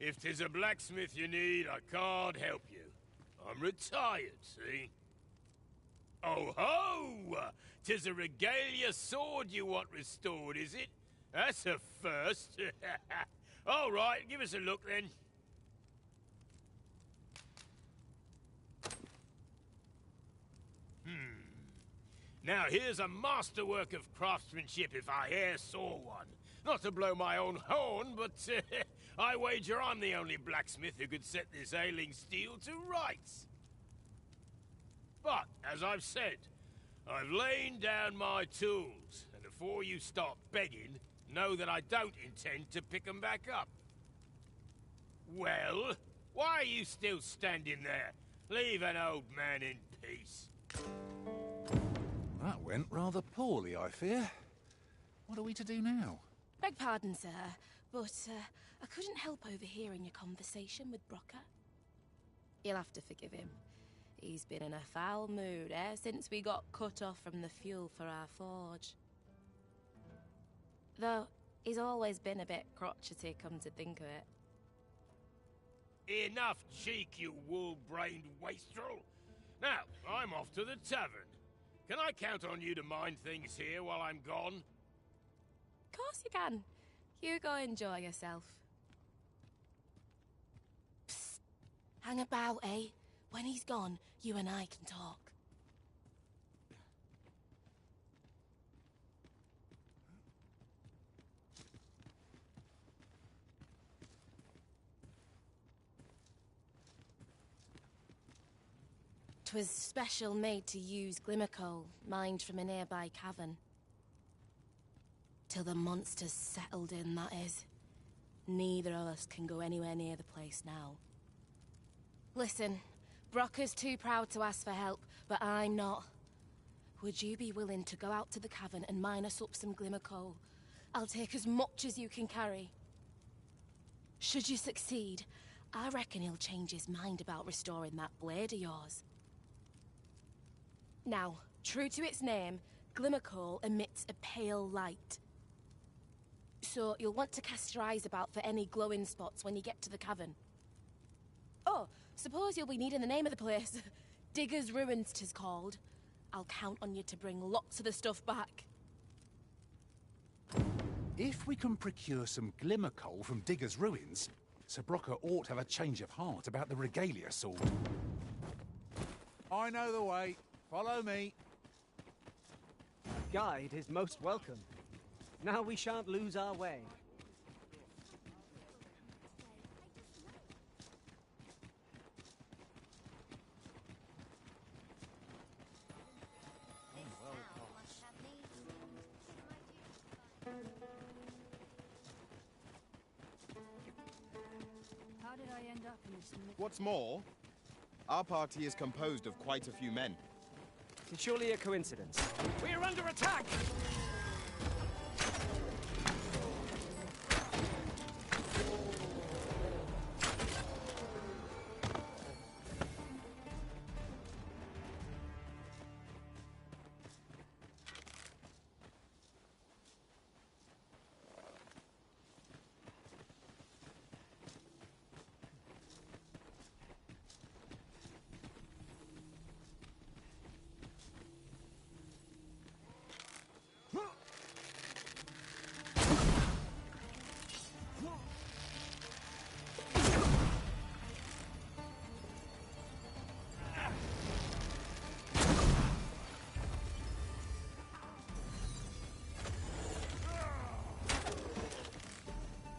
If 'tis a blacksmith you need, I can't help you. I'm retired, see? Oh ho! 'Tis a regalia sword you want restored, is it? That's a first. All right, give us a look then. Now here's a masterwork of craftsmanship if I e'er saw one. Not to blow my own horn, but I wager I'm the only blacksmith who could set this ailing steel to rights. But, as I've said, I've lain down my tools, and before you start begging, know that I don't intend to pick them back up. Well, why are you still standing there? Leave an old man in peace. That went rather poorly, I fear. What are we to do now? Beg pardon, sir, but I couldn't help overhearing your conversation with Brocker. You'll have to forgive him. He's been in a foul mood since we got cut off from the fuel for our forge. Though, he's always been a bit crotchety, come to think of it. Enough cheek, you wool-brained wastrel! Now, I'm off to the tavern. Can I count on you to mind things here while I'm gone? Of course you can. You go enjoy yourself. Psst. Hang about, eh? When he's gone, you and I can talk. 'Twas special made to use glimmer coal, mined from a nearby cavern. Till the monsters settled in, that is. Neither of us can go anywhere near the place now. Listen, Brocker's too proud to ask for help, but I'm not. Would you be willing to go out to the cavern and mine us up some glimmer coal? I'll take as much as you can carry. Should you succeed, I reckon he'll change his mind about restoring that blade of yours. Now, true to its name, glimmer coal emits a pale light. So you'll want to cast your eyes about for any glowing spots when you get to the cavern. Oh, suppose you'll be needing the name of the place. Digger's Ruins 'tis called. I'll count on you to bring lots of the stuff back. If we can procure some glimmer coal from Digger's Ruins, Sir Brocker ought to have a change of heart about the regalia sword. I know the way. Follow me. Guide is most welcome. Now we shan't lose our way. How did I end up in this? What's more, our party is composed of quite a few men. It's surely a coincidence. We're under attack!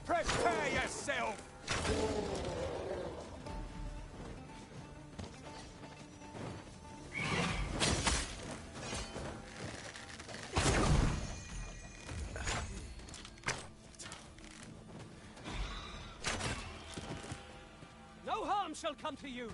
Prepare yourself! No harm shall come to you!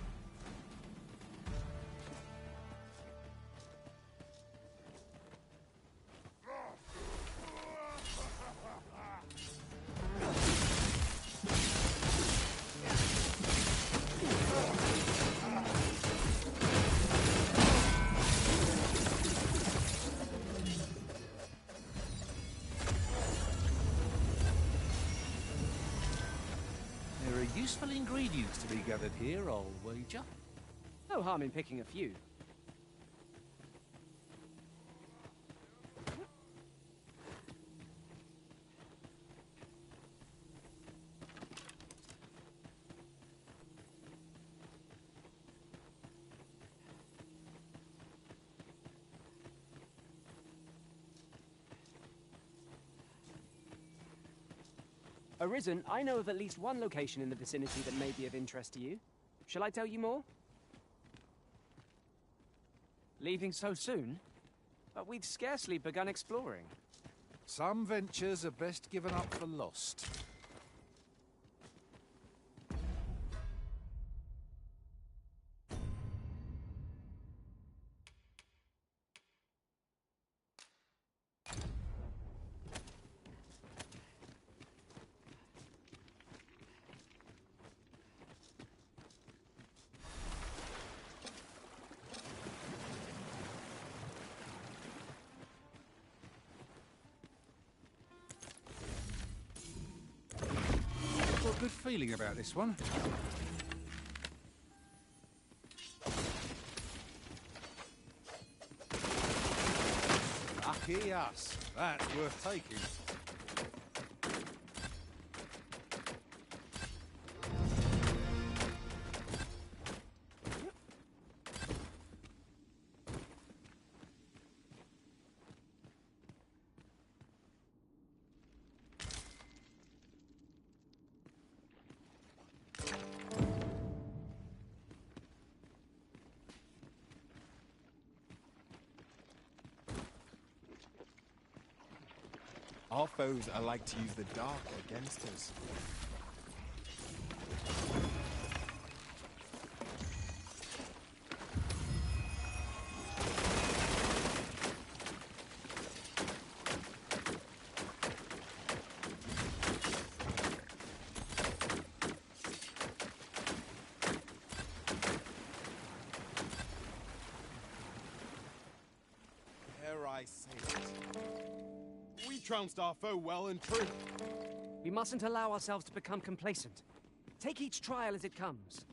useful ingredients to be gathered here, I'll wager. No harm in picking a few. Arisen, I know of at least one location in the vicinity that may be of interest to you. Shall I tell you more? Leaving so soon? But we've scarcely begun exploring. Some ventures are best given up for lost. Got a good feeling about this one. Lucky us. That's worth taking. Our foes are like to use the dark against us. Dare I say it? We trounced our foe well and true. We mustn't allow ourselves to become complacent. Take each trial as it comes.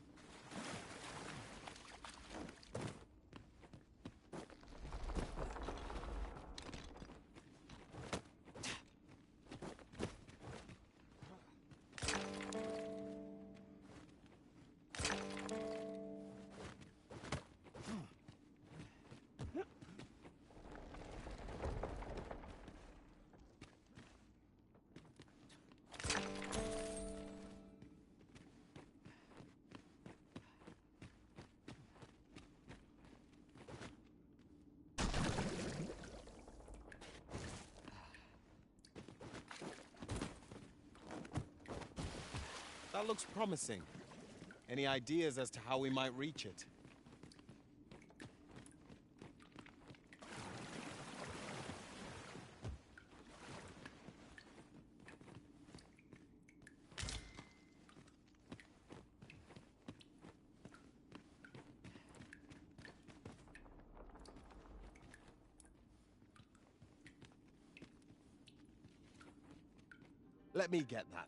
That looks promising. Any ideas as to how we might reach it? Let me get that.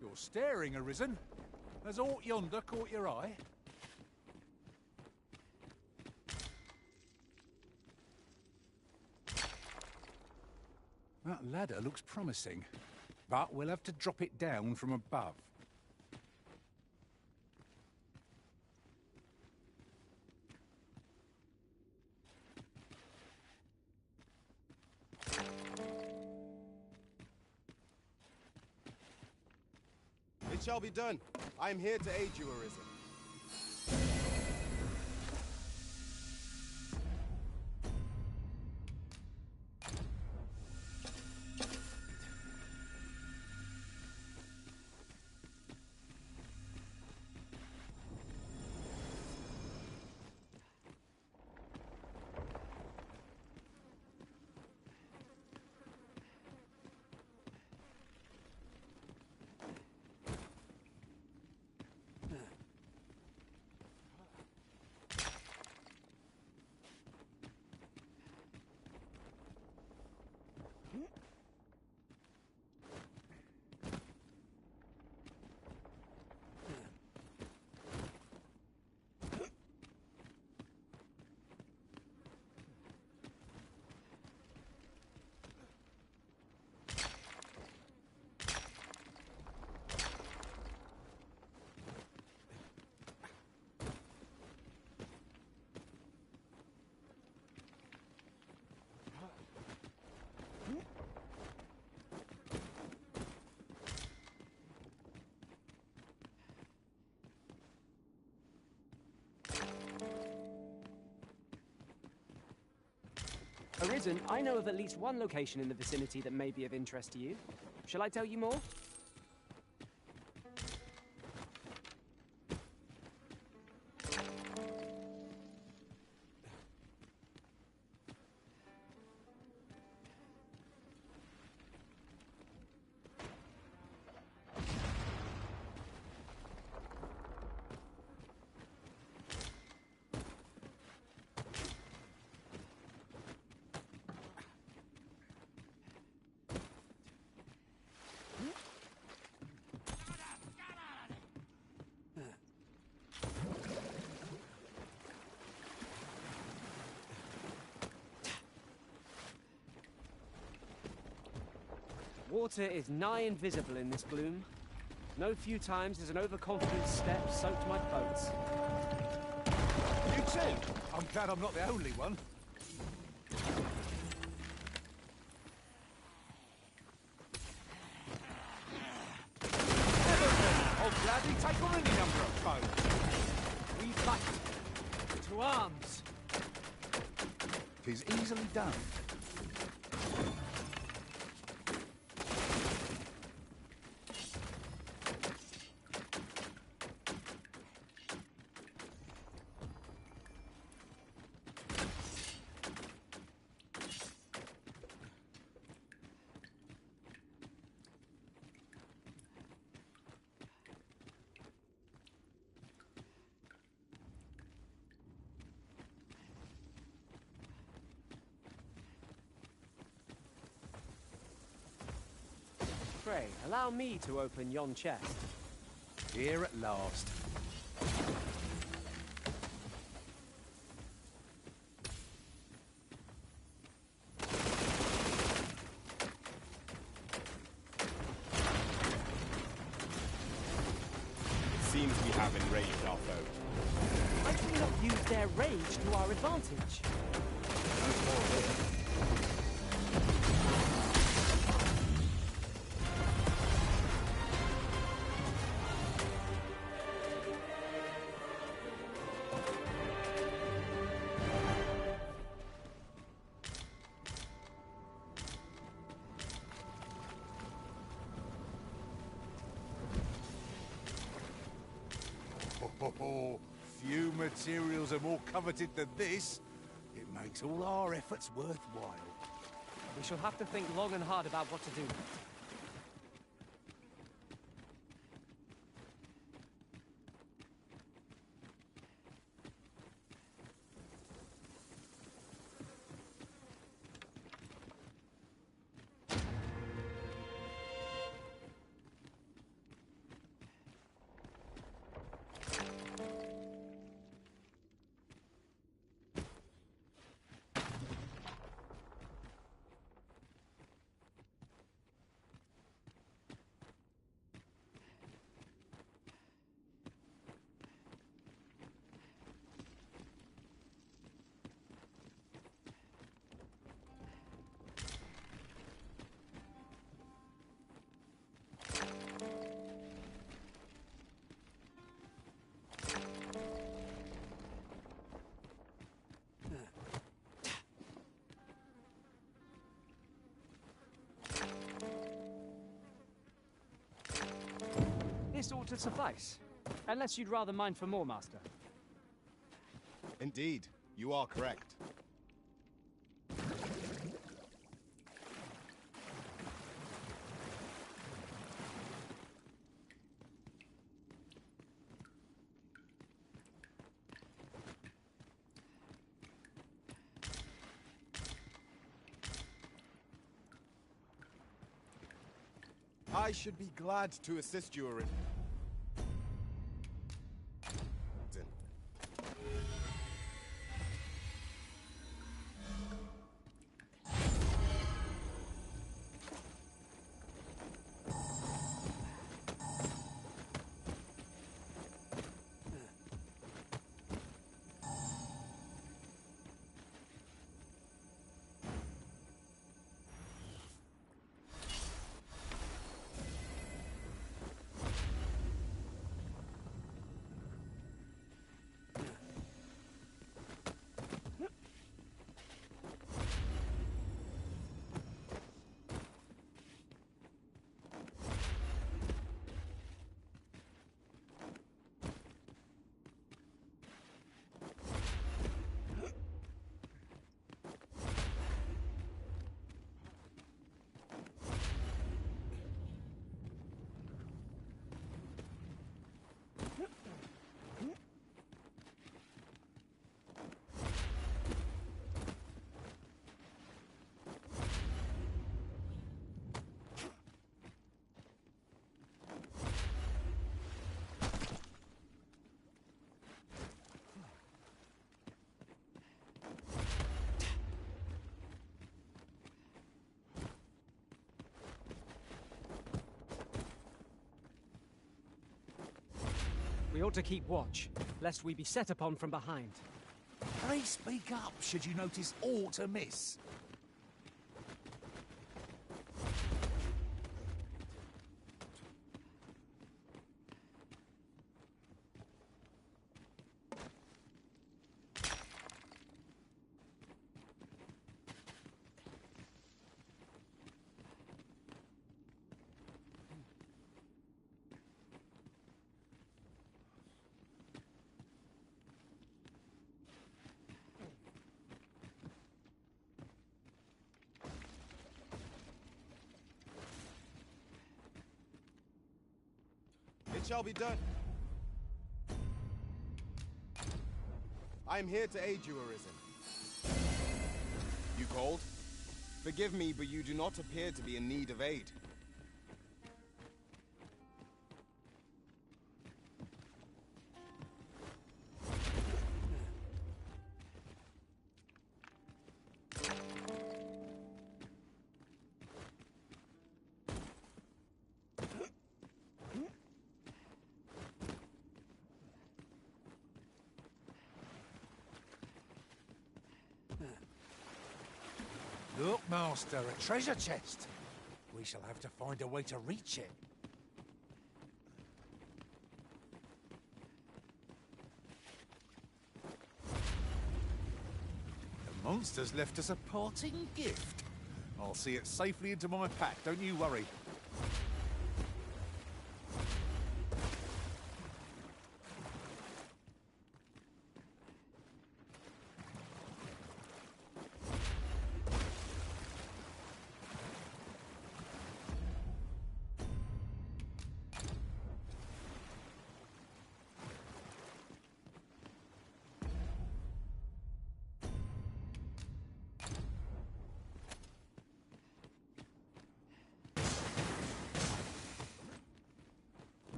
You're staring, Arisen. Has aught yonder caught your eye? That ladder looks promising, but we'll have to drop it down from above. It shall be done. I am here to aid you, Arisen. Arisen, I know of at least one location in the vicinity that may be of interest to you. Shall I tell you more? Water is nigh invisible in this bloom. No few times has an overconfident step soaked my boats. You too? I'm glad I'm not the only one. I'll gladly take on any number of foes. We fight. To arms. 'Tis easily done. Pray, allow me to open yon chest. Here at last. It seems we have enraged our foe. Might we not use their rage to our advantage? No more of it. Oh, few materials are more coveted than this. It makes all our efforts worthwhile. We shall have to think long and hard about what to do. This ought to suffice. Unless you'd rather mine for more, Master. Indeed, you are correct. I should be glad to assist you, Arisen. We ought to keep watch, lest we be set upon from behind. Pray speak up should you notice aught amiss. It shall be done. I am here to aid you, Arisen. You called? Forgive me, but you do not appear to be in need of aid. Look, Master, a treasure chest. We shall have to find a way to reach it. The monster's left us a parting gift. I'll see it safely into my pack, don't you worry.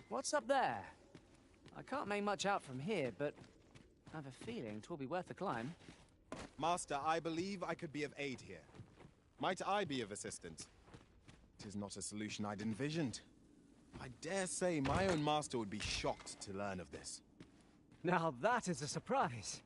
What's up there? I can't make much out from here, but I have a feeling 'twill be worth the climb. Master, I believe I could be of aid here. Might I be of assistance? 'Tis not a solution I'd envisioned. I dare say my own master would be shocked to learn of this. Now that is a surprise.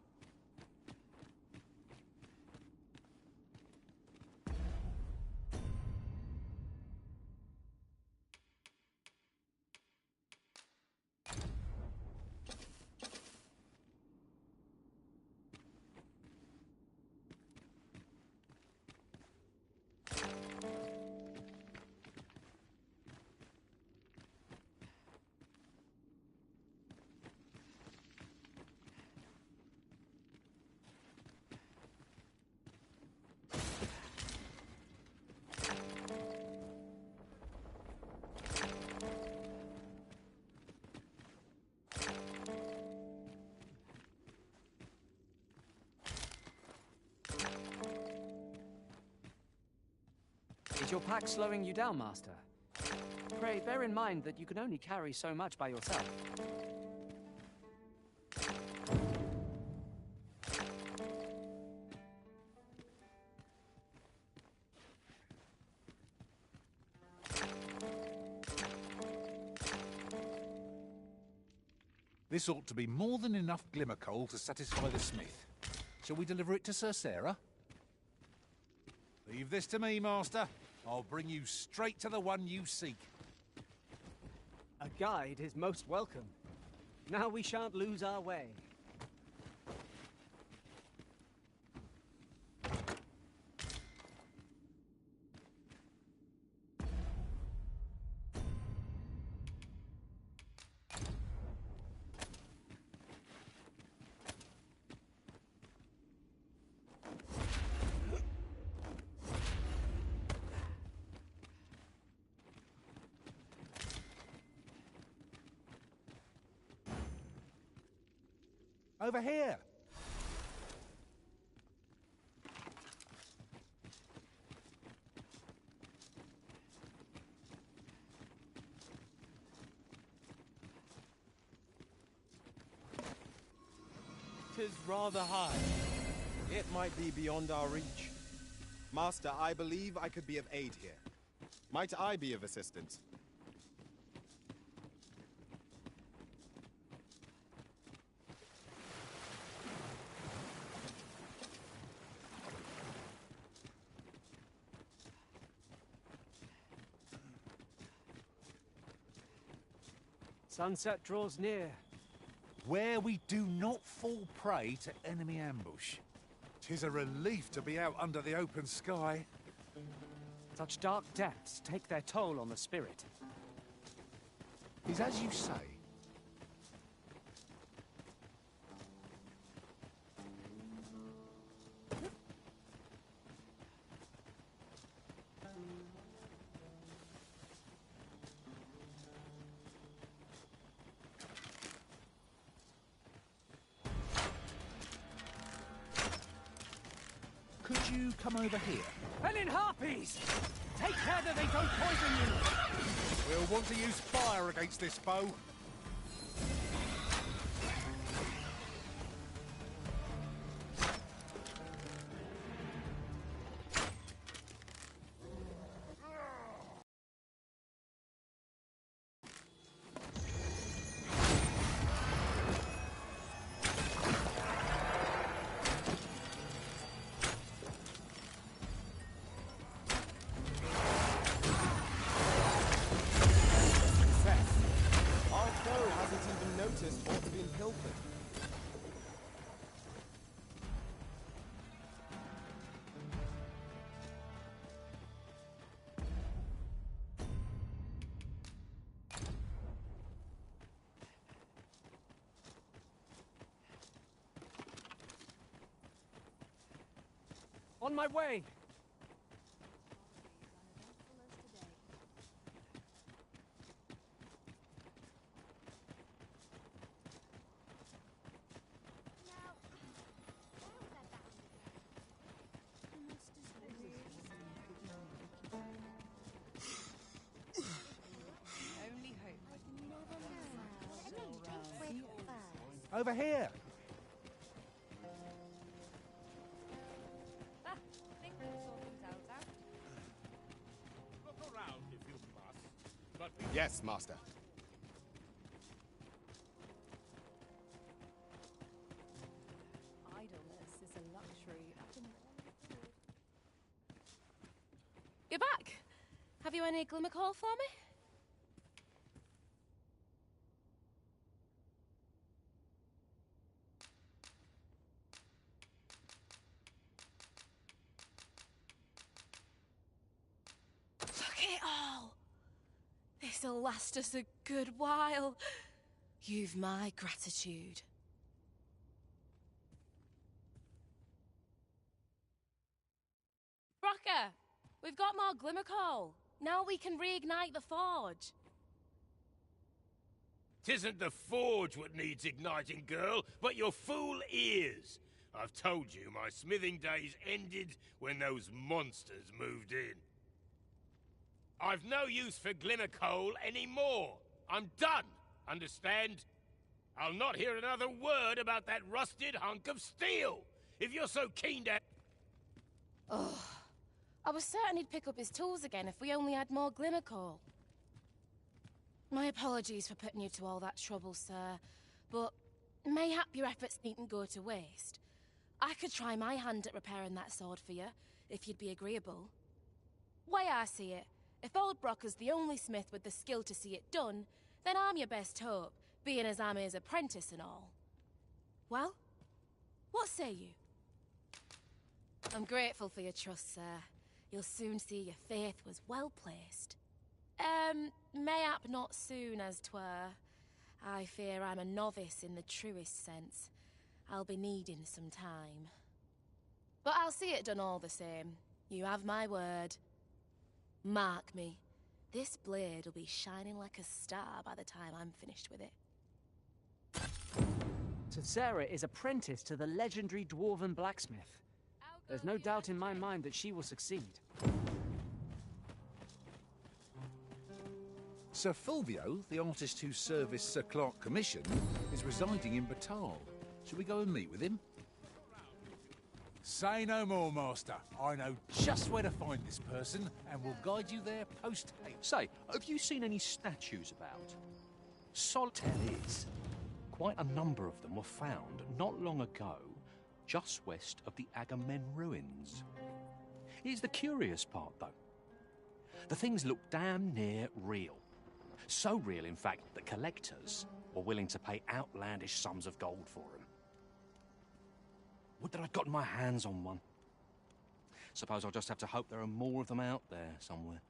Is your pack slowing you down, Master? Pray, bear in mind that you can only carry so much by yourself. This ought to be more than enough glimmer coal to satisfy the smith. Shall we deliver it to Sir Sarah? Leave this to me, Master. I'll bring you straight to the one you seek. A guide is most welcome. Now we shan't lose our way. Over here! 'Tis rather high. It might be beyond our reach. Master, I believe I could be of aid here. Might I be of assistance? Sunset draws near. Where we do not fall prey to enemy ambush. 'Tis a relief to be out under the open sky. Such dark depths take their toll on the spirit. Is as you say. Could you come over here? Helen harpies! Take care that they don't poison you! We'll want to use fire against this foe. On my way! Over here. Look around if you must, but Yes, Master. Idleness is a luxury. You're back. Have you any glimmer call for me? Look at it all. This'll last us a good while. You've my gratitude. Brocker, we've got more glimmer coal. Now we can reignite the forge. 'tisn't the forge what needs igniting, girl, but your fool ears. I've told you my smithing days ended when those monsters moved in. I've no use for glimmer coal anymore. I'm done, understand? I'll not hear another word about that rusted hunk of steel. If you're so keen to... Oh, I was certain he'd pick up his tools again if we only had more glimmer coal. My apologies for putting you to all that trouble, sir, but mayhap your efforts needn't go to waste. I could try my hand at repairing that sword for you, if you'd be agreeable. Way I see it, if old Brocker's the only smith with the skill to see it done, then I'm your best hope, being as I'm his apprentice and all. Well, what say you? I'm grateful for your trust, sir. You'll soon see your faith was well placed. Mayhap not soon as 'twere. I fear I'm a novice in the truest sense. I'll be needing some time. But I'll see it done all the same. You have my word. Mark me. This blade will be shining like a star by the time I'm finished with it. Sarah is apprenticed to the legendary dwarven blacksmith. There's no doubt in my mind that she will succeed. Sir Fulvio, the artist who serviced Sir Clark commission, is residing in Batal. Shall we go and meet with him? Say no more, Master. I know just where to find this person, and will guide you there post-haste. Say, have you seen any statues about? Tell is, quite a number of them were found not long ago, just west of the Agamemnon ruins. Here's the curious part, though. The things look damn near real. So real, in fact, that collectors were willing to pay outlandish sums of gold for them. Would that I'd gotten my hands on one. Suppose I'll just have to hope there are more of them out there somewhere.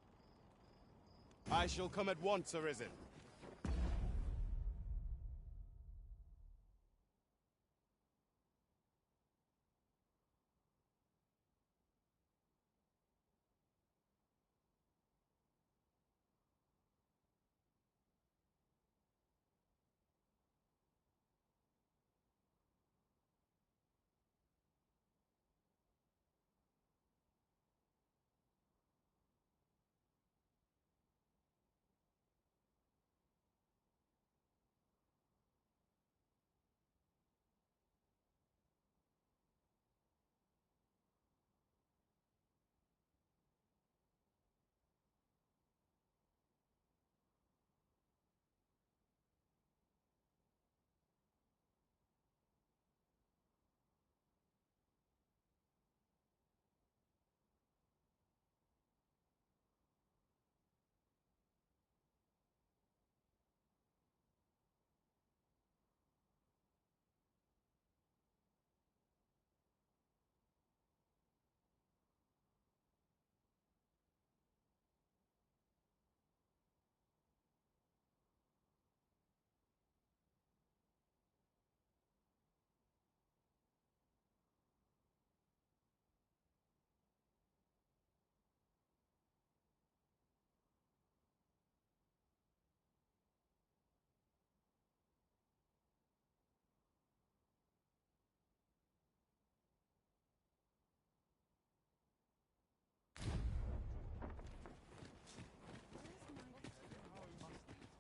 I shall come at once, Arisen.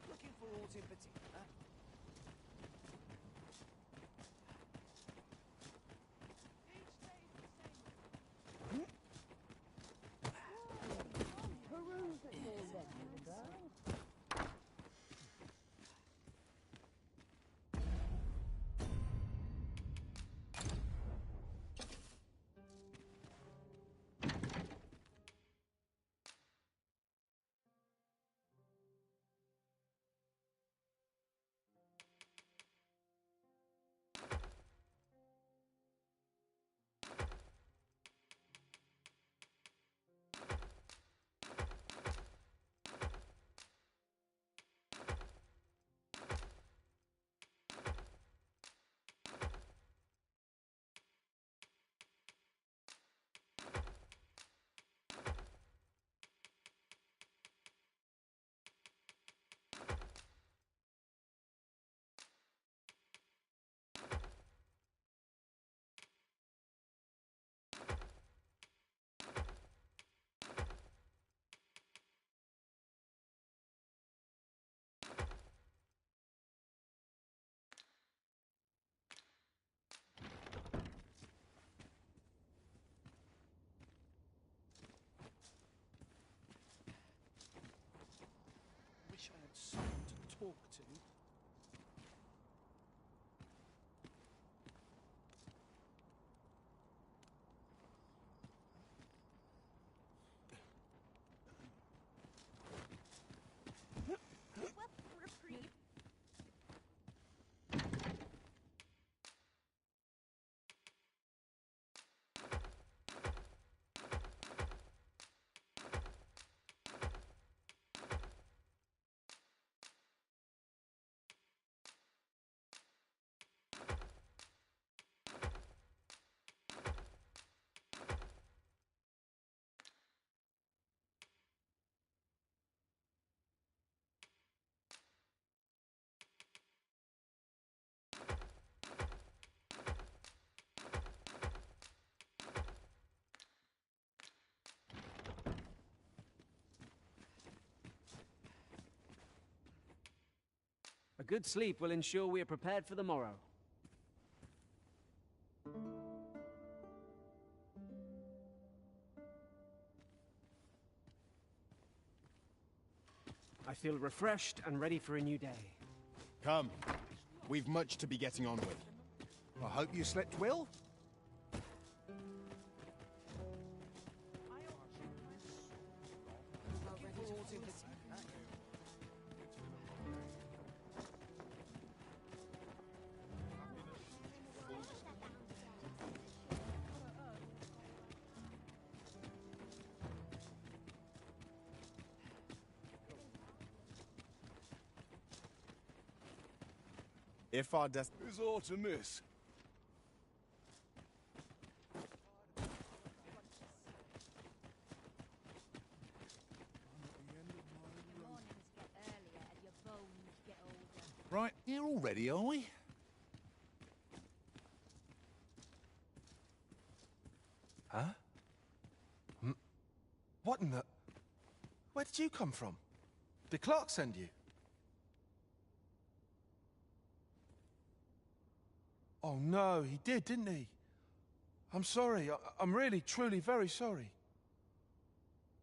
Looking for aught in particular? Wish I had someone to talk to. A good sleep will ensure we are prepared for the morrow. I feel refreshed and ready for a new day. Come. We've much to be getting on with. I hope you slept well. If our destiny... Is aught amiss? Right, here already, are we? Huh? What in the... Where did you come from? Did Clark send you? Oh no, he did, didn't he? I'm sorry. I'm really, truly very sorry.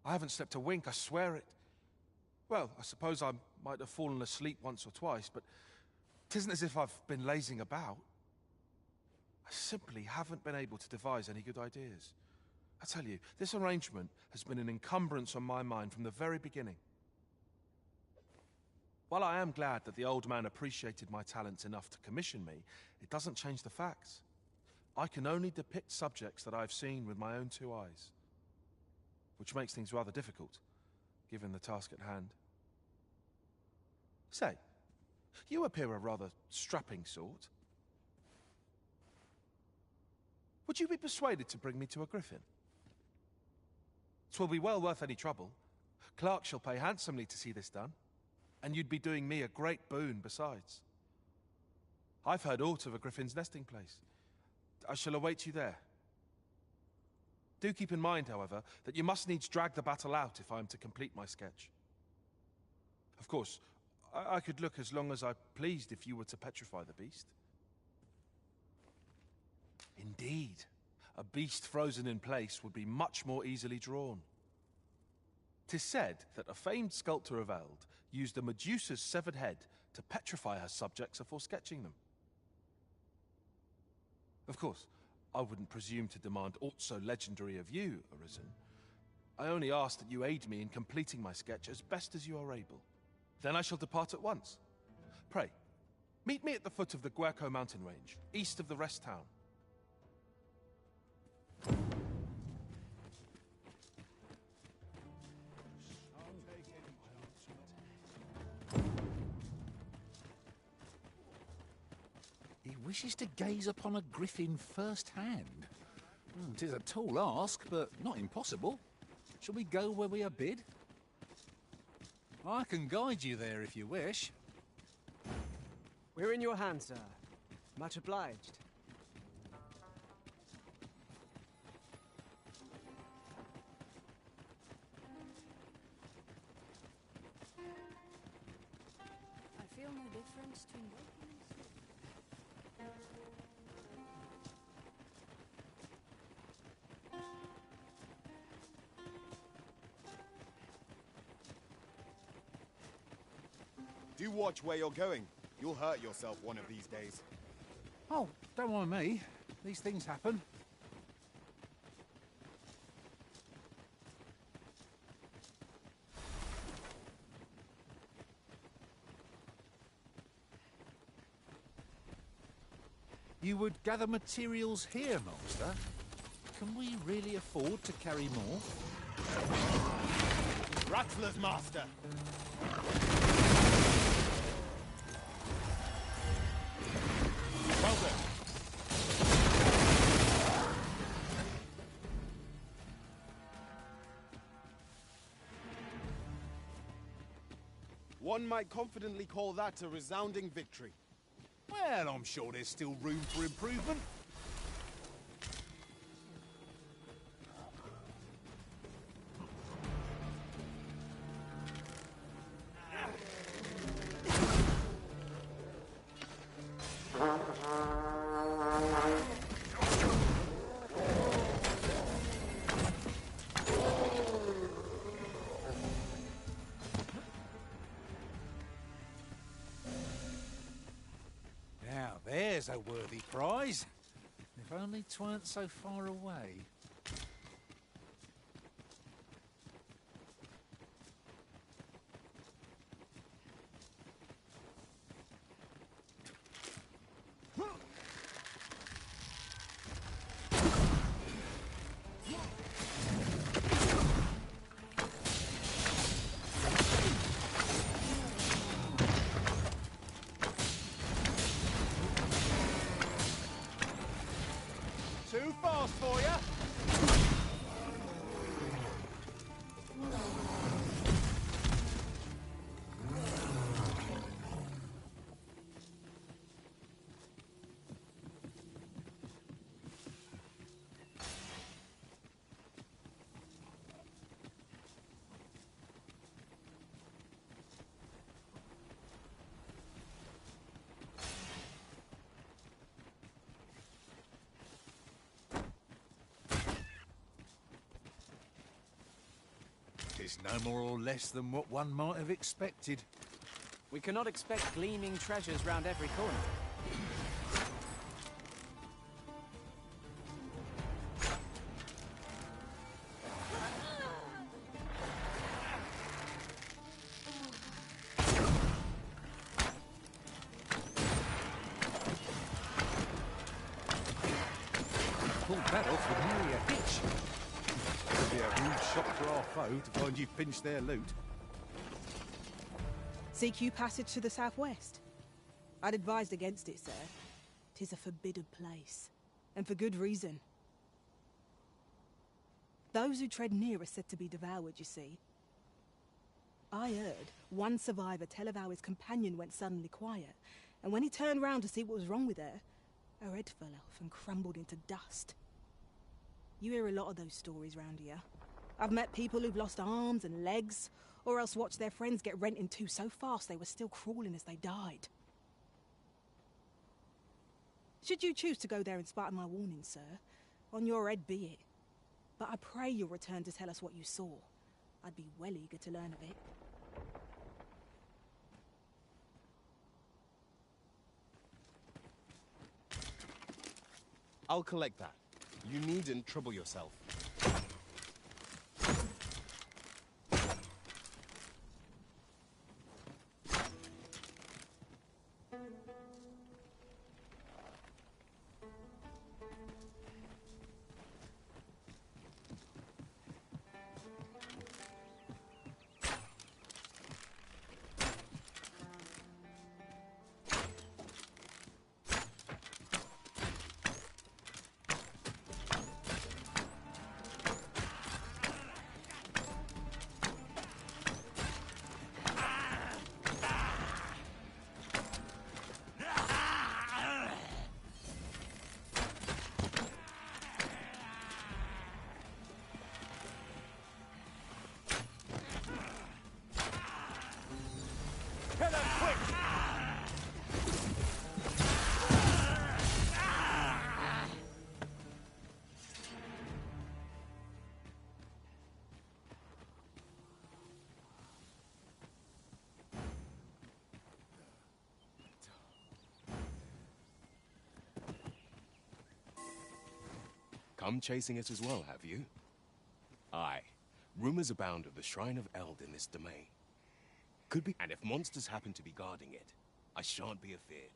I haven't slept a wink, I swear it. Well, I suppose I might have fallen asleep once or twice, but 'tisn't as if I've been lazing about. I simply haven't been able to devise any good ideas. I tell you, this arrangement has been an encumbrance on my mind from the very beginning. While I am glad that the old man appreciated my talents enough to commission me, it doesn't change the facts. I can only depict subjects that I've seen with my own two eyes, which makes things rather difficult, given the task at hand. Say, you appear a rather strapping sort. Would you be persuaded to bring me to a griffin? 'Twill be well worth any trouble. Clark shall pay handsomely to see this done, and you'd be doing me a great boon besides. I've heard aught of a griffin's nesting place. I shall await you there. Do keep in mind, however, that you must needs drag the battle out if I am to complete my sketch. Of course, I could look as long as I pleased if you were to petrify the beast. Indeed, a beast frozen in place would be much more easily drawn. 'Tis said that a famed sculptor of Eld used a Medusa's severed head to petrify her subjects before sketching them. Of course, I wouldn't presume to demand aught so legendary of you, Arisen. I only ask that you aid me in completing my sketch as best as you are able. Then I shall depart at once. Pray, meet me at the foot of the Guerco mountain range, east of the rest town. He wishes to gaze upon a griffin firsthand. 'Tis a tall ask, but not impossible. Shall we go where we are bid? I can guide you there if you wish. We're in your hands, sir. Much obliged. I feel no difference between waking and sleeping. Do watch where you're going. You'll hurt yourself one of these days. Oh, don't mind me. These things happen. You would gather materials here, Master? Can we really afford to carry more? Rattler's master! Well done. One might confidently call that a resounding victory. Well, I'm sure there's still room for improvement. There's a worthy prize. If only 'tweren't so far away. Too fast for you. It's no more or less than what one might have expected. We cannot expect gleaming treasures round every corner. Pulled that off with nearly a hitch. Could be a rude shock for our foe to find you've pinched their loot. CQ passage to the southwest. I'd advised against it, sir. 'Tis a forbidden place, and for good reason. Those who tread near are said to be devoured, you see. I heard one survivor tell of how his companion went suddenly quiet, and when he turned round to see what was wrong with her, her head fell off and crumbled into dust. You hear a lot of those stories round here. I've met people who've lost arms and legs, or else watched their friends get rent in two so fast they were still crawling as they died. Should you choose to go there in spite of my warning, sir, on your head be it. But I pray you'll return to tell us what you saw. I'd be well eager to learn of it. I'll collect that. You needn't trouble yourself. Come chasing us as well, have you? Aye. Rumors abound of the Shrine of Eld in this domain. Could be, and if monsters happen to be guarding it, I shan't be afeared.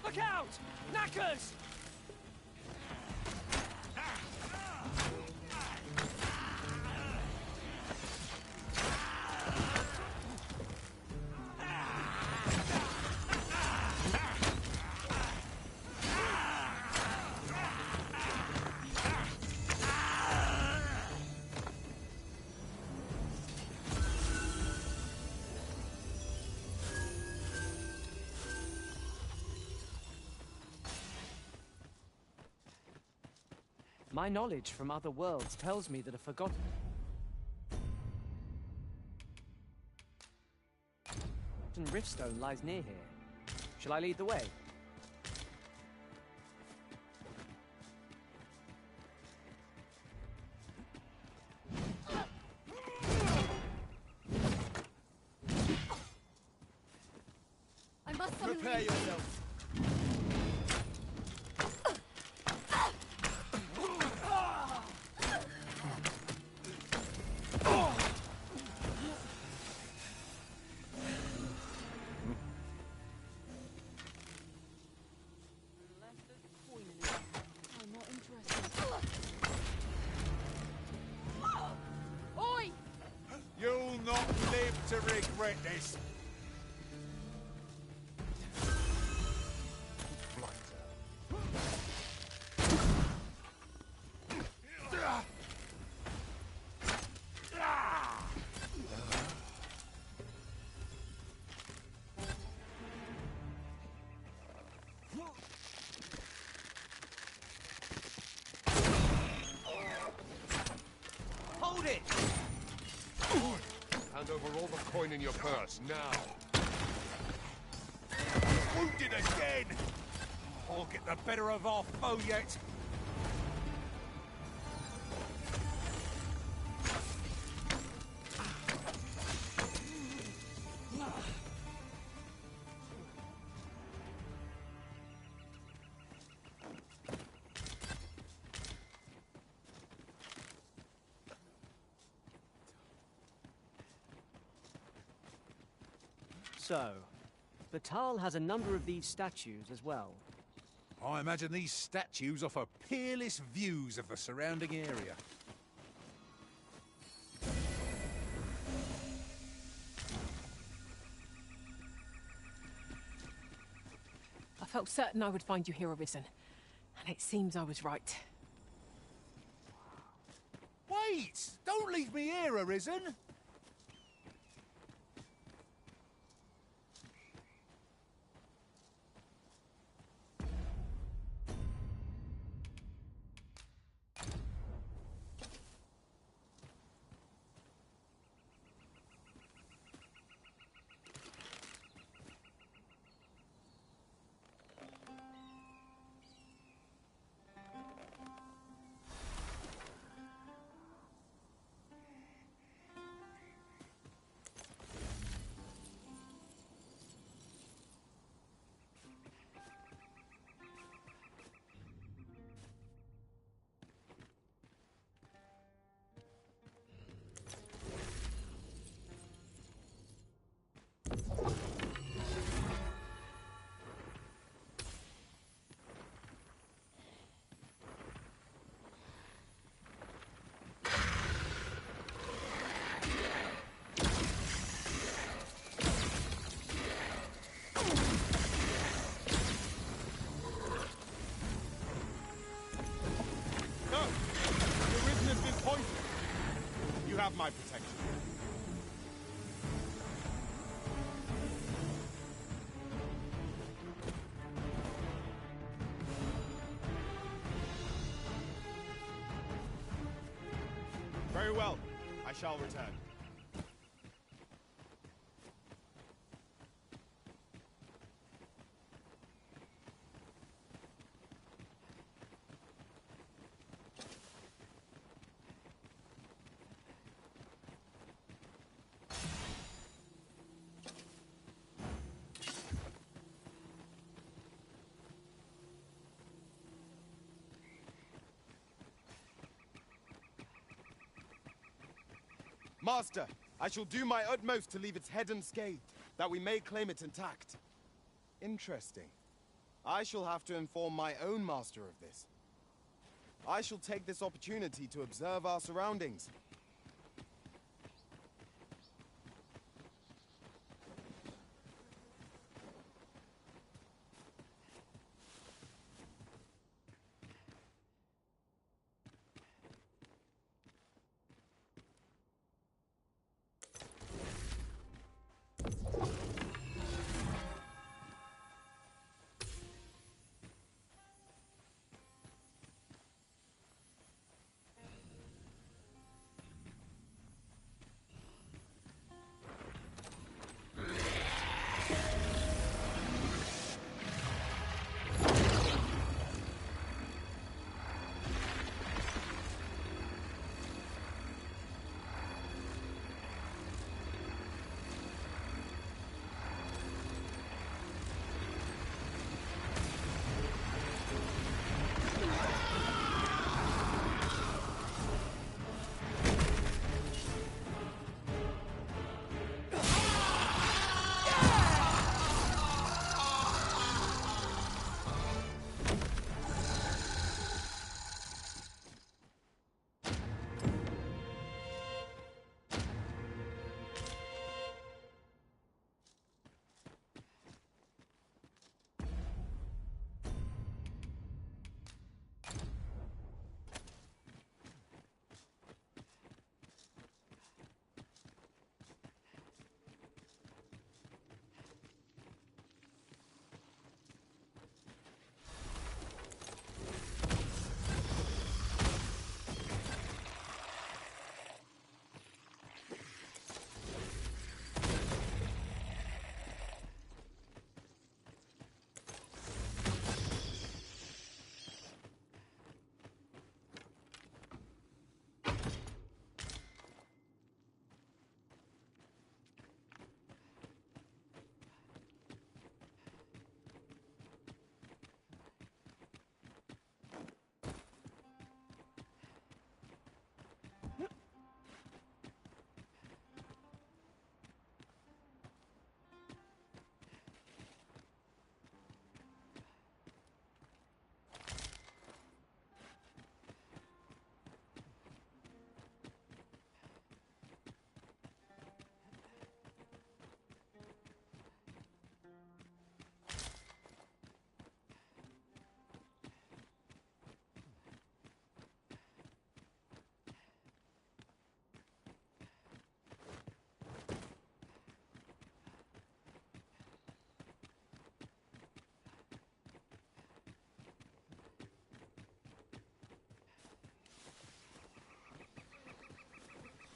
Look out! Knackers! My knowledge from other worlds tells me that a forgotten riftstone lies near here. Shall I lead the way? Prepare yourself. I'm not interested. Oi! You'll not live to regret this. Hold it! Hand over all the coin in your purse, now. Wounded again! I'll get the better of our foe yet. So, Batal has a number of these statues as well. I imagine these statues offer peerless views of the surrounding area. I felt certain I would find you here, Arisen. And it seems I was right. Wait! Don't leave me here, Arisen! You have my protection. Very well. I shall return. Master, I shall do my utmost to leave its head unscathed, that we may claim it intact. Interesting. I shall have to inform my own master of this. I shall take this opportunity to observe our surroundings.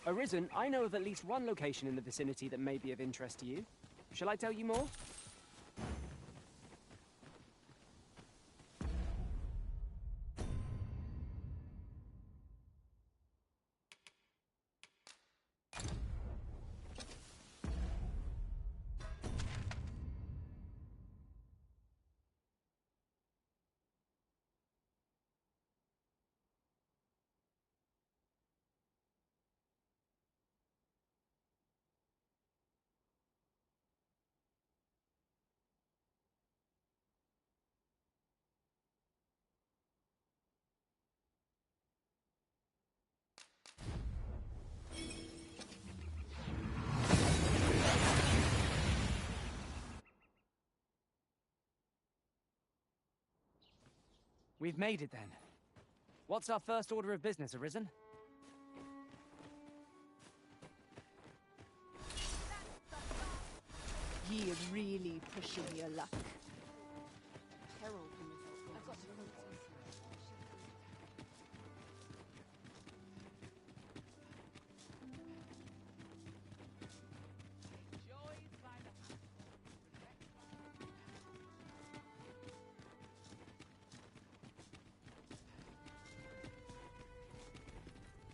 Arisen, I know of at least one location in the vicinity that may be of interest to you. Shall I tell you more? We've made it then. What's our first order of business, Arisen? You're really pushing your luck.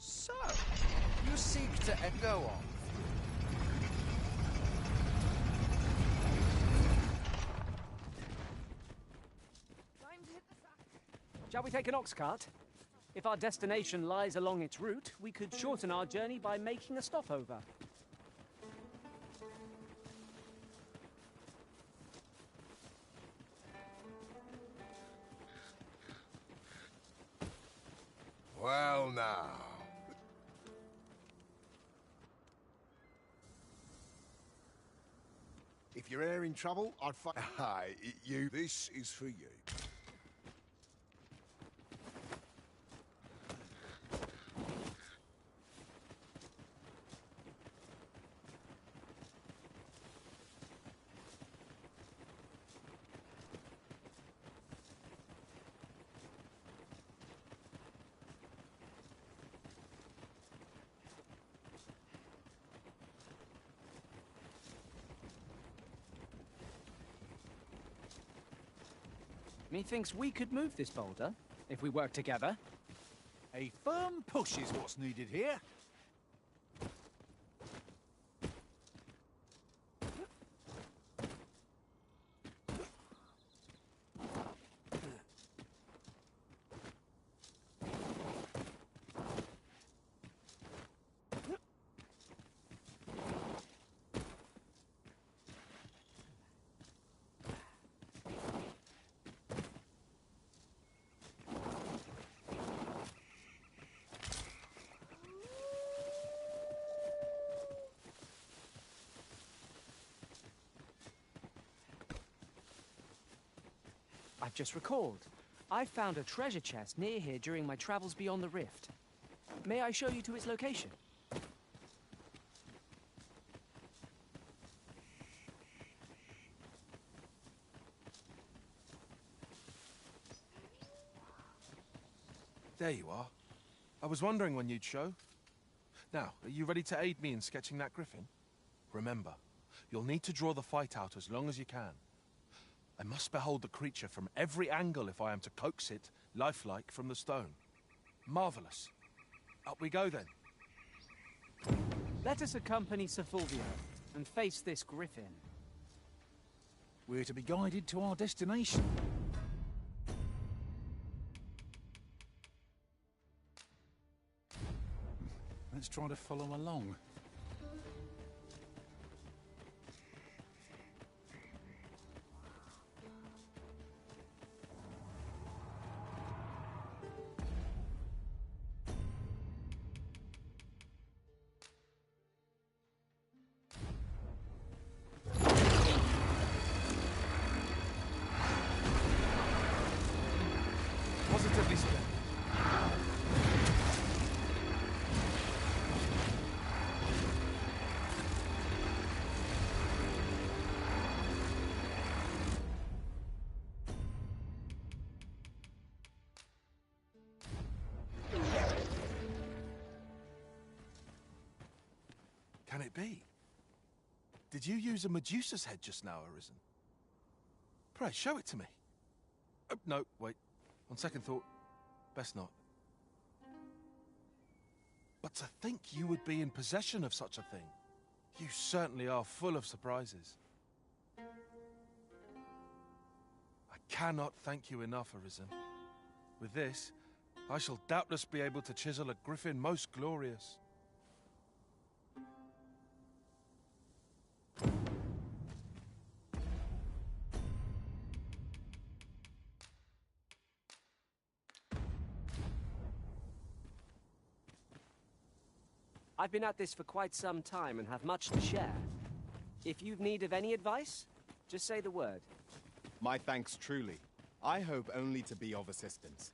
So, you seek to go on. Shall we take an ox cart? If our destination lies along its route, we could shorten our journey by making a stopover. Well, now. If you're here in trouble, I'd find... Hi, you... This is for you. Methinks we could move this boulder, if we work together. A firm push is what's needed here. I've just recalled. I found a treasure chest near here during my travels beyond the rift. May I show you to its location? There you are. I was wondering when you'd show. Now, are you ready to aid me in sketching that griffin? Remember, you'll need to draw the fight out as long as you can. I must behold the creature from every angle if I am to coax it, lifelike, from the stone. Marvelous. Up we go, then. Let us accompany Sir Fulvio and face this griffin. We're to be guided to our destination. Let's try to follow along. Positively splendid. it be? Did you use a Medusa's head just now, Arisen? Pray, show it to me. No, wait. On second thought, best not. But to think you would be in possession of such a thing. You certainly are full of surprises. I cannot thank you enough, Arisen. With this, I shall doubtless be able to chisel a griffin most glorious. I've been at this for quite some time and have much to share. If you've need of any advice, just say the word. My thanks truly. I hope only to be of assistance.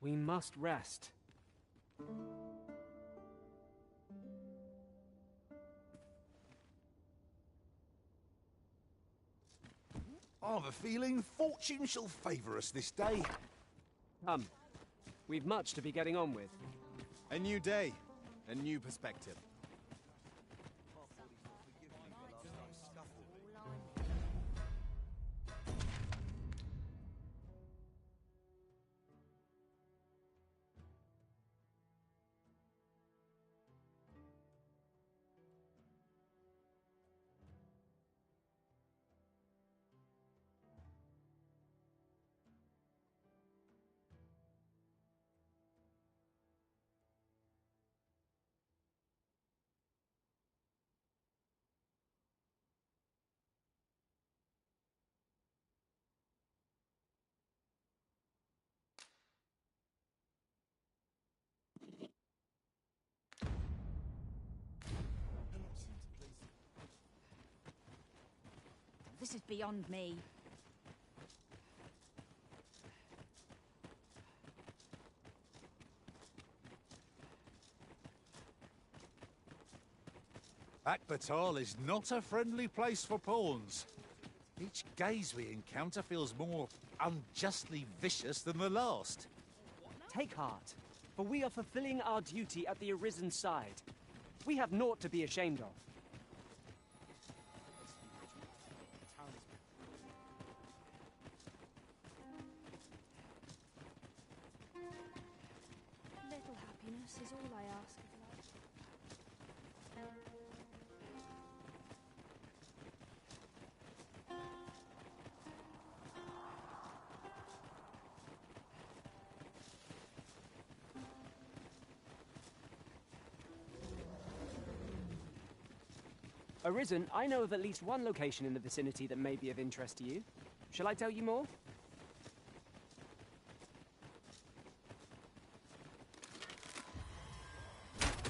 We must rest. I've a feeling fortune shall favour us this day. Come. We've much to be getting on with. A new day, a new perspective. This is beyond me. Akbatal is not a friendly place for pawns. Each gaze we encounter feels more unjustly vicious than the last. Take heart, for we are fulfilling our duty at the Arisen's side. We have naught to be ashamed of. Little happiness is all I ask of life. Arisen, I know of at least one location in the vicinity that may be of interest to you. Shall I tell you more?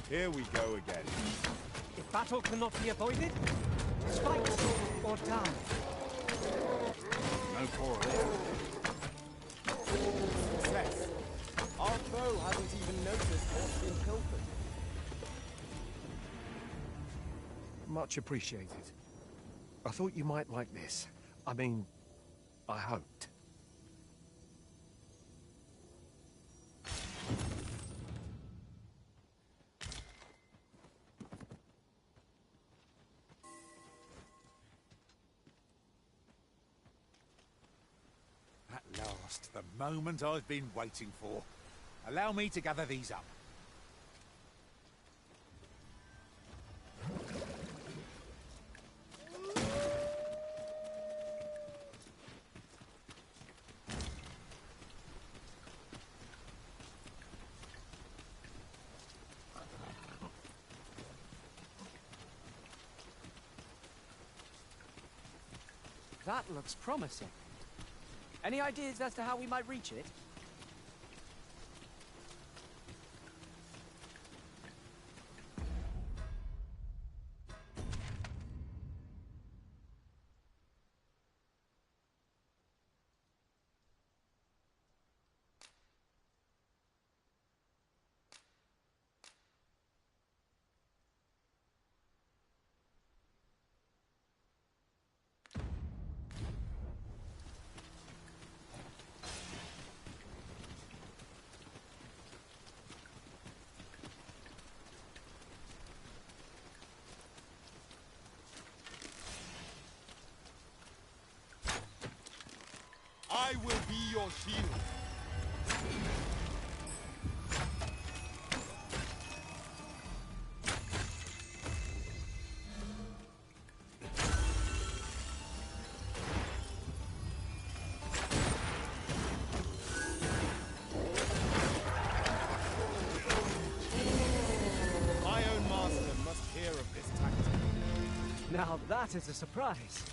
Here we go again. If battle cannot be avoided, fight or die. No quarrel. Success. Our foe hasn't even noticed what's been pilfered. Much appreciated. I thought you might like this. I mean, I hoped. At last, the moment I've been waiting for. Allow me to gather these up. That looks promising. Any ideas as to how we might reach it? I will be your shield. My own master must hear of this tactic. Now that is a surprise.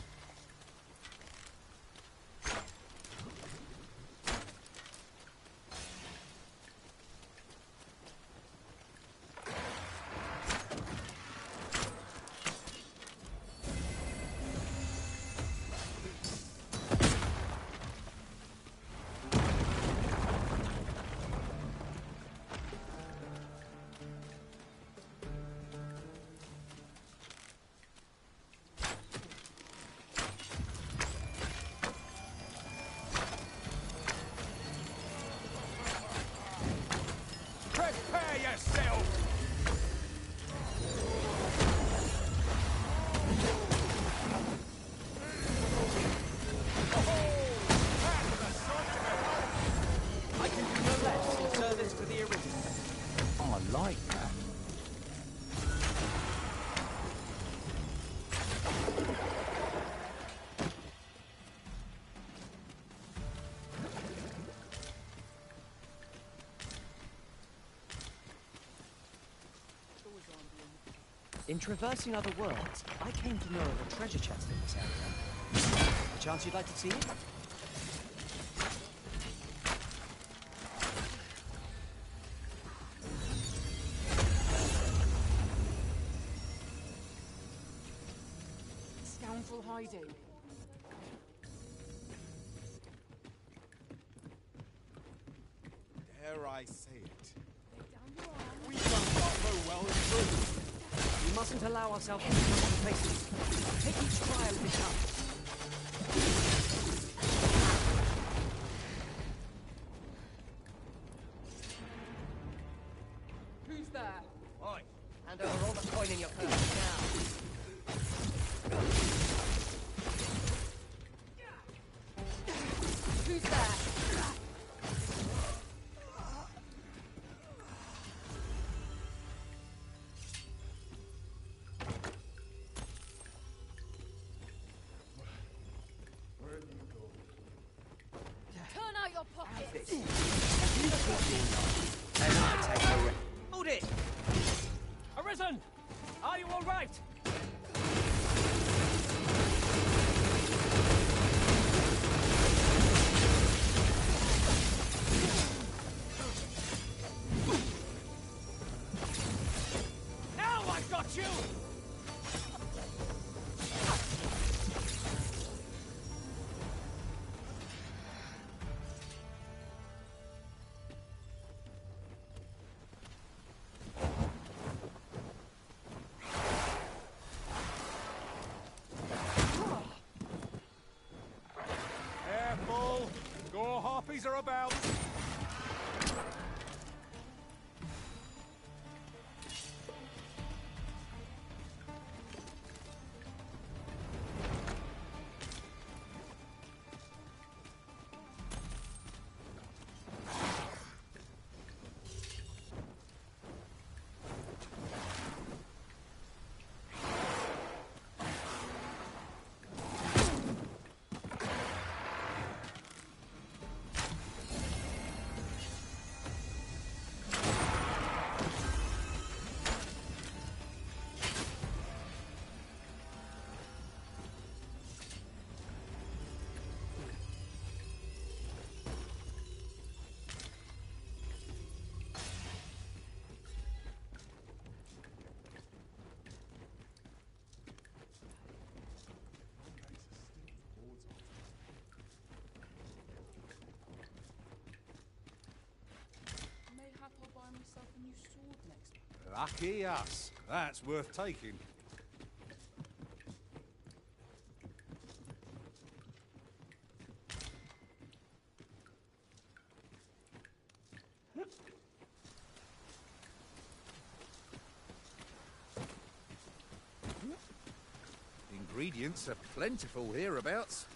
In traversing other worlds, I came to know of a treasure chest in this area. A chance you'd like to see it? Scoundrel hiding. Dare I say it? We don't go well and true. We mustn't allow ourselves to become complacent. Take each trial as it comes. Who's there? Oi, hand over all the coin in your purse now. Who's there? Turn out your pockets! And I take a hold it! Arisen! Are you all right? Now I've got you! Careful! Gore harpies are about! Mayhap I'll buy myself a new sword next time. Lucky us. That's worth taking. Ingredients are plentiful hereabouts.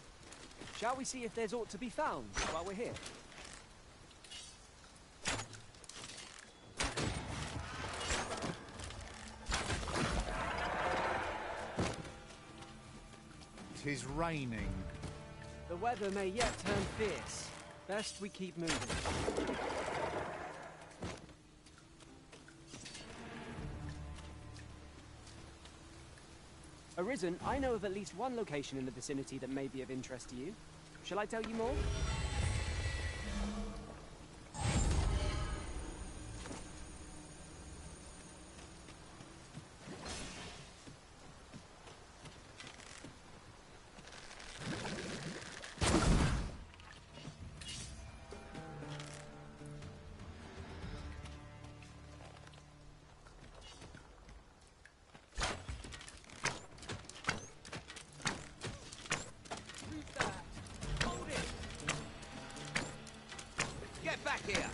Shall we see if there's aught to be found while we're here? Tis raining. The weather may yet turn fierce. Best we keep moving. Arisen, I know of at least one location in the vicinity that may be of interest to you. Shall I tell you more? Get back here!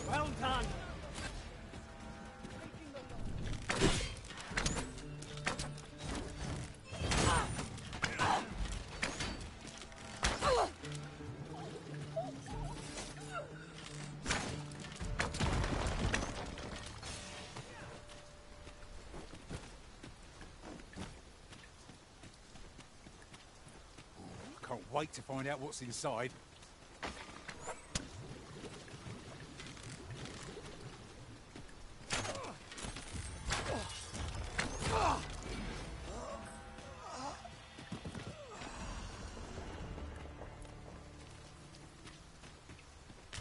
Well done! Can't wait to find out what's inside.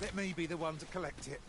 Let me be the one to collect it.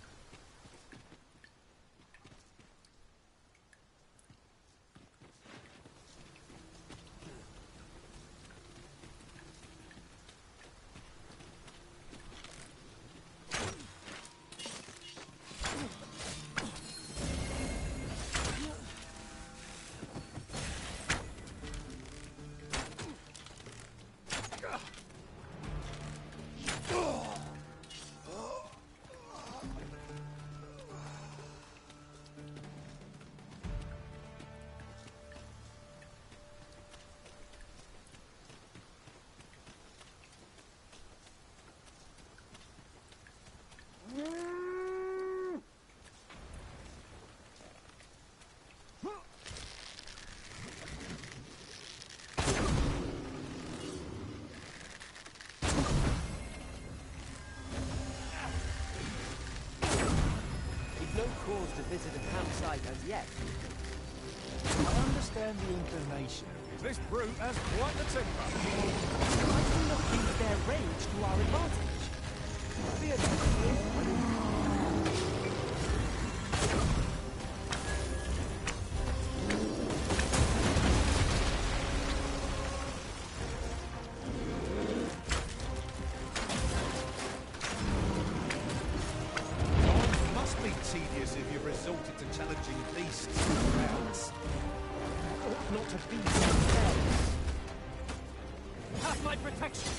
No cause to visit a campsite as yet. I understand the inclination. This brute has quite the temper. Why do we not use their rage to our advantage? Fear not. Tedious if you've resorted to challenging beasts in crowds. Ought not to be themselves. Have my protection!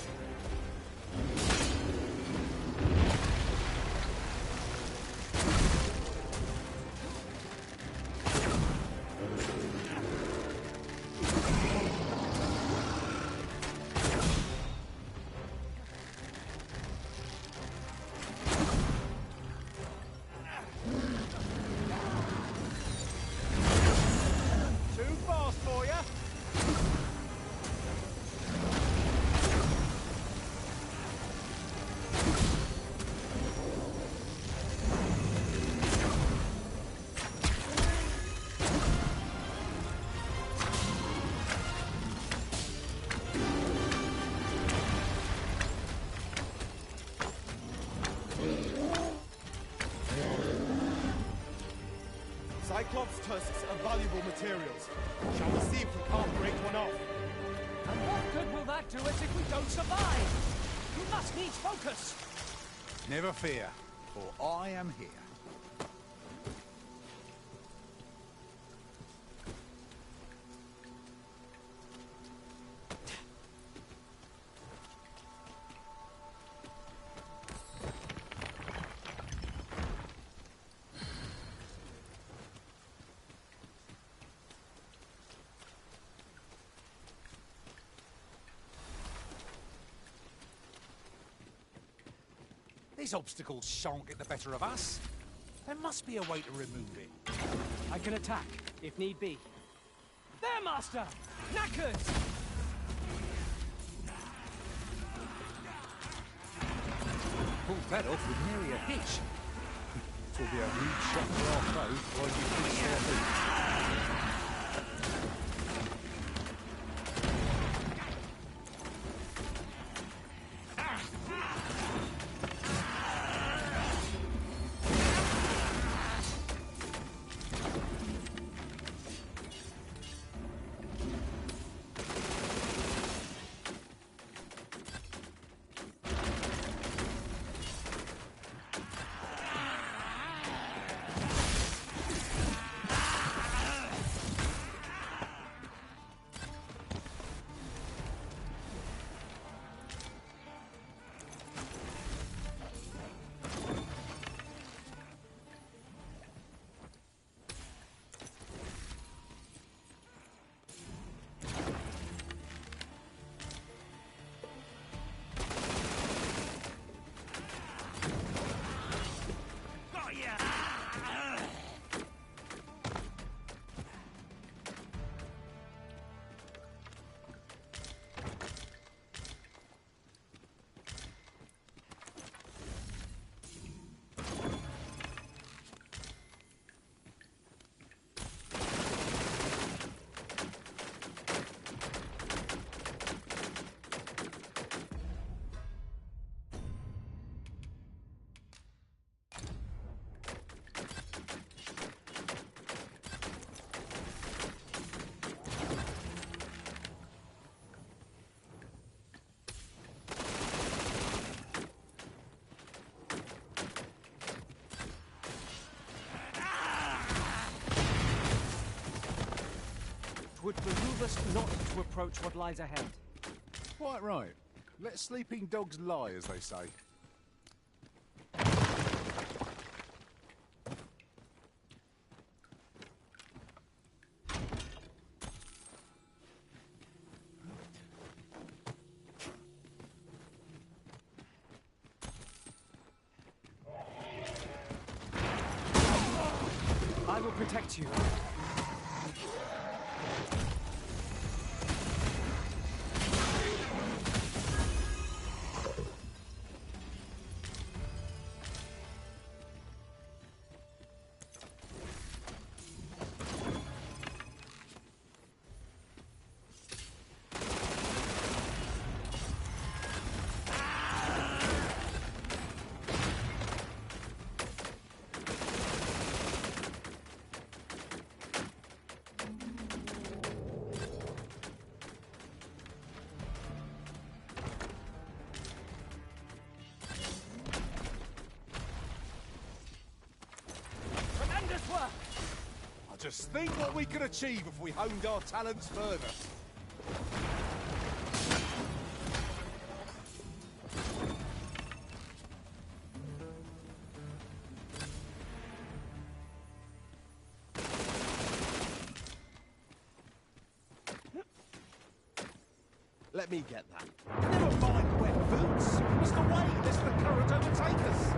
Cyclops tusks are valuable materials. Shall we see if we can't break one off? And what good will that do us if we don't survive? You must needs focus! Never fear, for I am here. These obstacles shan't get the better of us. There must be a way to remove it. I can attack, if need be. There, Master! Knackers! Pulled that off with nearly a hitch. It will be a rude shot for our foe while you fix their feet. would behoove us not to approach what lies ahead. Quite right. Let sleeping dogs lie, as they say. I will protect you. Just think what we could achieve if we honed our talents further. Let me get that. Never mind wet boots. It's the way, lest the current overtake us.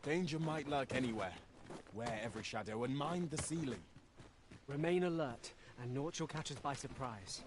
Danger might lurk anywhere. Wear every shadow and mind the ceiling. Remain alert, and naught shall catch us by surprise.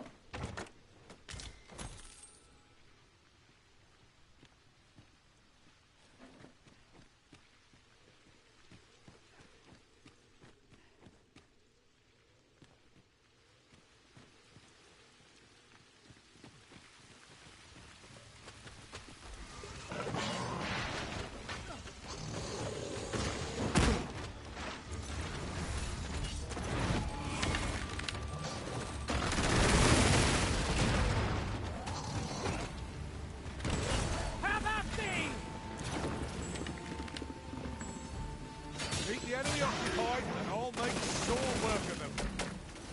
Keep the enemy occupied, and I'll make short work of them.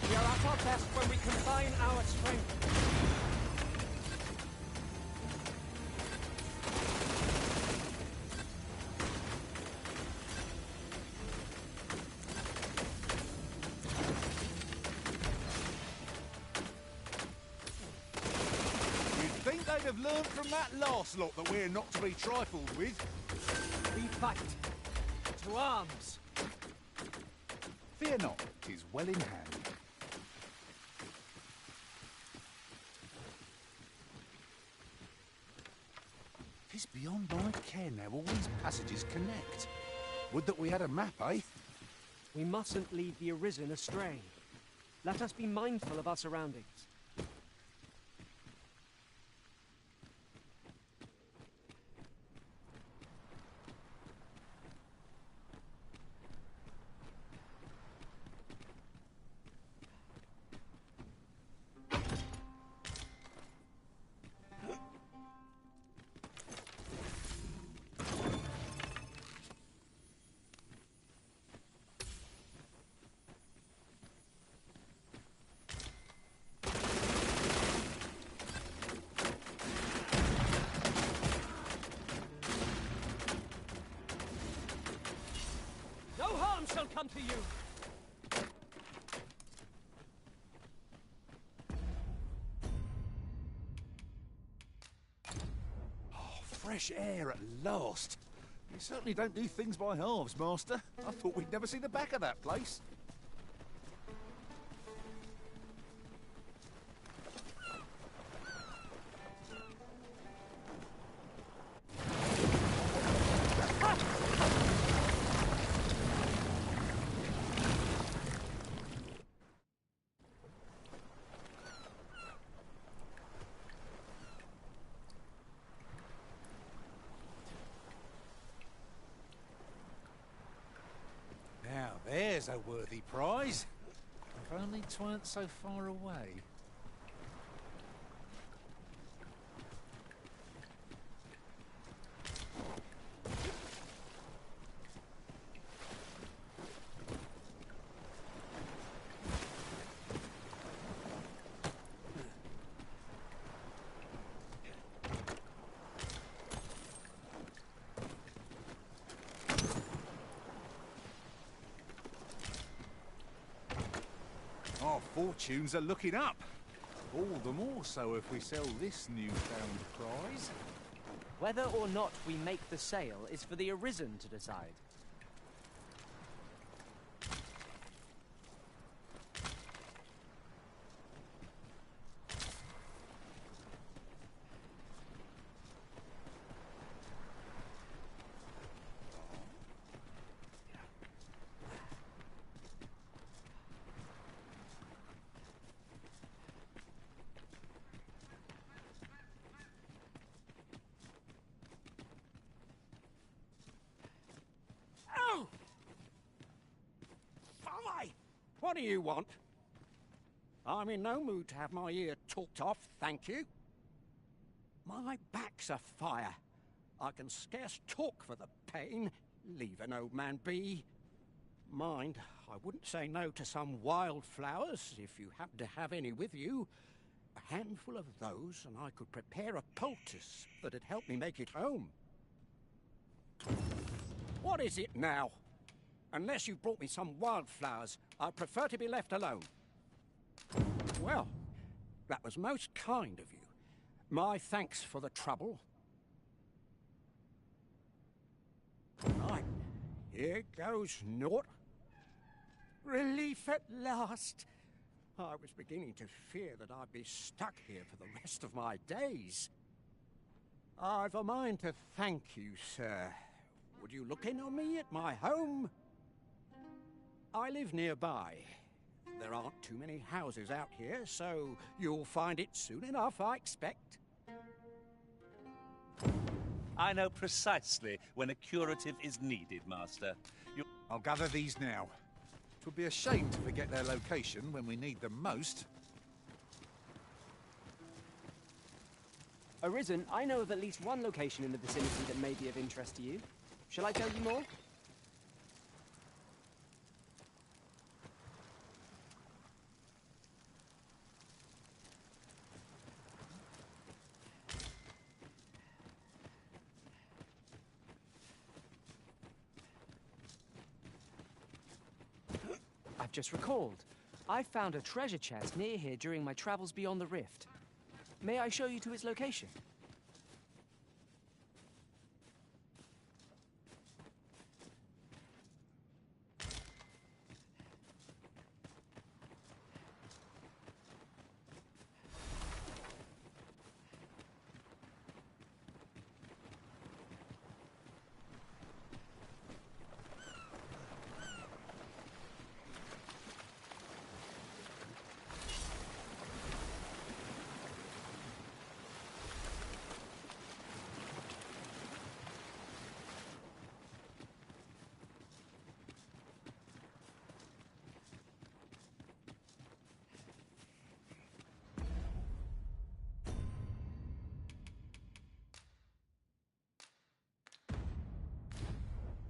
We are at our best when we combine our strength. You'd think they'd have learned from that last lot that we're not to be trifled with. We fight. To arms! Fear not, 'tis well in hand. It's beyond my care now. All these passages connect. Would that we had a map, eh? We mustn't lead the Arisen astray. Let us be mindful of our surroundings. Shall come to you. Oh, fresh air at last. You certainly don't do things by halves, Master. I thought we'd never see the back of that place. Now there's a worthy prize. If only 'tweren't so far away. Our fortunes are looking up. All the more so if we sell this newfound prize. Whether or not we make the sale is for the Arisen to decide. What do you want? I'm in no mood to have my ear talked off, thank you. My back's afire. I can scarce talk for the pain. Leave an old man be. Mind, I wouldn't say no to some wildflowers, if you happen to have any with you. A handful of those, and I could prepare a poultice that'd help me make it home. What is it now? Unless you've brought me some wildflowers, I'd prefer to be left alone. Well, that was most kind of you. My thanks for the trouble. Right, here goes naught. Relief at last. I was beginning to fear that I'd be stuck here for the rest of my days. I've a mind to thank you, sir. Would you look in on me at my home? I live nearby. There aren't too many houses out here, so you'll find it soon enough, I expect. I know precisely when a curative is needed, Master. I'll gather these now. It would be a shame to forget their location when we need them most. Arisen, I know of at least one location in the vicinity that may be of interest to you. Shall I tell you more? I've just recalled. I found a treasure chest near here during my travels beyond the rift. May I show you to its location?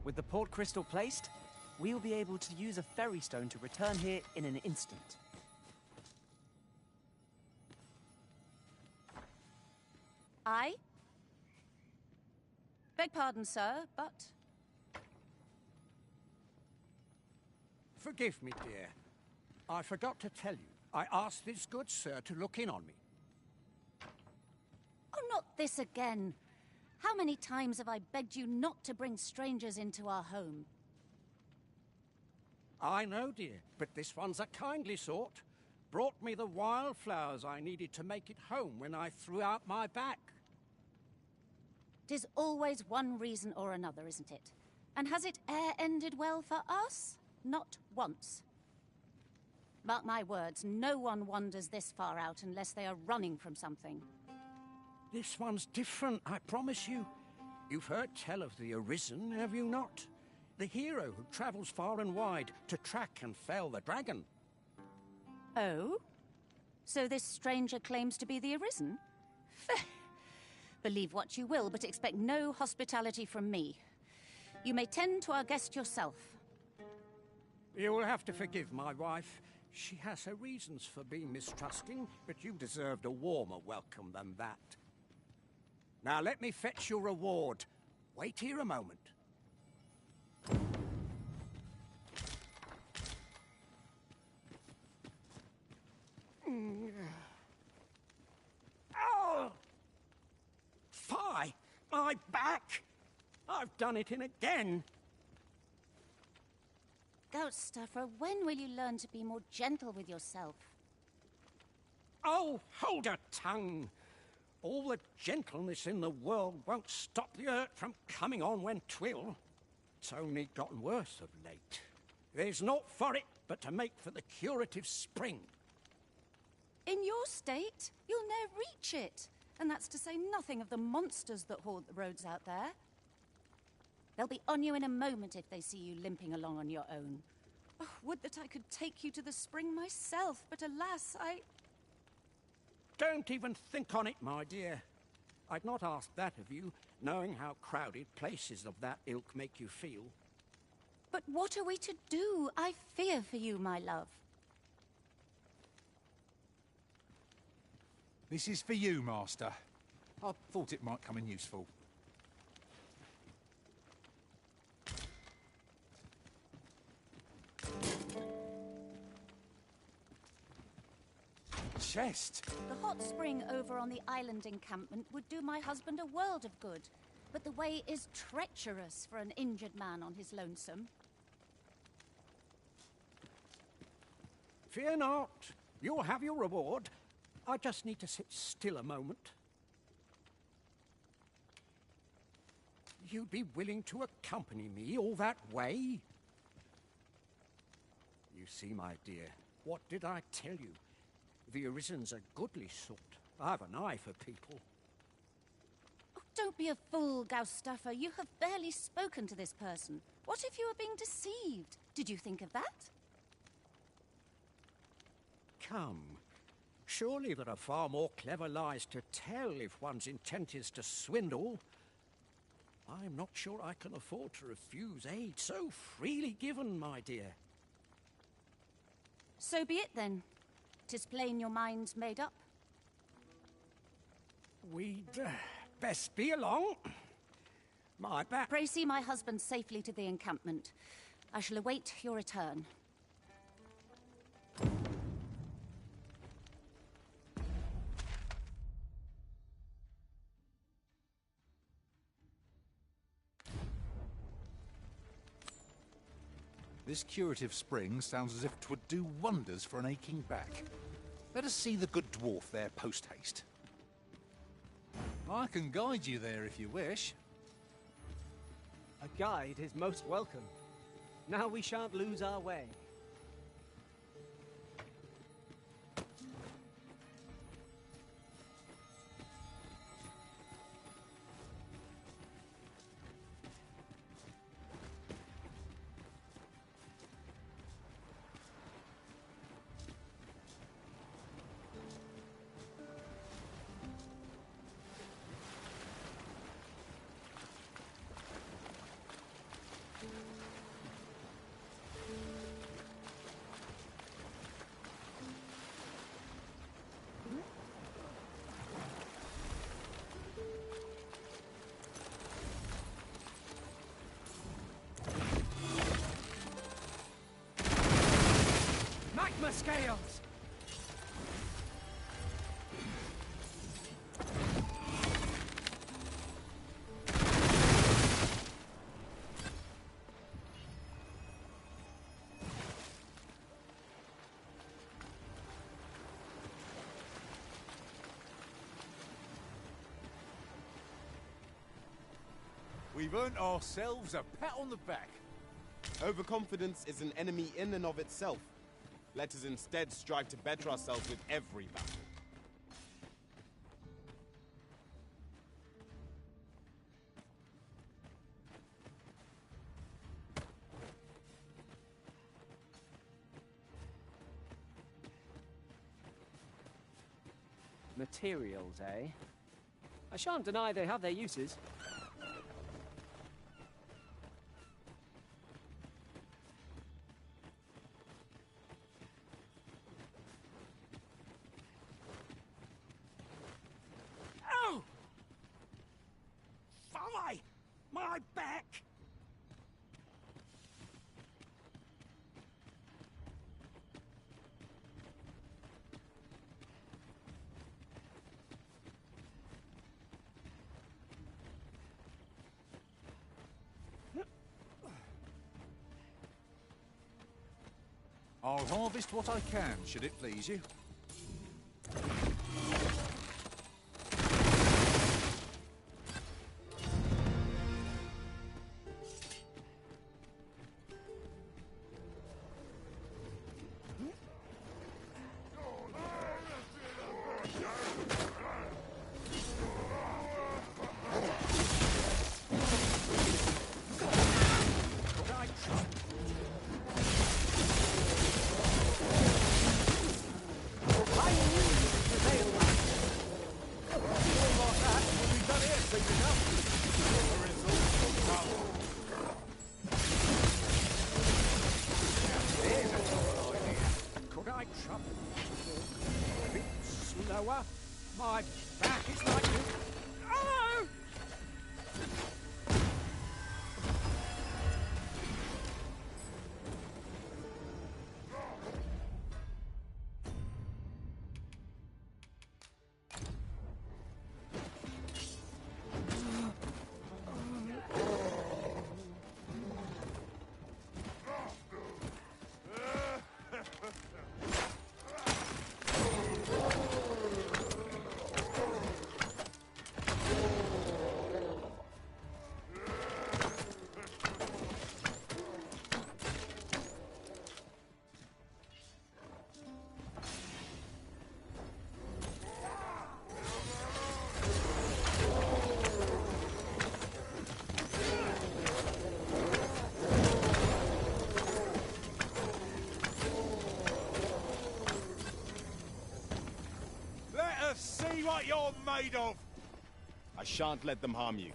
With the port crystal placed, we will be able to use a ferry stone to return here in an instant. I? Beg pardon, sir, but... Forgive me, dear. I forgot to tell you. I asked this good sir to look in on me. Oh, not this again. How many times have I begged you not to bring strangers into our home? I know, dear, but this one's a kindly sort. Brought me the wildflowers I needed to make it home when I threw out my back. 'Tis always one reason or another, isn't it? And has it e'er ended well for us? Not once. Mark my words, no one wanders this far out unless they are running from something. This one's different, I promise you. You've heard tell of the Arisen, have you not? The hero who travels far and wide to track and fell the dragon. Oh? So this stranger claims to be the Arisen? Believe what you will, but expect no hospitality from me. You may tend to our guest yourself. You will have to forgive my wife. She has her reasons for being mistrusting, but you deserved a warmer welcome than that. Now let me fetch your reward. Wait here a moment. Oh! Fie! My back! I've done it in again. Gout Stuffer, when will you learn to be more gentle with yourself? Oh, hold your tongue. All the gentleness in the world won't stop the hurt from coming on when 'twill. It's only gotten worse of late. There's naught for it but to make for the curative spring. In your state, you'll ne'er reach it. And that's to say nothing of the monsters that haunt the roads out there. They'll be on you in a moment if they see you limping along on your own. Oh, would that I could take you to the spring myself, but alas, Don't even think on it, my dear. I'd not ask that of you, knowing how crowded places of that ilk make you feel. But what are we to do? I fear for you, my love. This is for you, Master. I thought it might come in useful. Chest. The hot spring over on the island encampment would do my husband a world of good. But the way is treacherous for an injured man on his lonesome. Fear not. You'll have your reward. I just need to sit still a moment. You'd be willing to accompany me all that way? You see, my dear, what did I tell you? The Arisen's a goodly sort. I've an eye for people. Oh, don't be a fool, Gaustaffer. You have barely spoken to this person. What if you were being deceived? Did you think of that? Come. Surely there are far more clever lies to tell if one's intent is to swindle. I'm not sure I can afford to refuse aid so freely given, my dear. So be it then. 'Tis plain your mind's made up. We'd best be along. My back. Pray see my husband safely to the encampment. I shall await your return. This curative spring sounds as if 'twould do wonders for an aching back. Let us see the good dwarf there post-haste. I can guide you there if you wish. A guide is most welcome. Now we shan't lose our way. Scales! We've earned ourselves a pat on the back. Overconfidence is an enemy in and of itself. Let us instead strive to better ourselves with every battle. Materials, eh? I shan't deny they have their uses. Oh! Fie! My back! I'll harvest what I can, should it please you. Slower. My back is like this. Oh! See what you're made of! I shan't let them harm you.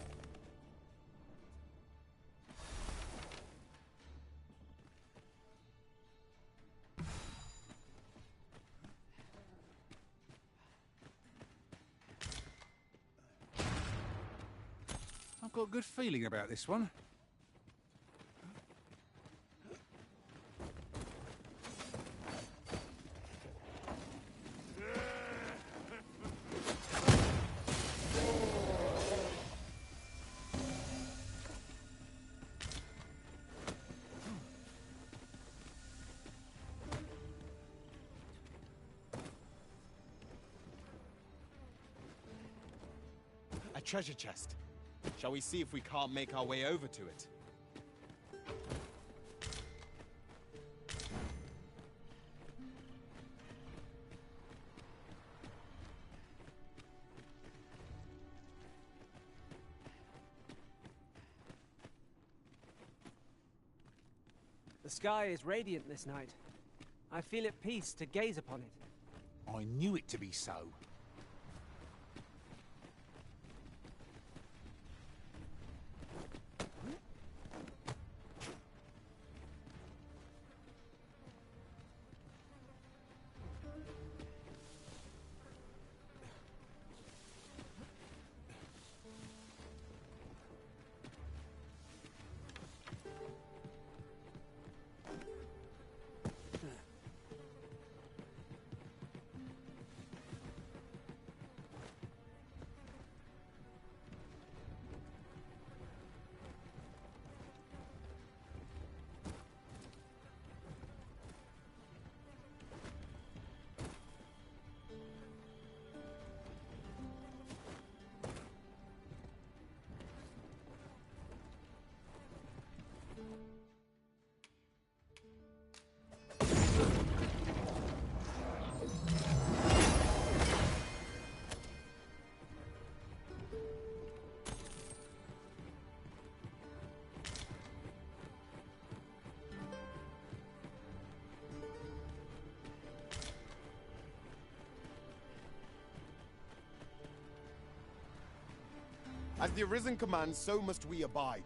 I've got a good feeling about this one. A treasure chest. Shall we see if we can't make our way over to it? The sky is radiant this night. I feel at peace to gaze upon it. I knew it to be so. As the Arisen commands, so must we abide.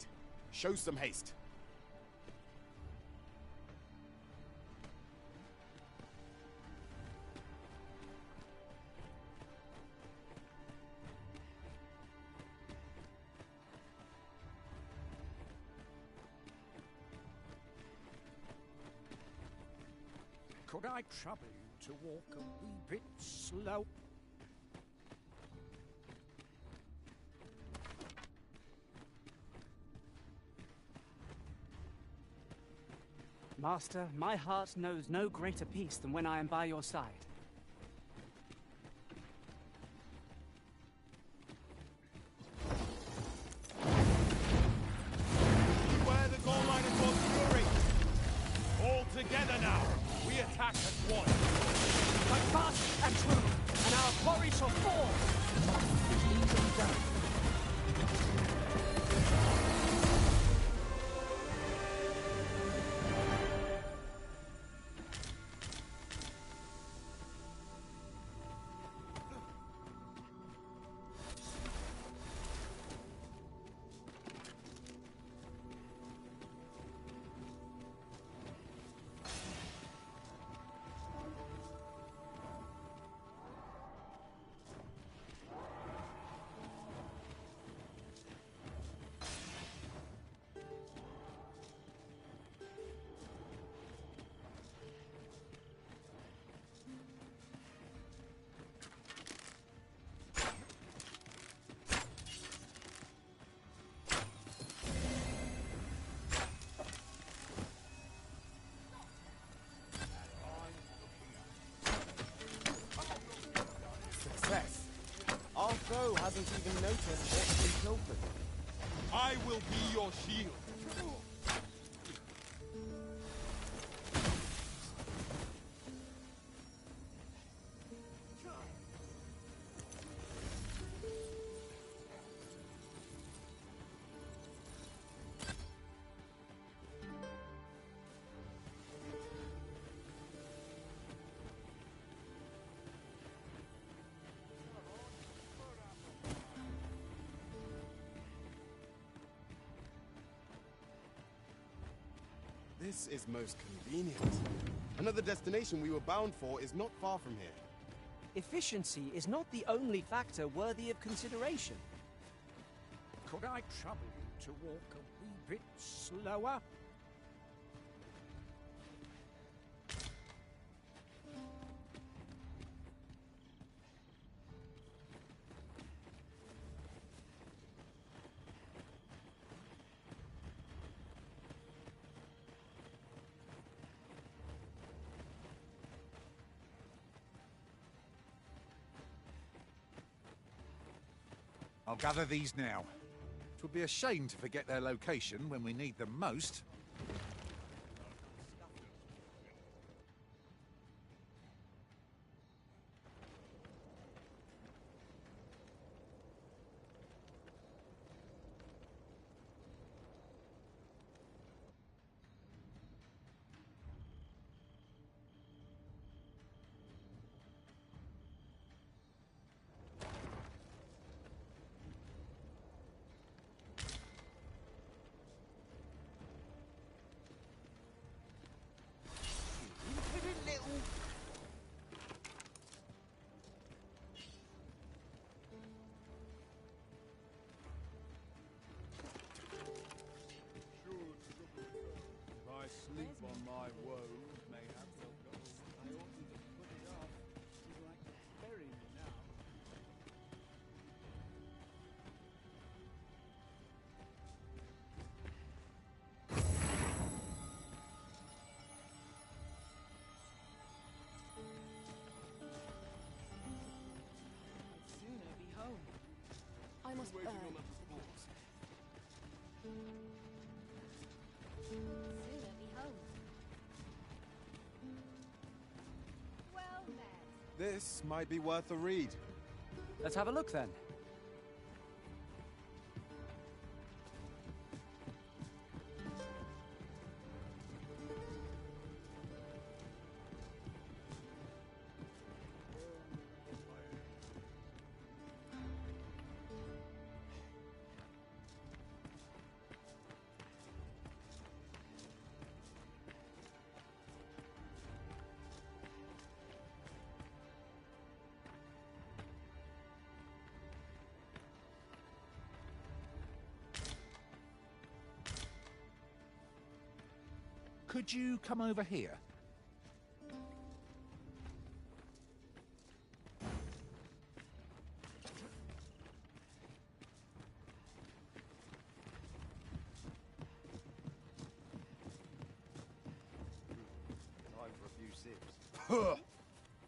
Show some haste. Could I trouble you to walk a wee bit slow? Master, my heart knows no greater peace than when I am by your side. Beware the goal line of God's fury! All together now! We attack as one! Fight fast and true, and our quarry shall fall! Easily done. Success. Our foe hasn't even noticed what we killed them. I will be your shield! This is most convenient. Another destination we were bound for is not far from here. Efficiency is not the only factor worthy of consideration. Could I trouble you to walk a wee bit slower? I'll gather these now. It would be a shame to forget their location when we need them most. Sleep on my woes, mayhap they'll go. I oughtn't to put it off. She'd like to bury me now. I'd sooner be home. I must burn. Sooner be home. Well met. This might be worth a read. Let's have a look then. Could you come over here? Time for a few sips.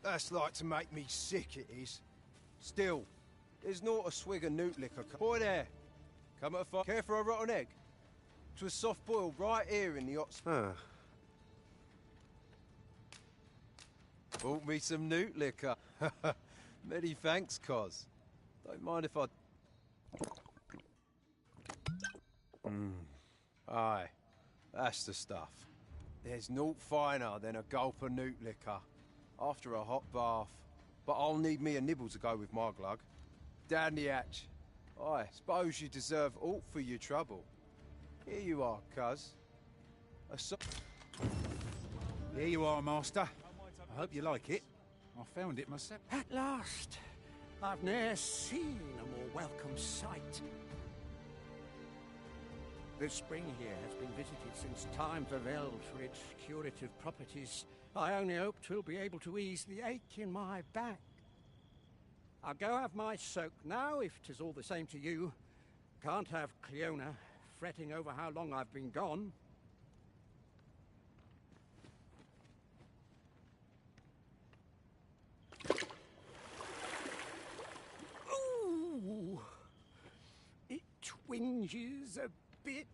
That's like to make me sick, it is. Still, there's not a swig of newt liquor. Boy there, come at a fire. Care for a rotten egg? 'Twas soft boiled right here in the hot spring. Bought me some newt liquor. Many thanks, Cos. Don't mind if I... Aye, that's the stuff. There's naught finer than a gulp of newt liquor after a hot bath. But I'll need me a nibble to go with my glug. Down the hatch. I suppose you deserve aught for your trouble. Here you are, cuz. Here you are, Master. I hope you like it. I found it myself. At last! I've ne'er seen a more welcome sight. The spring here has been visited since time prevailed for its curative properties. I only hope 'twill be able to ease the ache in my back. I'll go have my soak now, if 'tis all the same to you. Can't have Cleona fretting over how long I've been gone. Ooh! It twinges a bit.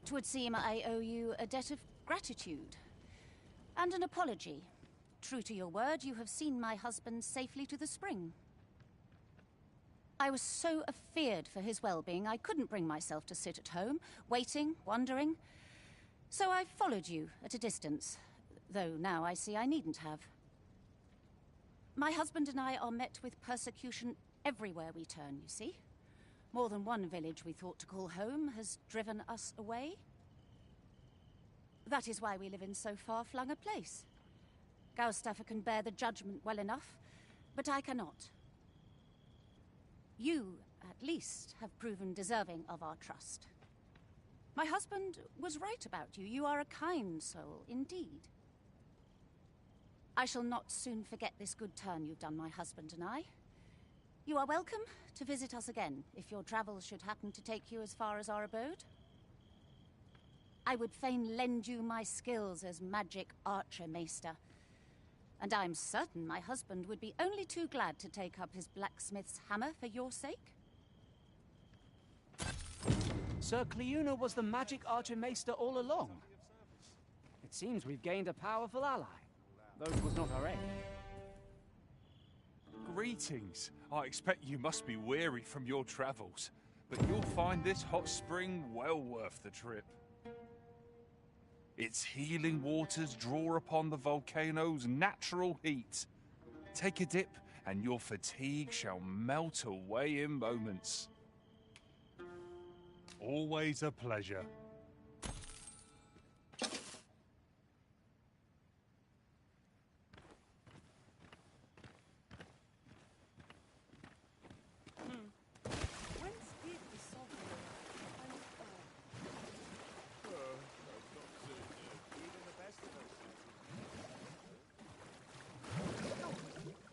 'Twould seem I owe you a debt of gratitude and an apology. True to your word, you have seen my husband safely to the spring. I was so afeard for his well-being, I couldn't bring myself to sit at home, waiting, wondering. So I followed you at a distance, though now I see I needn't have. My husband and I are met with persecution everywhere we turn, you see. More than one village we thought to call home has driven us away. That is why we live in so far-flung a place. Gaustaffer can bear the judgment well enough, but I cannot. You, at least, have proven deserving of our trust. My husband was right about you. You are a kind soul, indeed. I shall not soon forget this good turn you've done my husband and I. You are welcome to visit us again, if your travels should happen to take you as far as our abode. I would fain lend you my skills as magic archer maester, and I'm certain my husband would be only too glad to take up his blacksmith's hammer for your sake. Sir Cleona was the magic archer maester all along. It seems we've gained a powerful ally, though it was not our aim. Greetings. I expect you must be weary from your travels, but you'll find this hot spring well worth the trip. Its healing waters draw upon the volcano's natural heat. Take a dip, and your fatigue shall melt away in moments. Always a pleasure.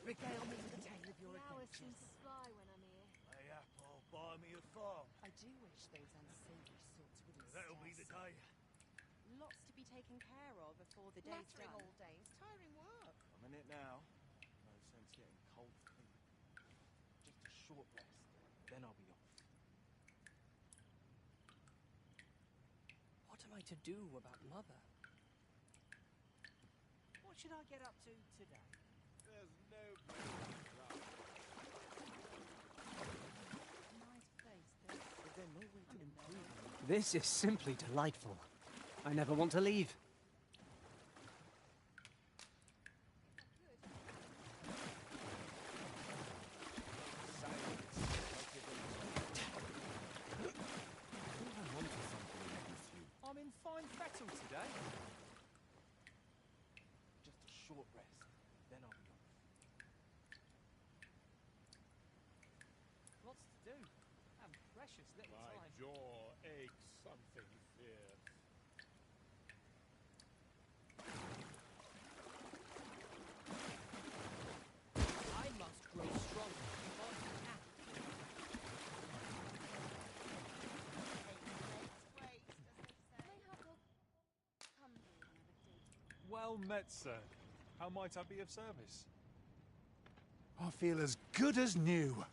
Regale me with a tale of your adventures. Seems to fly when I'm here. Hey, Apple, buy me a farm. I do wish those unsavory sorts wouldn't That'll be the day. Lots to be taken care of before the day's done. All day. It's tiring work. I'm in it now. No sense getting cold feet. Just a short rest, then I'll be off. What am I to do about Mother? What should I get up to today? There's no Nice place, this. Is there no way to improve? This is simply delightful. I never want to leave. I'm in fine fettle today. Just a short rest, then I'll be off. What's do. And precious little My time. jaw aches something fierce. I must grow stronger before I can. Well met, sir. How might I be of service? I feel as good as new.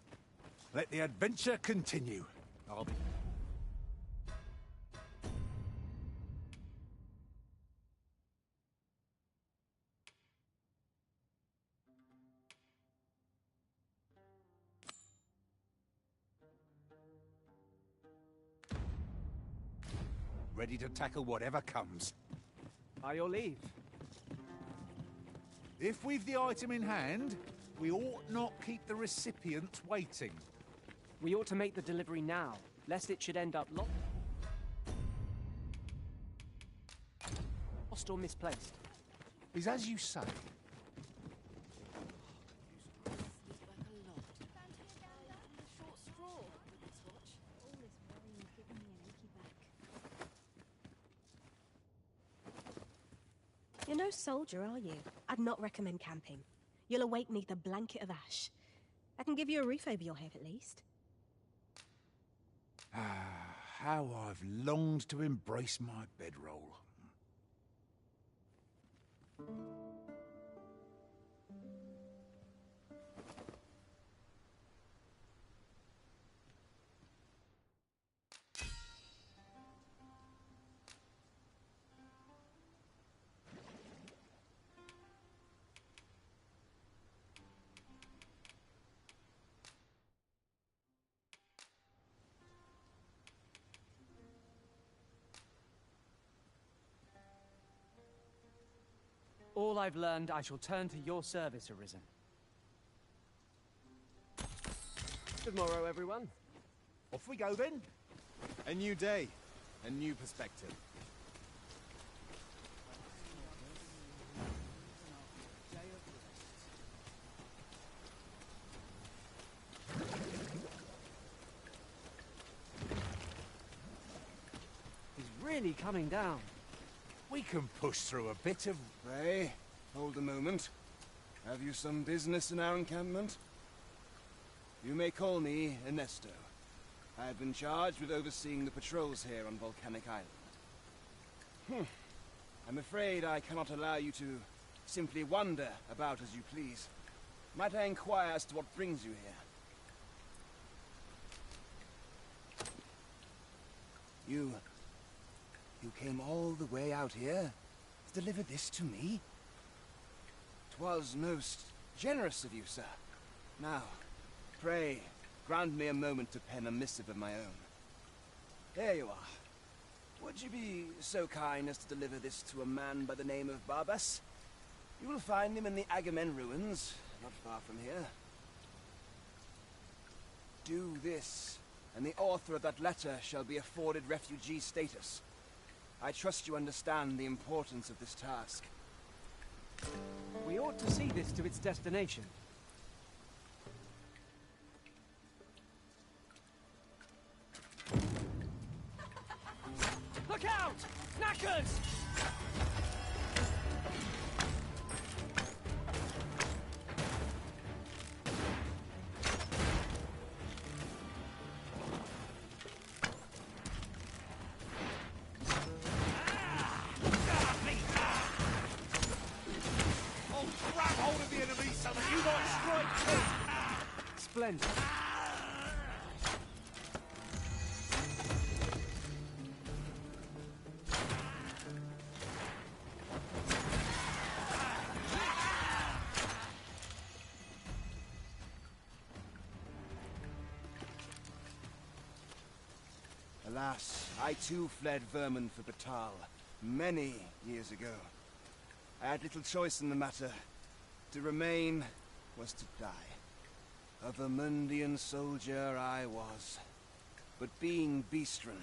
Let the adventure continue. I'll be... ready to tackle whatever comes. By your leave. If we've the item in hand, we ought not keep the recipient waiting. We ought to make the delivery now, lest it should end up lost or misplaced. Is as you say. You're no soldier, are you? I'd not recommend camping. You'll awake neath a blanket of ash. I can give you a roof over your head at least. How I've longed to embrace my bedroll. All I've learned, I shall turn to your service, Arisen. Good morrow, everyone. Off we go, then. A new day, a new perspective. He's really coming down. We can push through a bit of... Pray, hold a moment. Have you some business in our encampment? You may call me Ernesto. I have been charged with overseeing the patrols here on Volcanic Island. I'm afraid I cannot allow you to simply wander about as you please. Might I inquire as to what brings you here? You came all the way out here to deliver this to me? 'Twas most generous of you, sir. Now, pray, grant me a moment to pen a missive of my own. There you are. Would you be so kind as to deliver this to a man by the name of Barbas? You will find him in the Agamen ruins, not far from here. Do this, and the author of that letter shall be afforded refugee status. I trust you understand the importance of this task. We ought to see this to its destination. Look out! Knackers! Splendid. Alas, I too fled vermin for Batal many years ago. I had little choice in the matter. To remain was to die. A Vermundian soldier I was. But being Beastren,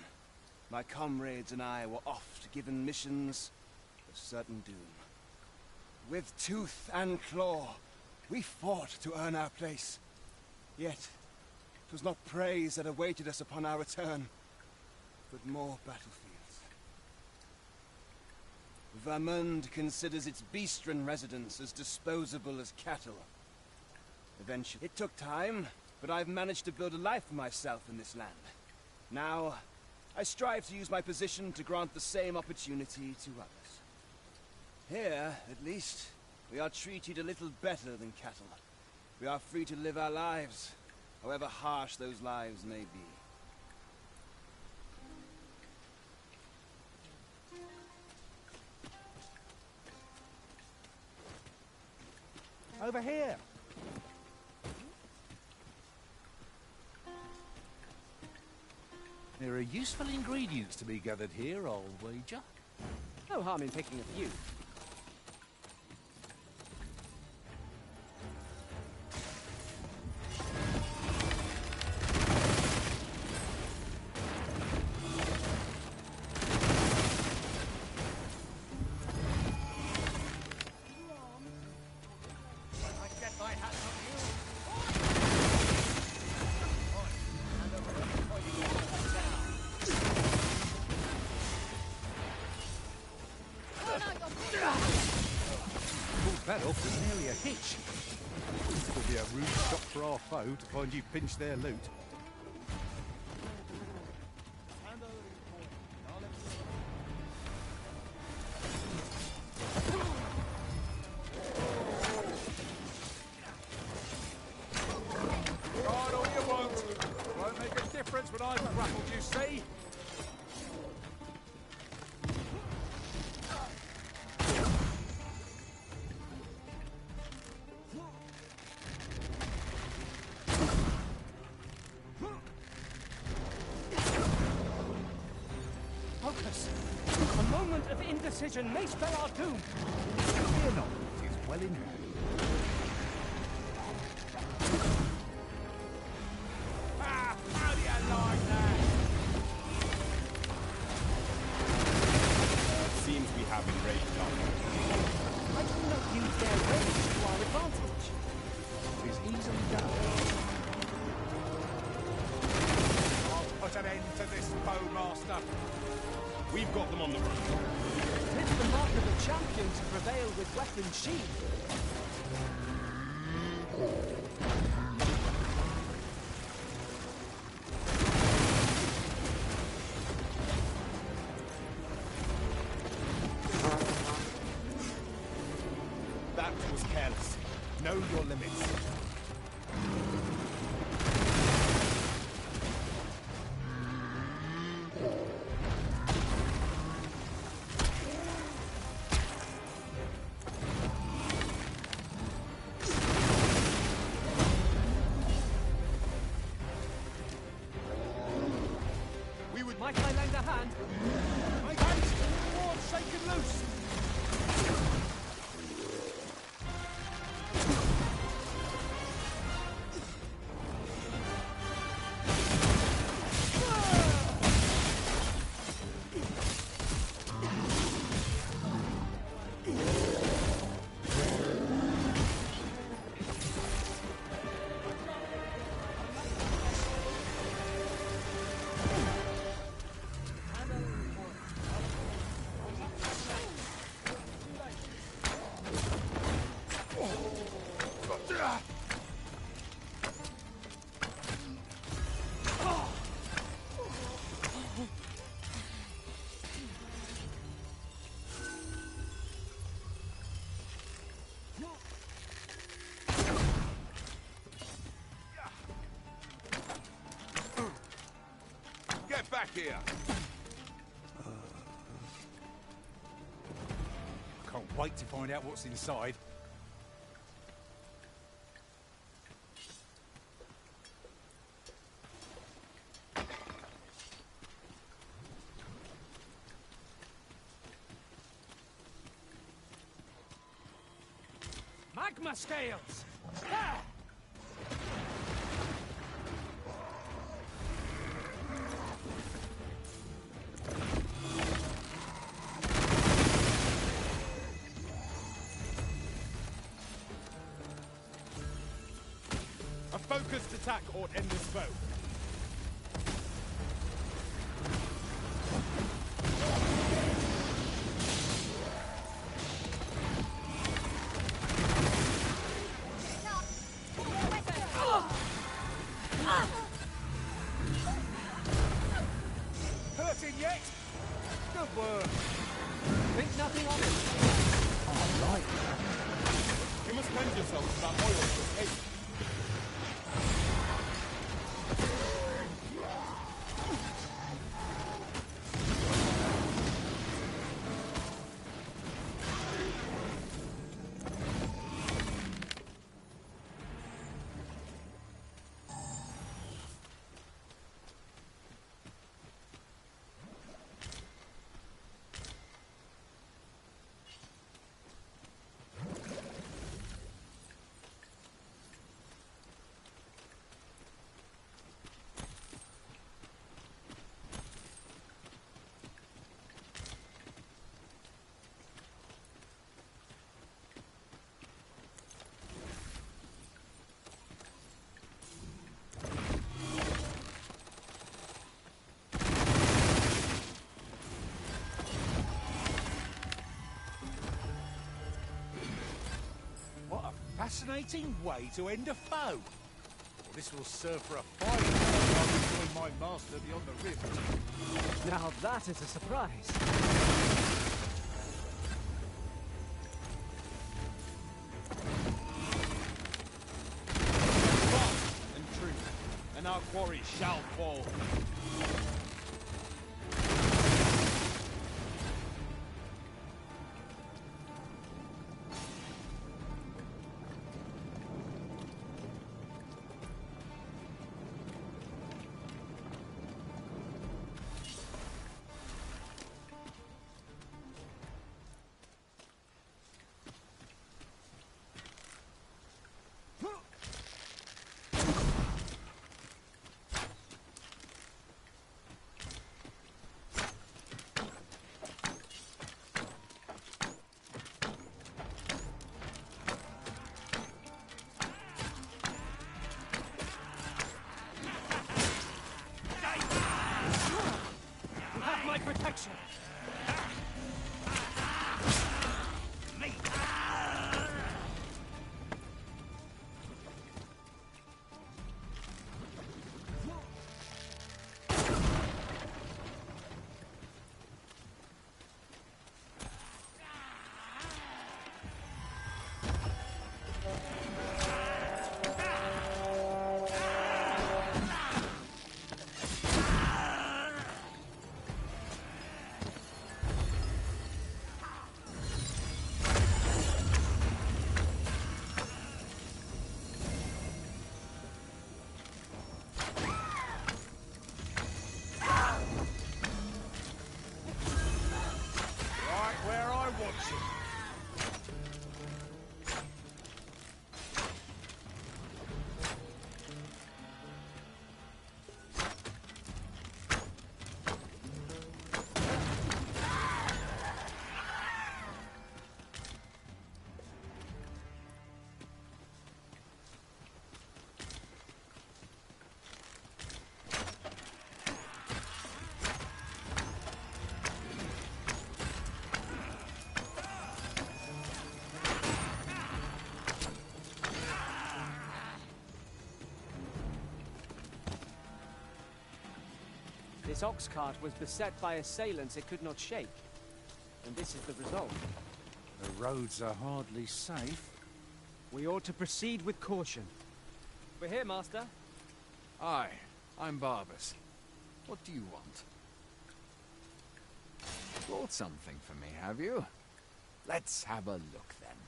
my comrades and I were oft given missions of certain doom. With tooth and claw, we fought to earn our place. Yet, 'Twas not praise that awaited us upon our return, but more battlefields. Vermund considers its beastren residents as disposable as cattle. Eventually, it took time, but I've managed to build a life for myself in this land. Now, I strive to use my position to grant the same opportunity to others. Here, at least, we are treated a little better than cattle. We are free to live our lives, however harsh those lives may be. Over here. There are useful ingredients to be gathered here, I'll wager. No harm in picking a few. That off was nearly a hitch. This could be a rude shock for our foe to find you pinch their loot. Guard all you want. Won't make a difference when I've grappled, you see? Focus! A moment of indecision may spell our doom. Fear not, it is well in hand. How do you like that? Seems we have enraged our Why do we not use their rage to our advantage? It is easily done. I'll put an end to this, Bowmaster. We've got them on the run. It's the mark of a champion to prevail with weapon sheathed. That was careless. Know your limits. Might I lend a hand? Make haste! Ward's shaken loose! Get back here! Can't wait to find out what's inside. Magma scales! Ah! focused attack ought end this foe. Hurting yet? Good work. Think nothing of it. All right. You must cleanse yourself with that oil to escape. Fascinating way to end a foe. Well, this will serve for a fight while we join my master beyond the rift. Now that is a surprise. Fast and true, and our quarry shall fall. Protection. This ox cart was beset by assailants it could not shake. And this is the result. The roads are hardly safe. We ought to proceed with caution. We're here, Master. Aye, I'm Barbas. What do you want? Brought something for me, have you? Let's have a look, then.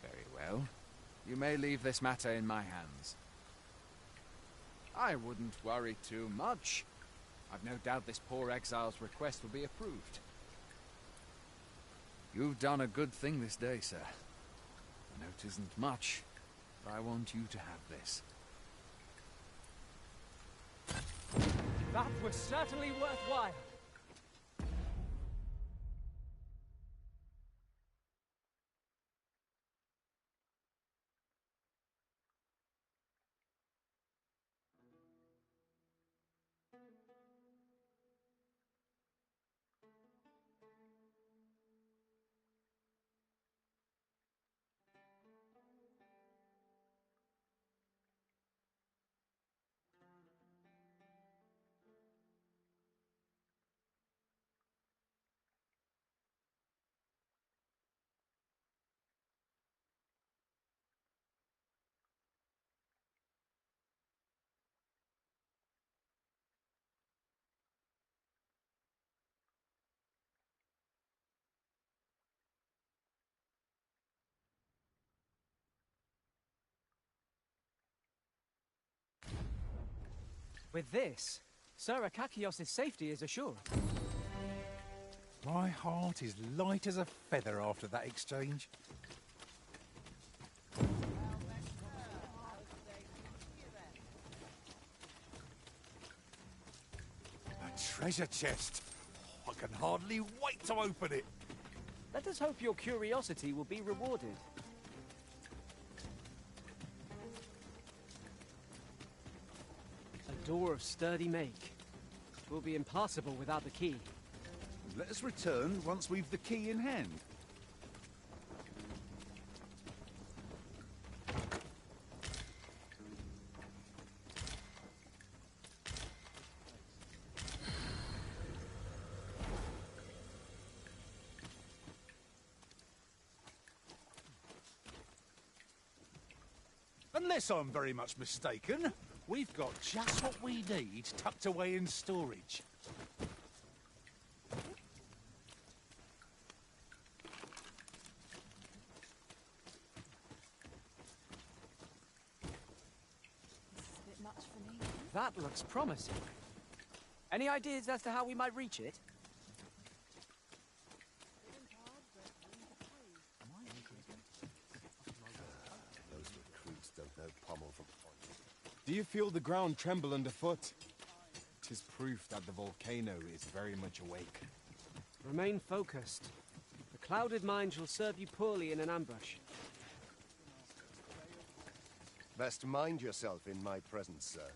Very well. You may leave this matter in my hands. I wouldn't worry too much. I've no doubt this poor exile's request will be approved. You've done a good thing this day, sir. I know it isn't much, but I want you to have this. That was certainly worthwhile. With this, Sir Akakios' safety is assured. My heart is light as a feather after that exchange. A treasure chest! I can hardly wait to open it! Let us hope your curiosity will be rewarded. A door of sturdy make. Will be impassable without the key. Let us return once we've the key in hand. Unless I'm very much mistaken, we've got just what we need tucked away in storage. That looks promising. Any ideas as to how we might reach it? Those recruits don't know pommel from point. Do you feel the ground tremble underfoot? 'Tis proof that the volcano is very much awake. Remain focused. The clouded mind shall serve you poorly in an ambush. Best mind yourself in my presence, sir.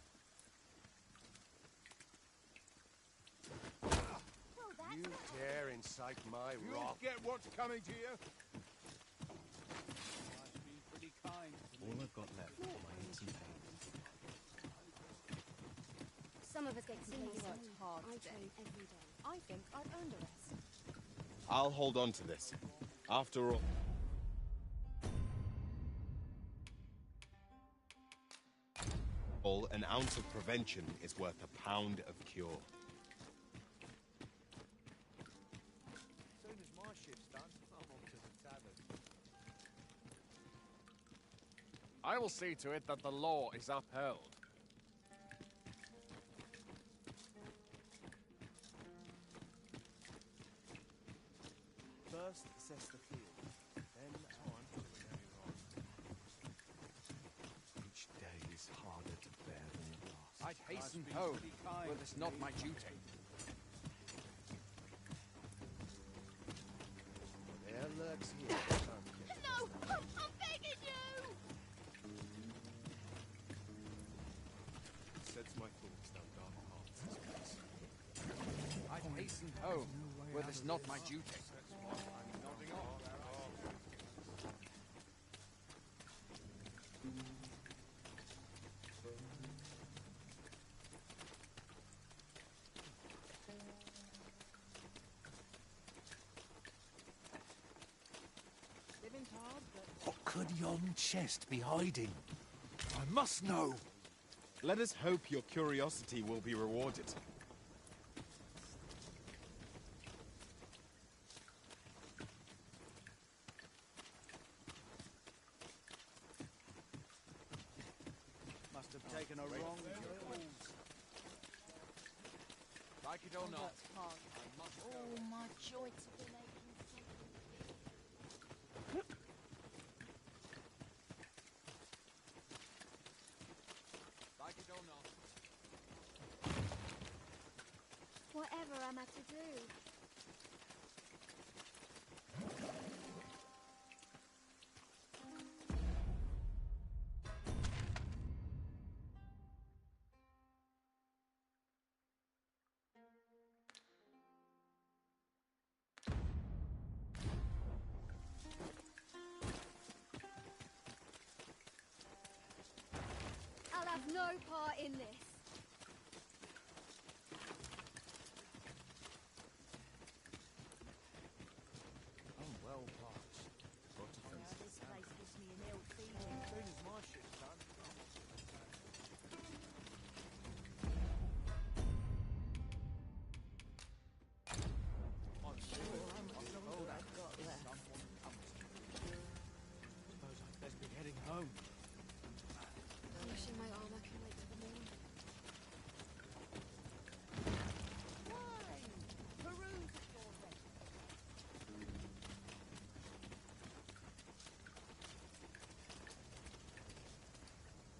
You dare incite my wrath? You'll get what's coming to you. All I've got left are my aches and pains. Some of us get completely worked hard today. Every day. I think I've earned a rest. I'll hold on to this. After all, an ounce of prevention is worth a pound of cure. As soon as my shift's done, I'm off to the tavern. I will see to it that the law is upheld. First, assess the field. Then, time to renew on. Each day is harder to bear than the last. I'd hasten home, were this not my duty. There lurks here. Time to get No! I'm begging you! Sets my thoughts down dark paths. I'd hasten home, were this not my duty. What could yon chest be hiding? I must know. Let us hope your curiosity will be rewarded. Must have taken a wrong turn. Like it or not. Oh, my joints have been aching so. Like it or not. Whatever am I to do? I'll have no part in this. I'm well parched. Got to face This place gives me an ill feeling. as soon as my shift's done, I'm sure I've got left. Suppose I'd best be heading home. Wishing my armor can wait till the morning.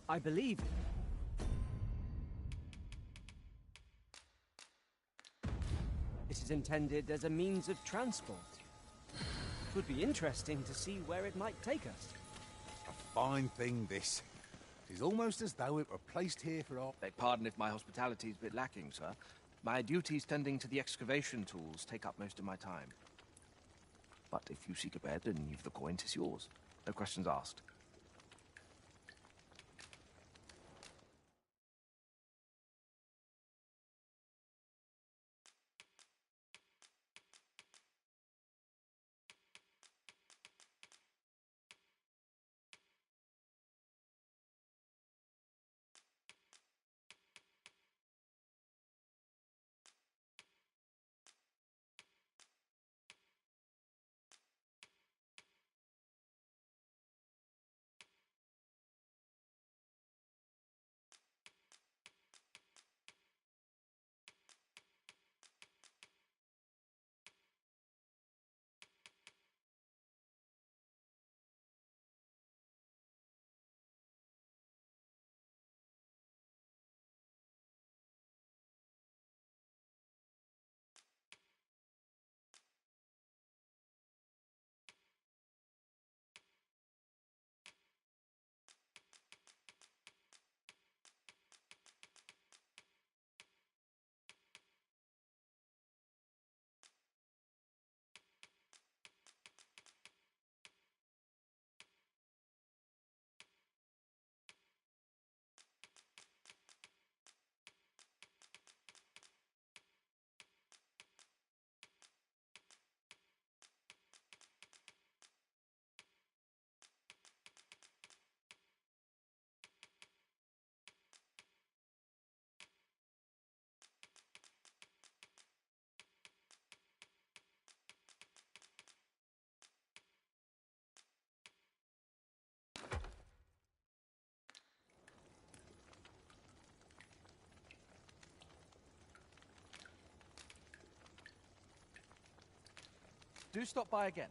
I believe... It is intended as a means of transport. It would be interesting to see where it might take us. A fine thing, this. It is almost as though it were placed here for our... Beg pardon if my hospitality is a bit lacking, sir. My duties tending to the excavation tools take up most of my time. But if you seek a bed and you've the coin, 'tis yours. No questions asked. Do stop by again.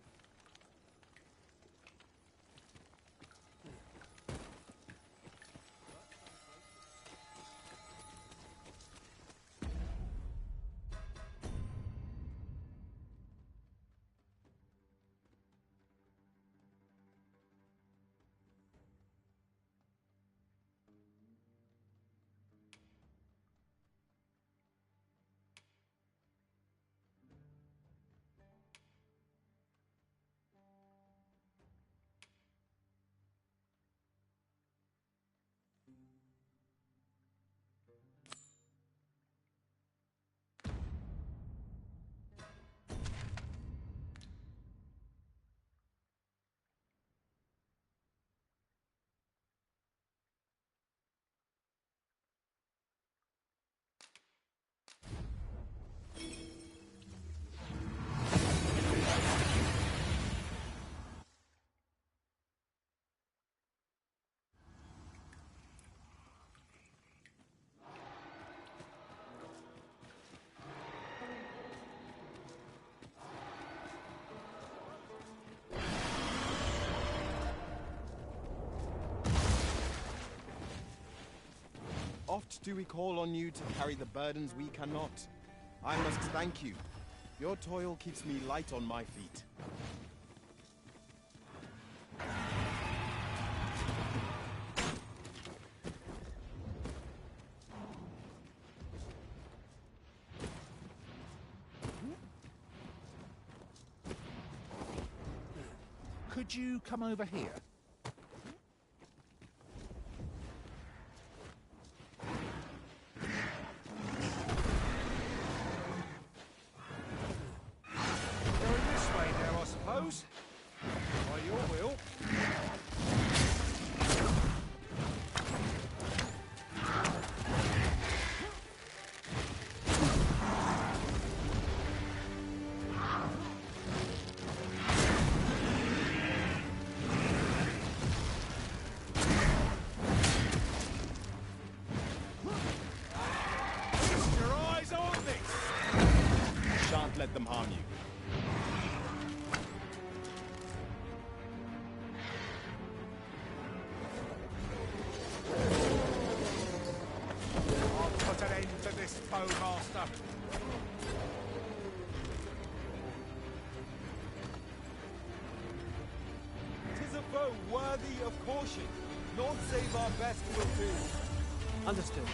Oft do we call on you to carry the burdens we cannot. I must thank you. Your toil keeps me light on my feet. Could you come over here? By your will. Master. 'Tis a foe worthy of caution. Naught save our best will do. Understood.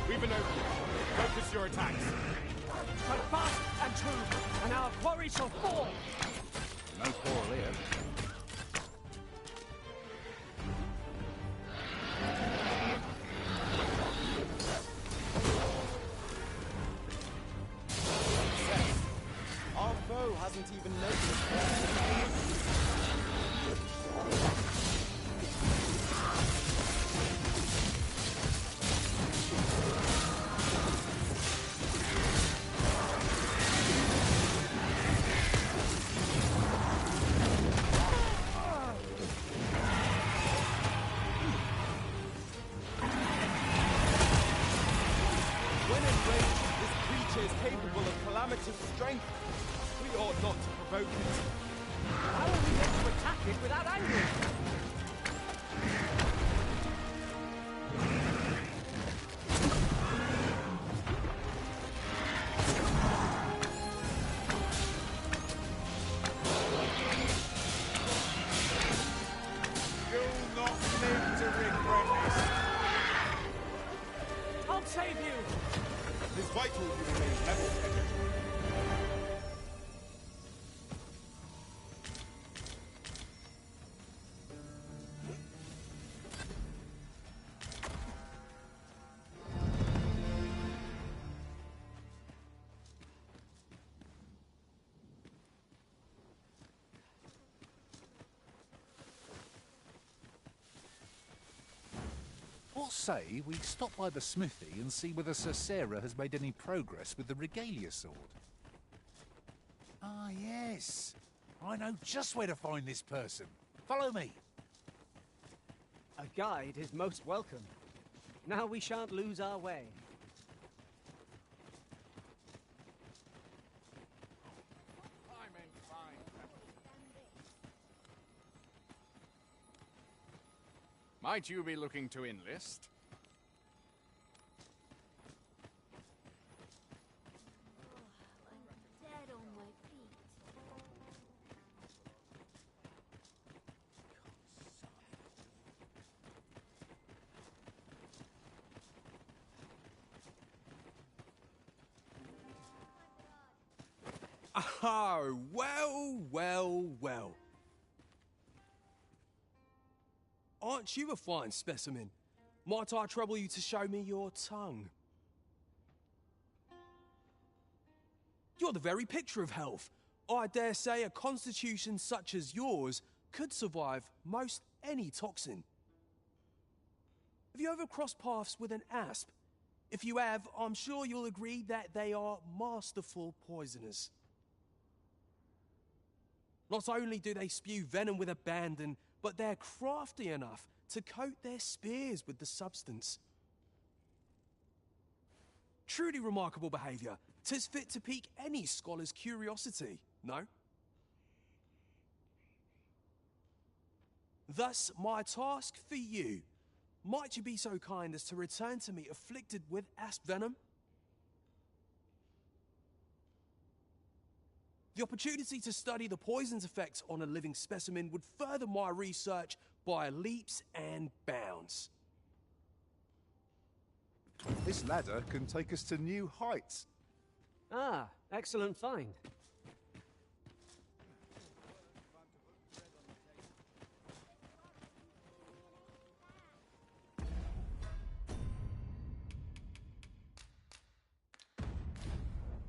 We've an opening. Focus your attacks. Cut fast and true, and our quarry shall fall. No quarrel here. Our foe hasn't even noticed. When enraged, this creature is capable of calamitous strength. We ought not to provoke it. How are we meant to attack it without anger? You'll not live to regret this. I'll save you! It is vital you remain level-headed. What say we stop by the smithy and see whether Sir Sarah has made any progress with the regalia sword? Ah, yes. I know just where to find this person. Follow me. A guide is most welcome. Now we shan't lose our way. Might you be looking to enlist? Dead on my feet. Oh, well, well, well. Aren't you a fine specimen? Might I trouble you to show me your tongue? You're the very picture of health. I dare say a constitution such as yours could survive most any toxin. Have you ever crossed paths with an asp? If you have, I'm sure you'll agree that they are masterful poisoners. Not only do they spew venom with abandon, but they're crafty enough to coat their spears with the substance. Truly remarkable behaviour. 'Tis fit to pique any scholar's curiosity, no? Thus, my task for you. Might you be so kind as to return to me afflicted with asp venom? The opportunity to study the poison's effect on a living specimen would further my research by leaps and bounds. This ladder can take us to new heights. Ah, excellent find.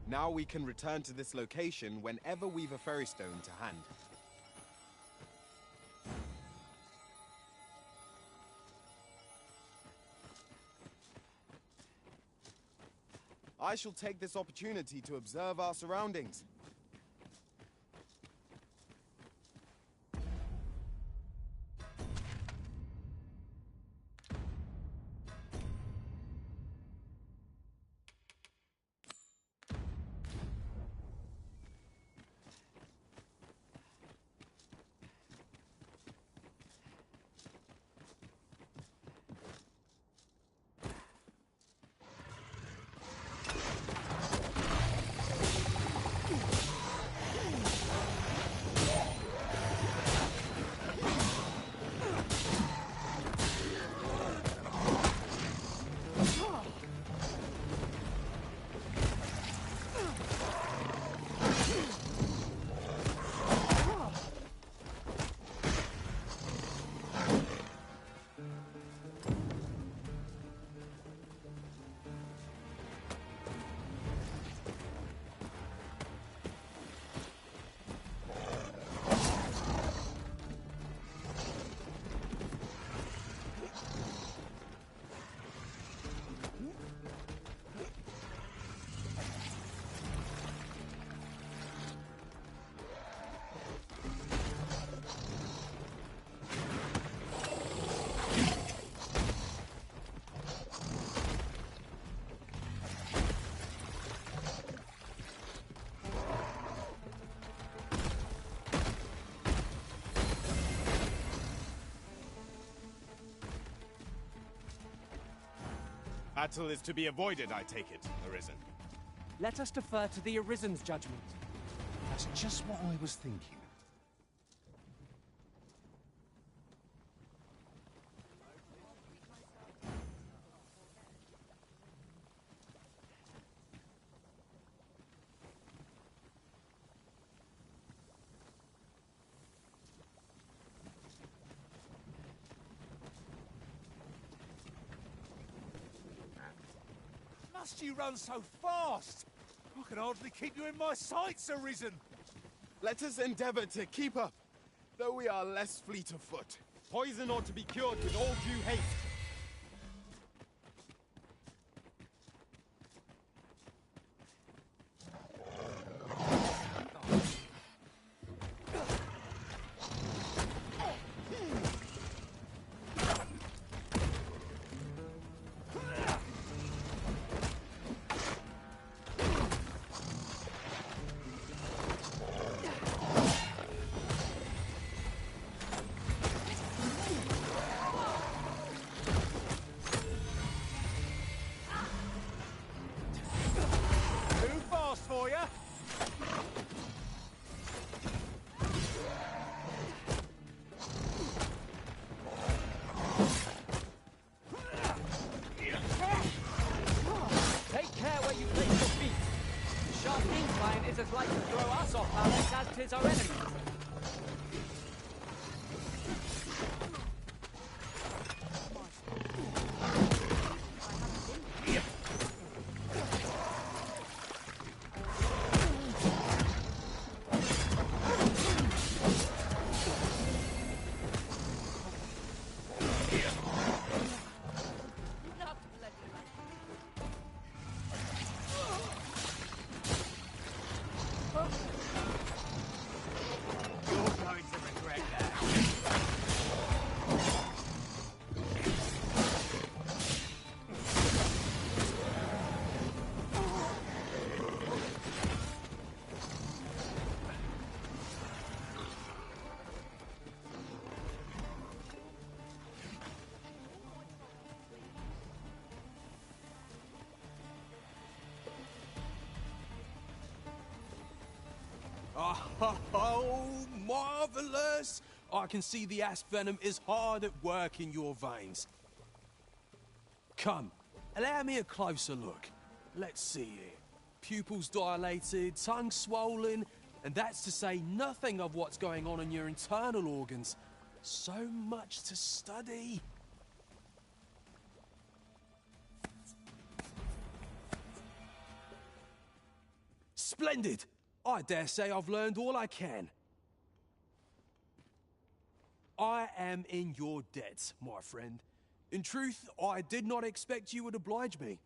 Now we can return to this location whenever we've a ferry stone to hand. I shall take this opportunity to observe our surroundings. Battle is to be avoided, I take it, Arisen. Let us defer to the Arisen's judgment. That's just what I was thinking. Must you run so fast? I can hardly keep you in my sights, Arisen. Let us endeavor to keep up, though we are less fleet of foot. Poison ought to be cured with all due haste. For you. Take care where you place your feet. The sharp incline is as likely to throw us off balance as 'tis our enemy. Oh, marvelous! I can see the asp venom is hard at work in your veins. Come, allow me a closer look. Let's see here. Pupils dilated, tongue swollen, and that's to say nothing of what's going on in your internal organs. So much to study. Splendid! I dare say I've learned all I can. I am in your debt, my friend. In truth, I did not expect you would oblige me.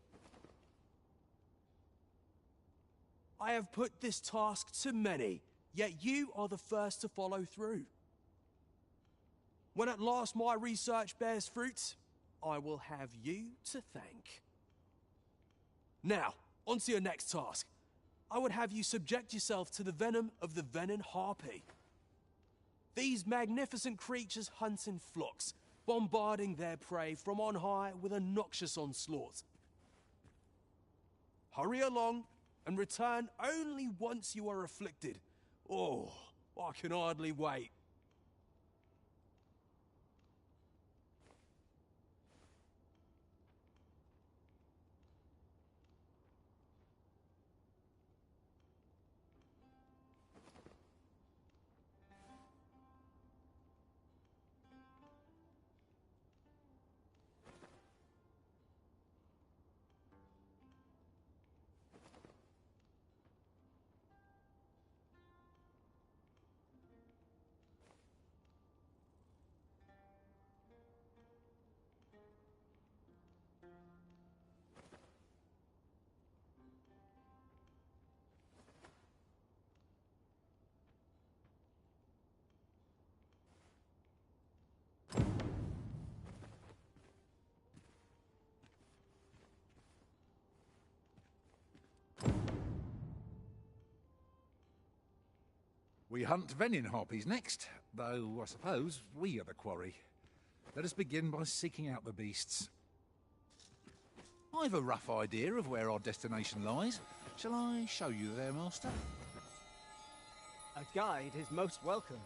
I have put this task to many, yet you are the first to follow through. When at last my research bears fruit, I will have you to thank. Now, on to your next task. I would have you subject yourself to the venom of the venin harpy. These magnificent creatures hunt in flocks, bombarding their prey from on high with a noxious onslaught. Hurry along and return only once you are afflicted. Oh, I can hardly wait. We hunt venin harpies next, though I suppose we are the quarry. Let us begin by seeking out the beasts. I've a rough idea of where our destination lies. Shall I show you there, Master? A guide is most welcome.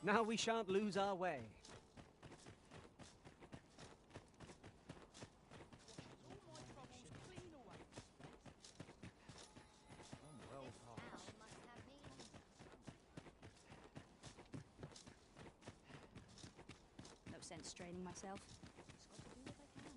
Now we shan't lose our way. No sense straining myself. Just got to do what I can.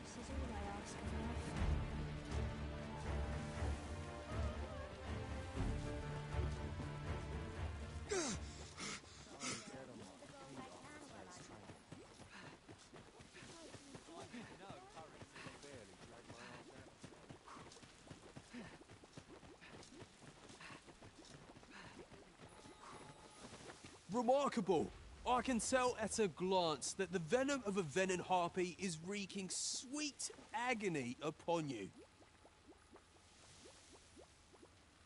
This is all I ask of life. Remarkable! I can tell at a glance that the venom of a venin harpy is wreaking sweet agony upon you.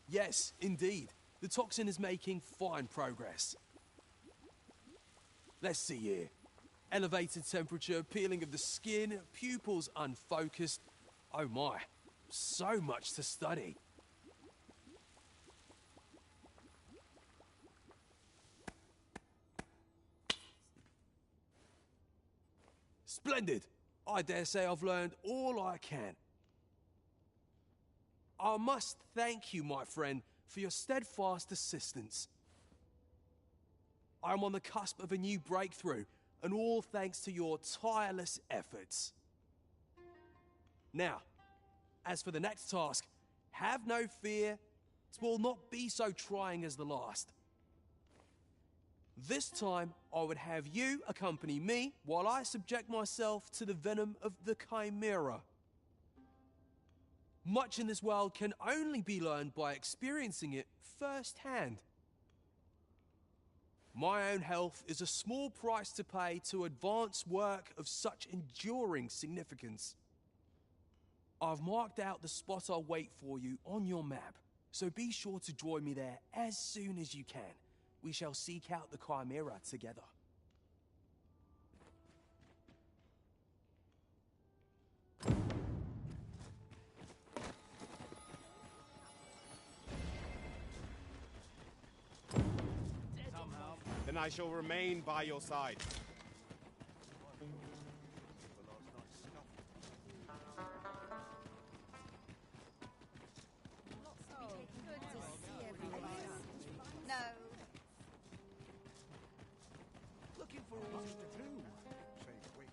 Yes, indeed. The toxin is making fine progress. Let's see here. Elevated temperature, peeling of the skin, pupils unfocused. Oh my, so much to study. Splendid! I dare say I've learned all I can. I must thank you, my friend, for your steadfast assistance. I am on the cusp of a new breakthrough, and all thanks to your tireless efforts. Now, as for the next task, have no fear. It will not be so trying as the last. This time, I would have you accompany me while I subject myself to the venom of the Chimera. Much in this world can only be learned by experiencing it firsthand. My own health is a small price to pay to advance work of such enduring significance. I've marked out the spot I'll wait for you on your map, so be sure to join me there as soon as you can. We shall seek out the Chimera together. I shall remain by your side. No. Looking for all to do. Say quick.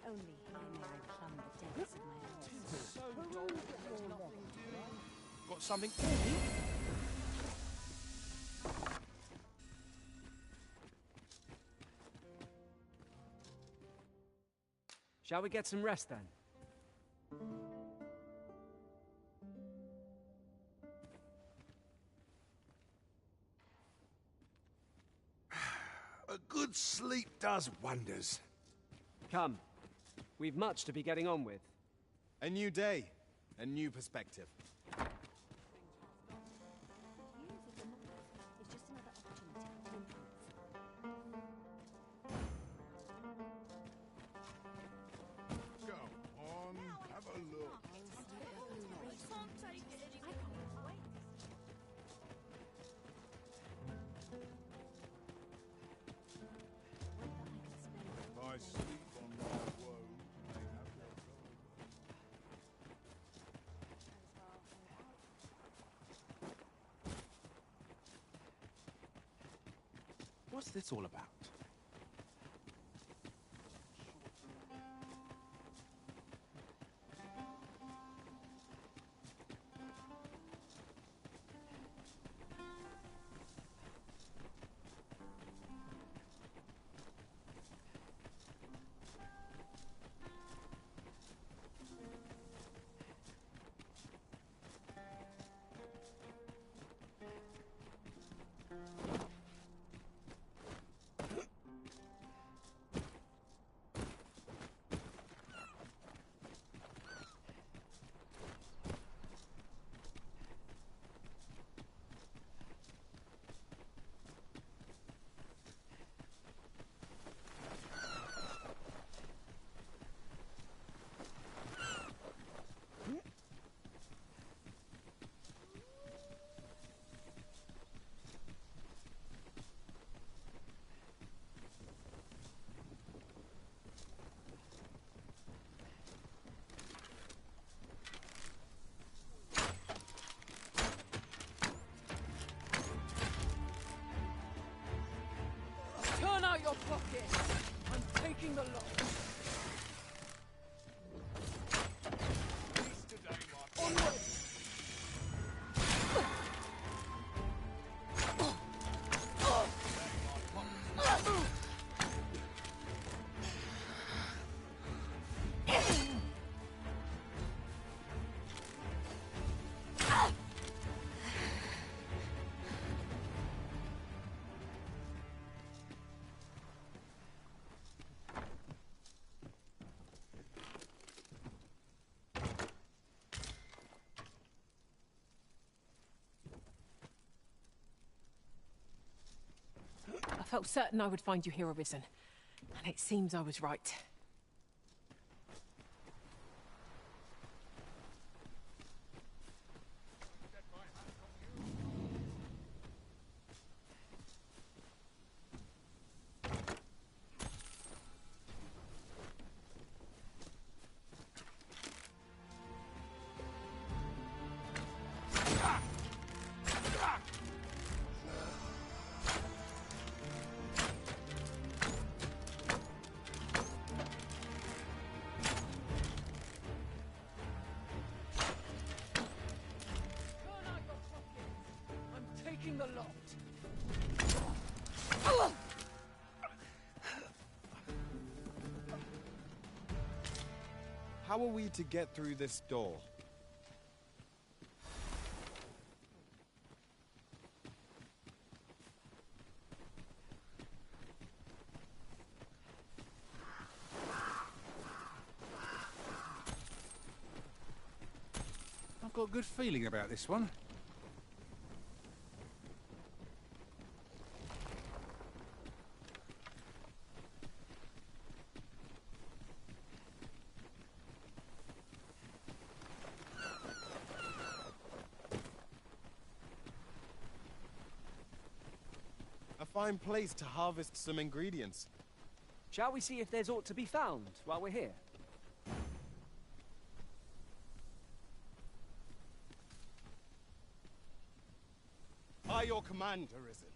Only here may I plumb the depths of my heart. Got something? Shall we get some rest then? A good sleep does wonders. Come. We've much to be getting on with. A new day, a new perspective. It's just another opportunity to improve. Go on, have a look. If I sleep on my woe, they have their What's this all about? Turn out your pockets! I'm taking the lot. Onward! I felt certain I would find you here, Arisen. And it seems I was right. Taking the lot. How are we to get through this door? I've got a good feeling about this one. fine place to harvest some ingredients. Shall we see if there's aught to be found while we're here? By your command, Arisen.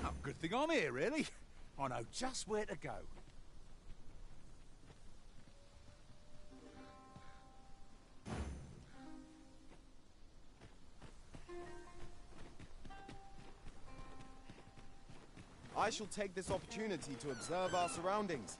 Oh, good thing I'm here, really. I know just where to go. I shall take this opportunity to observe our surroundings.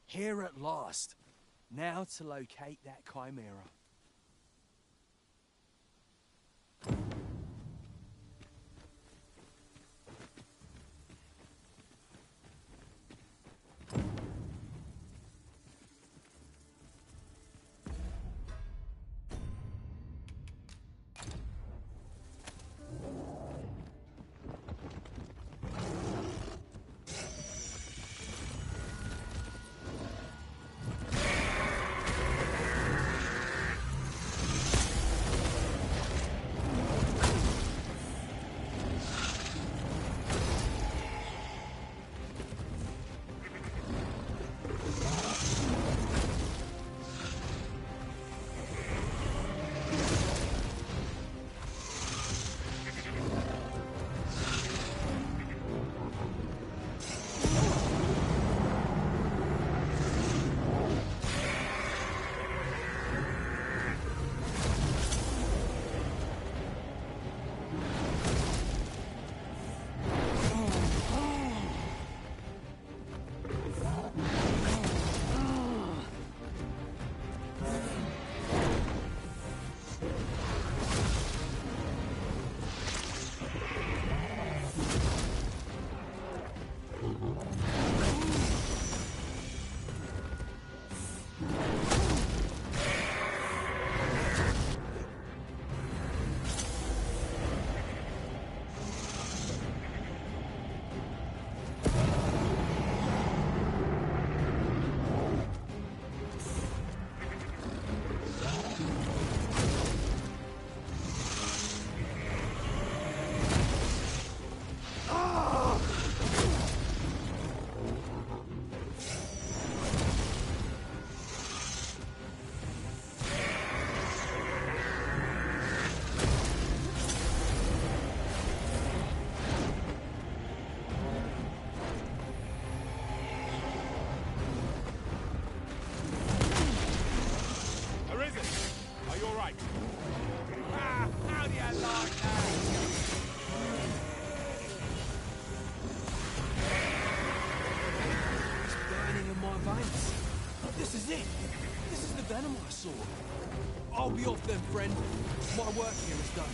Here at last. Now to locate that chimera. This is it! This is the venom I saw! I'll be off then, friend. My work here is done.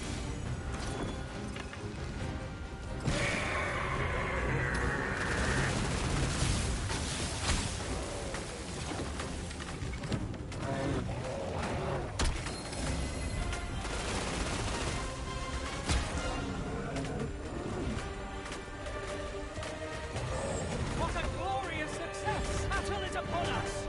What a glorious success! Battle is upon us!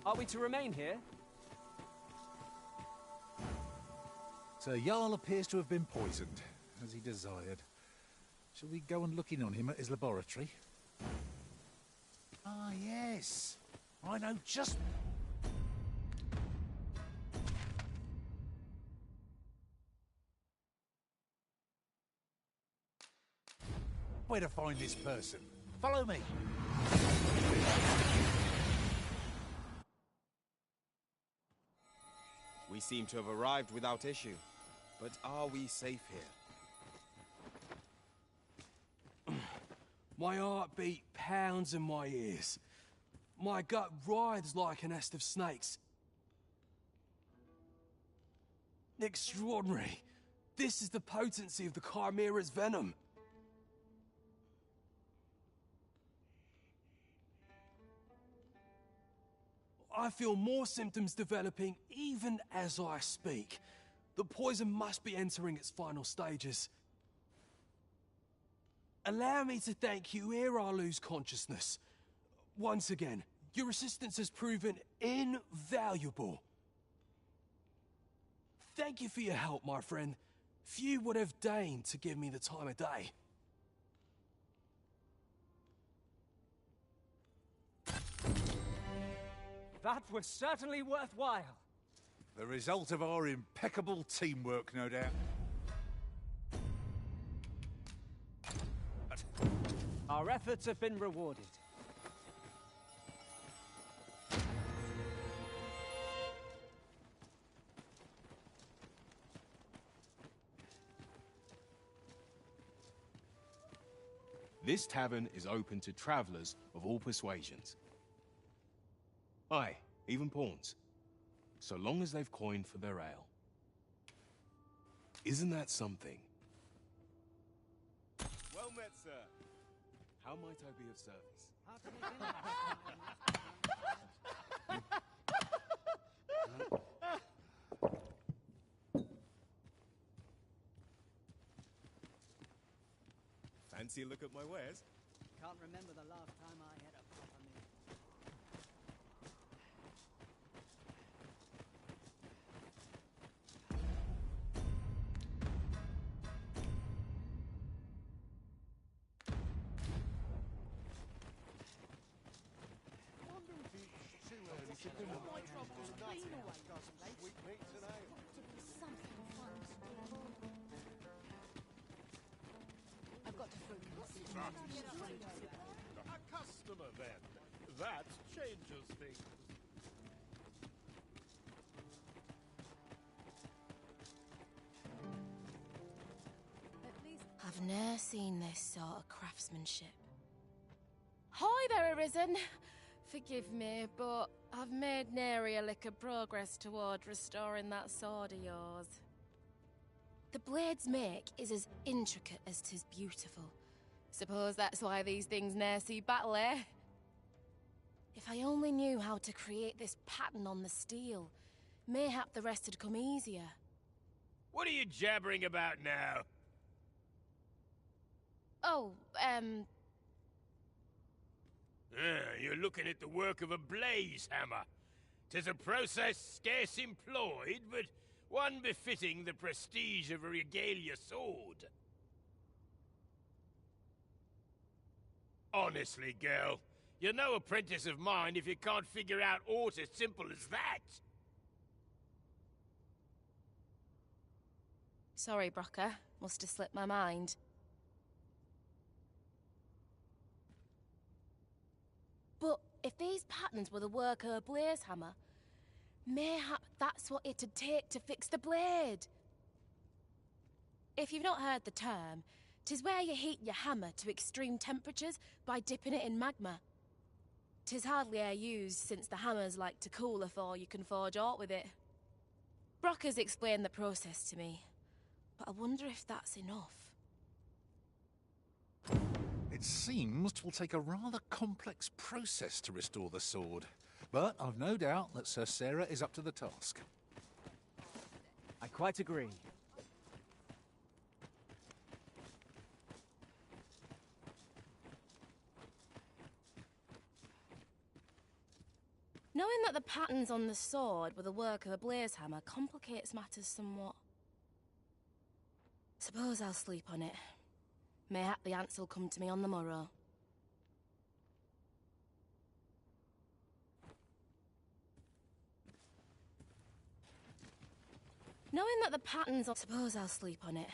Are we to remain here? Sir Jarl appears to have been poisoned, as he desired. Shall we go and look in on him at his laboratory? Ah, yes. I know just... where to find this person. Follow me. We seem to have arrived without issue. But are we safe here? My heart beat pounds in my ears. My gut writhes like a nest of snakes. Extraordinary. This is the potency of the Chimera's venom. I feel more symptoms developing even as I speak. The poison must be entering its final stages. Allow me to thank you ere I lose consciousness. Once again, your assistance has proven invaluable. Thank you for your help, my friend. Few would have deigned to give me the time of day. That was certainly worthwhile. The result of our impeccable teamwork, no doubt. Our efforts have been rewarded. This tavern is open to travelers of all persuasions. Aye, even pawns. So long as they've coined for their ale. Isn't that something? Well met, sir. How might I be of service? Fancy a look at my wares? Can't remember the last time I had a proper meal. I've got to focus. A customer, then. That changes things. I've ne'er seen this sort of craftsmanship. Hi there, Arisen. Forgive me, but I've made nary a lick of progress toward restoring that sword of yours. The blade's make is as intricate as 'tis beautiful. Suppose that's why these things ne'er see battle, eh? If I only knew how to create this pattern on the steel, mayhap the rest had come easier. What are you jabbering about now? Oh, You're looking at the work of a blaze hammer. 'Tis a process scarce employed, but one befitting the prestige of a regalia sword. Honestly, girl, you're no apprentice of mine if you can't figure out aught as simple as that. Sorry, Brocker. Must have slipped my mind. But if these patterns were the work of a blaze hammer, mayhap that's what it'd take to fix the blade. If you've not heard the term, 'tis where you heat your hammer to extreme temperatures by dipping it in magma. 'Tis hardly e'er used since the hammers like to cool afore you can forge aught with it. Brocker's explained the process to me, but I wonder if that's enough. It seems 'twill take a rather complex process to restore the sword, but I've no doubt that Sir Sarah is up to the task. I quite agree. Knowing that the patterns on the sword were the work of a blaze hammer complicates matters somewhat. Suppose I'll sleep on it. Mayhap the answer'll come to me on the morrow. Knowing that the patterns on... Suppose I'll sleep on it.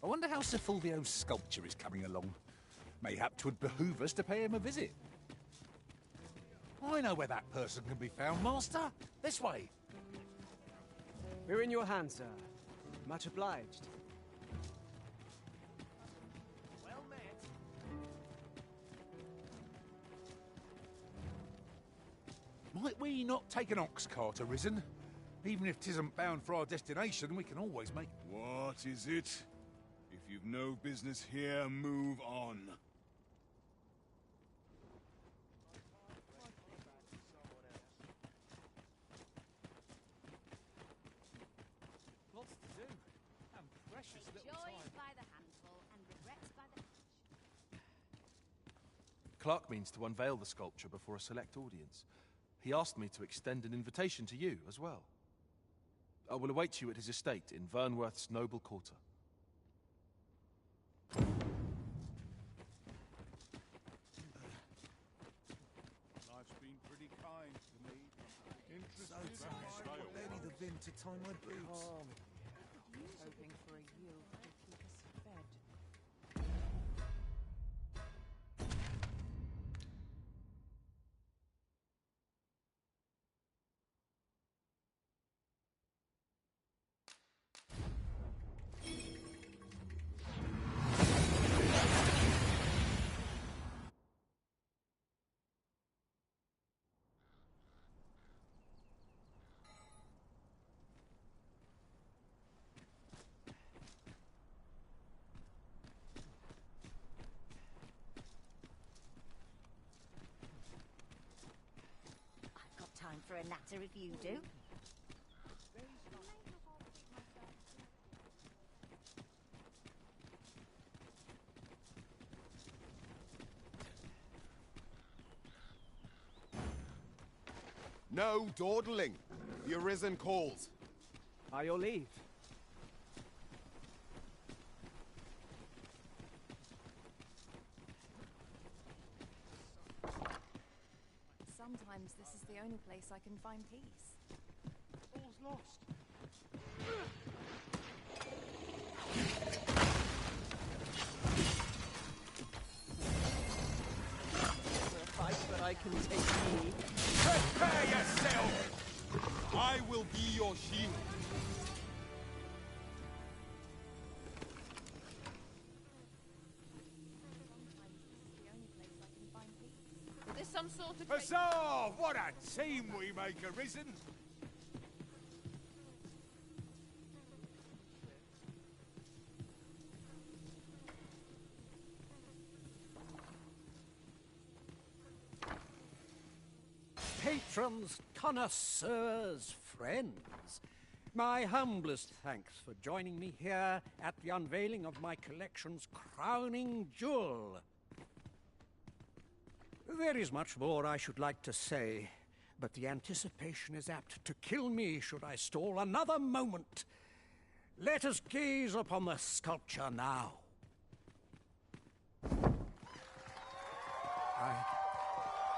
I wonder how Sir Fulvio's sculpture is coming along. Mayhap 'twould behoove us to pay him a visit. I know where that person can be found, Master. This way. We're in your hands, sir. Much obliged. Well met. Might we not take an ox cart, Arisen? Even if 'tisn't bound for our destination, we can always make... What is it? If you've no business here, move on. Lots to do. And precious little Joys time. by the handful and regrets by the... Clark means to unveil the sculpture before a select audience. He asked me to extend an invitation to you as well. I will await you at his estate in Vernworth's noble quarter. Life's been pretty kind to me. So tired. Barely the vim to tie my boots. Hoping for a yield that will keep us fed. I've got time for a natter if you do. No dawdling. The Arisen calls. By your leave. Sometimes this is the only place I can find peace. All's lost. For a fight that I can take me. Prepare yourself! I will be your shield. Is this some sort of... Huzzah! What a team we make, Arisen! Patrons, connoisseurs, friends, my humblest thanks for joining me here at the unveiling of my collection's crowning jewel. There is much more I should like to say, but the anticipation is apt to kill me should I stall another moment. Let us gaze upon the sculpture now. I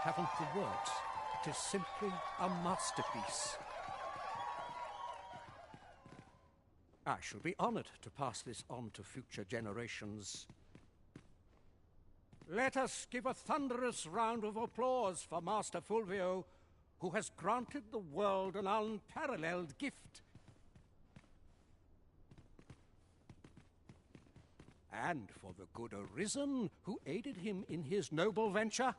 haven't the words. It is simply a masterpiece. I shall be honored to pass this on to future generations. Let us give a thunderous round of applause for Master Fulvio, who has granted the world an unparalleled gift. And for the good Arisen, who aided him in his noble venture.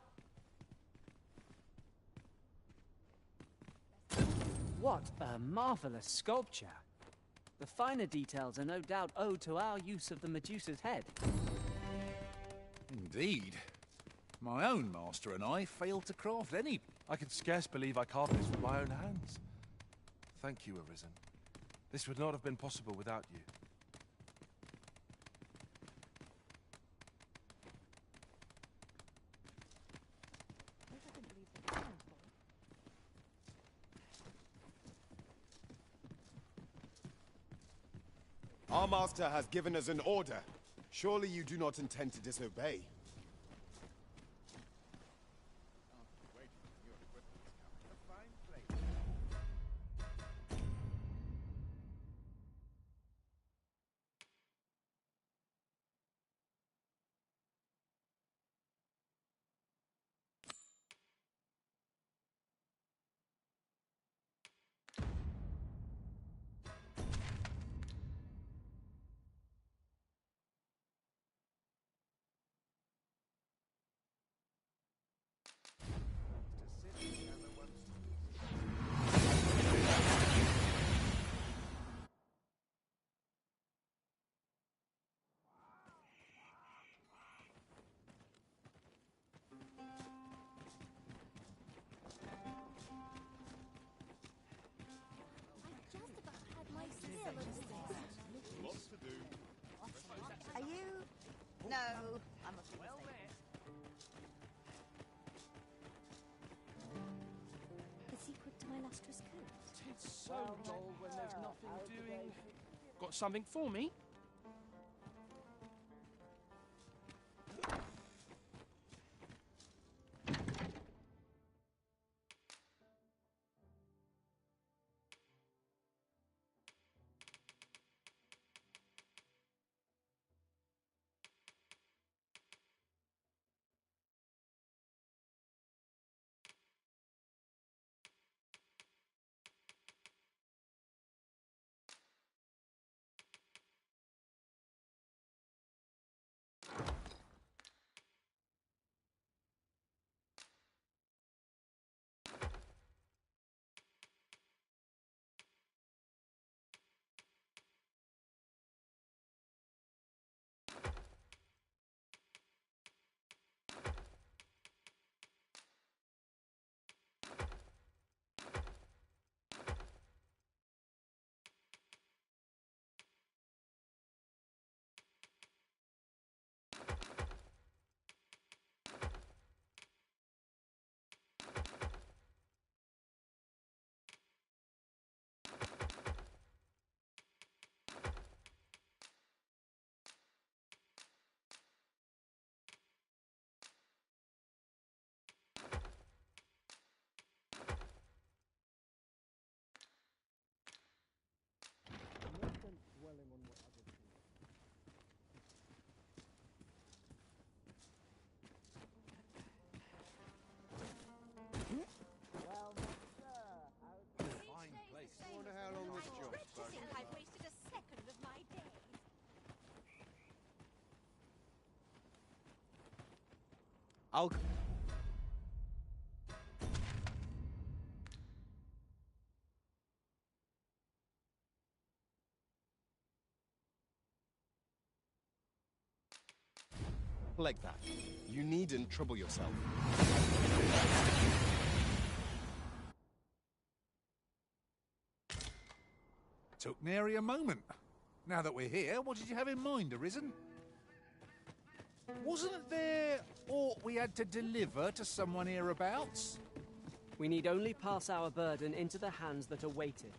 What a marvelous sculpture. The finer details are no doubt owed to our use of the Medusa's head. Indeed. My own master and I failed to craft any... I can scarce believe I carved this with my own hands. Thank you, Arisen. This would not have been possible without you. Our master has given us an order. Surely you do not intend to disobey. so dull when there's nothing doing. Got something for me? I'll... Like that. You needn't trouble yourself. Took nary a moment. Now that we're here, what did you have in mind, Arisen? Wasn't there aught we had to deliver to someone hereabouts? We need only pass our burden into the hands that await it.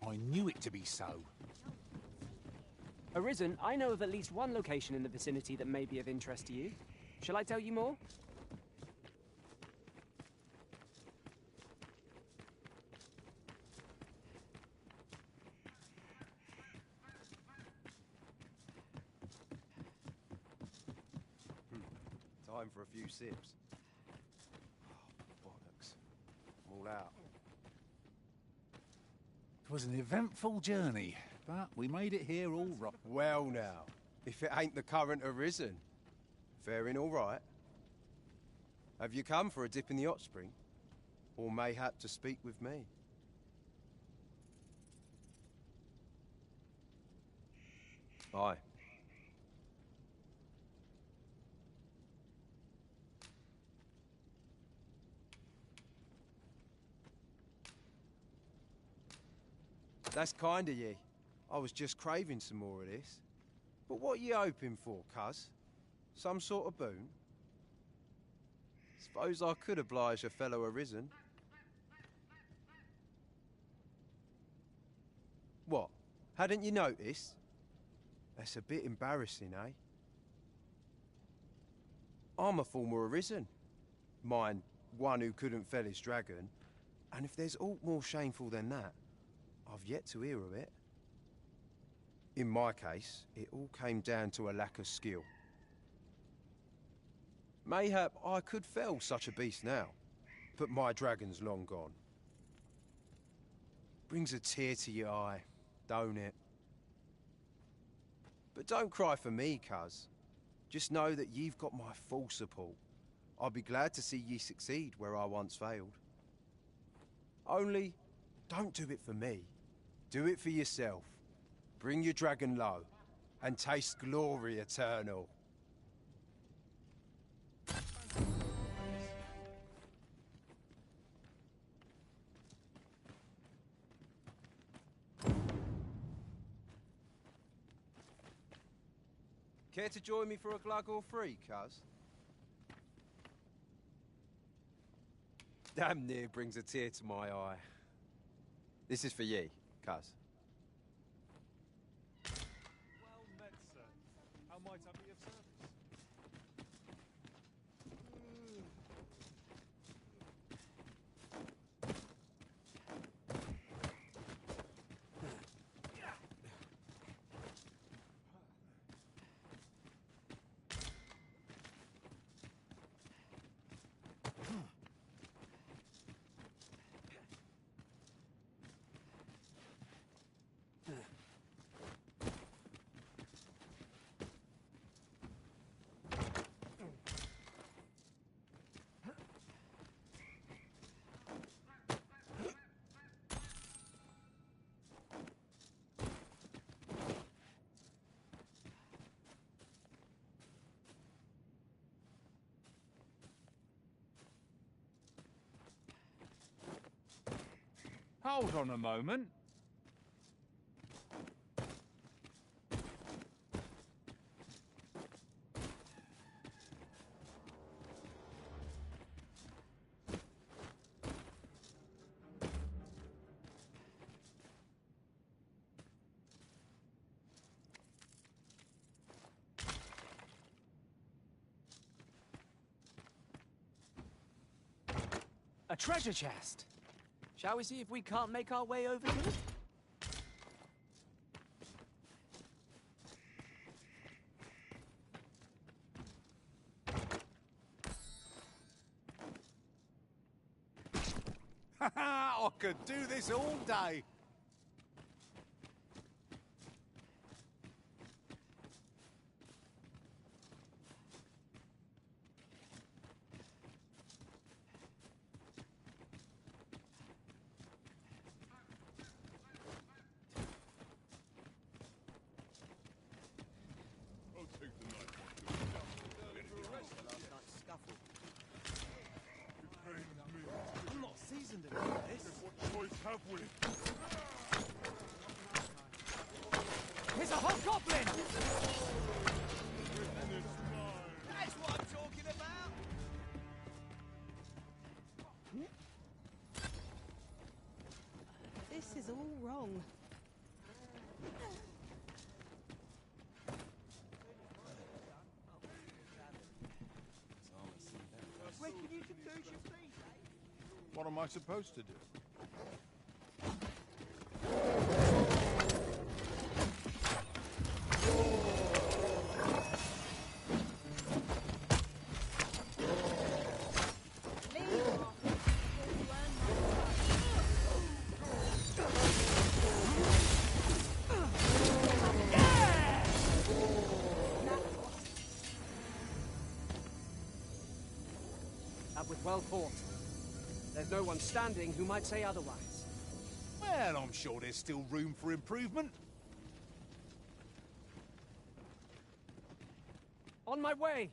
I knew it to be so. Arisen, I know of at least one location in the vicinity that may be of interest to you. Shall I tell you more? Time for a few sips. Oh, bollocks. I'm all out. It was an eventful journey, but we made it here all right. Well now, if it ain't the current Arisen. Faring all right. Have you come for a dip in the hot spring? Or mayhap to speak with me? Aye. That's kind of ye. I was just craving some more of this. But what you hoping for, cuz? Some sort of boon? Suppose I could oblige a fellow Arisen. What? Hadn't you noticed? That's a bit embarrassing, eh? I'm a former Arisen. Mine, one who couldn't fell his dragon. And if there's aught more shameful than that, I've yet to hear of it. In my case, it all came down to a lack of skill. Mayhap I could fell such a beast now, but my dragon's long gone. Brings a tear to your eye, don't it? But don't cry for me, cuz. Just know that you've got my full support. I'll be glad to see ye succeed where I once failed. Only, don't do it for me. Do it for yourself. Bring your dragon low, and taste glory eternal. Care to join me for a glug or three, cuz? Damn near brings a tear to my eye. This is for ye, cuz. Well met, sir. How might I be of service? Hold on a moment. A treasure chest. Shall we see if we can't make our way over to it? I could do this all day. I'm not seasoned in this. What choice have we? Here's a hobgoblin! That's what I'm talking about. This is all wrong. What am I supposed to do? That was well fought. There's no one standing who might say otherwise. Well, I'm sure there's still room for improvement. On my way!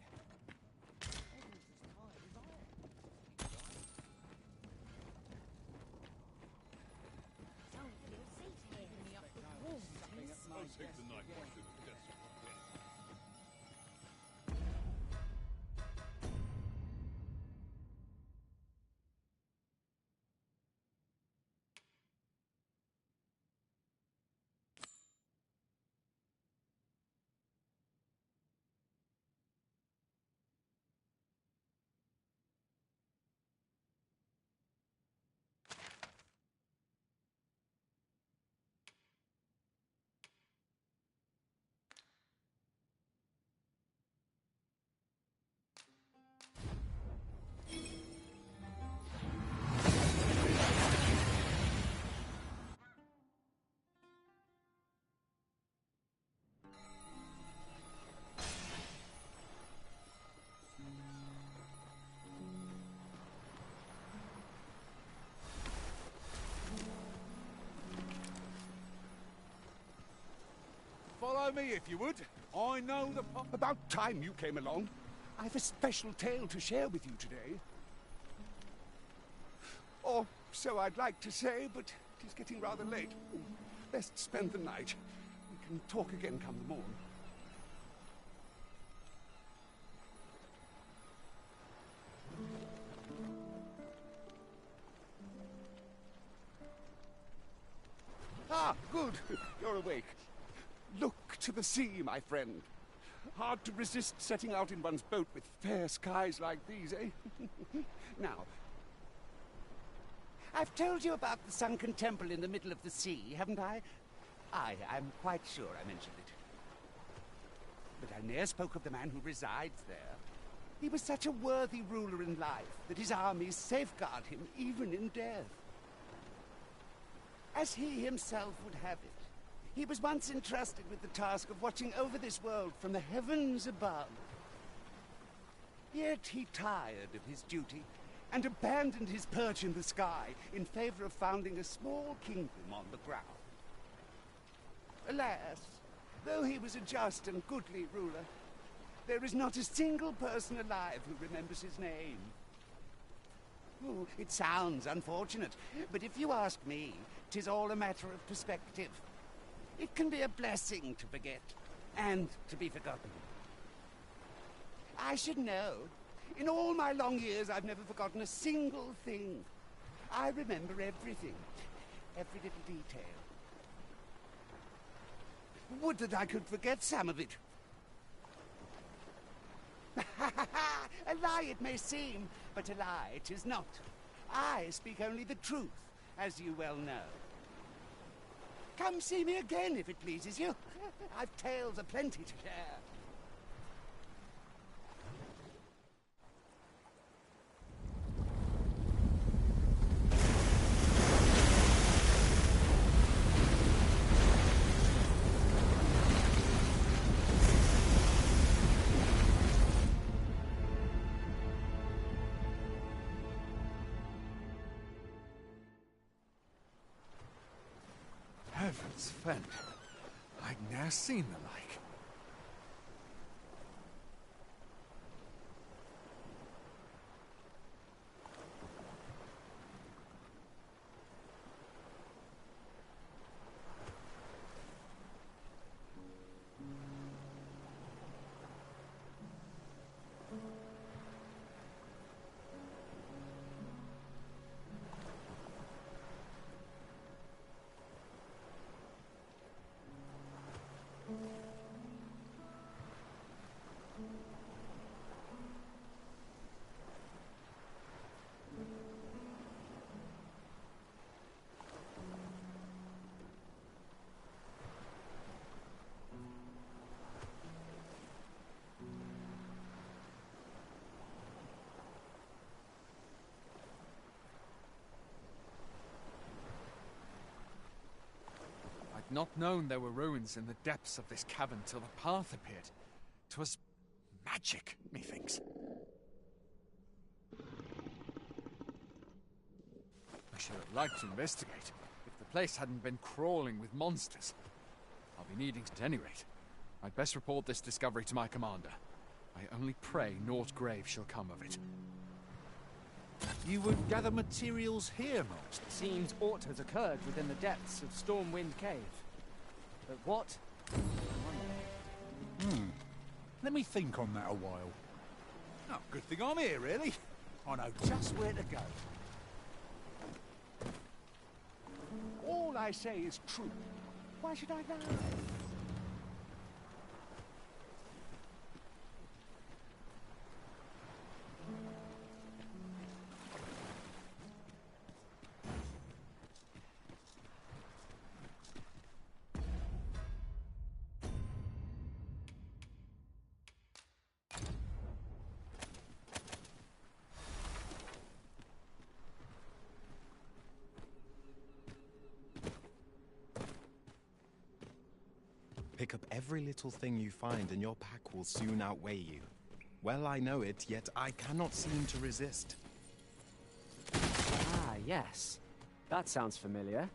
Follow me if you would. I know the... About time you came along. I've a special tale to share with you today. Or so I'd like to say, but it is getting rather late. Best spend the night. We can talk again come the morn. You're awake. Look to the sea, my friend. Hard to resist setting out in one's boat with fair skies like these, eh? Now, I've told you about the sunken temple in the middle of the sea, haven't I? I'm quite sure I mentioned it. But I ne'er spoke of the man who resides there. He was such a worthy ruler in life that his armies safeguard him even in death. As he himself would have it, he was once entrusted with the task of watching over this world from the heavens above. Yet he tired of his duty and abandoned his perch in the sky in favor of founding a small kingdom on the ground. Alas, though he was a just and goodly ruler, there is not a single person alive who remembers his name. Oh, it sounds unfortunate, but if you ask me, 'tis all a matter of perspective. It can be a blessing to forget, and to be forgotten. I should know. In all my long years, I've never forgotten a single thing. I remember everything, every little detail. Would that I could forget some of it. A lie it may seem, but a lie it is not. I speak only the truth, as you well know. Come see me again if it pleases you. I've tales aplenty to share. Heavens fend. I'd ne'er seen the like. Not known there were ruins in the depths of this cavern till the path appeared. 'Twas magic, methinks. I should have liked to investigate, if the place hadn't been crawling with monsters. I'll be needing it at any rate. I'd best report this discovery to my commander. I only pray naught grave shall come of it. You would gather materials here, Most. Seems aught has occurred within the depths of Stormwind Cave. But what? Let me think on that a while. Oh, good thing I'm here, really. I know just where to go. All I say is true. Why should I lie? Pick up every little thing you find and your pack will soon outweigh you. Well, I know it, yet I cannot seem to resist. Ah, yes. That sounds familiar.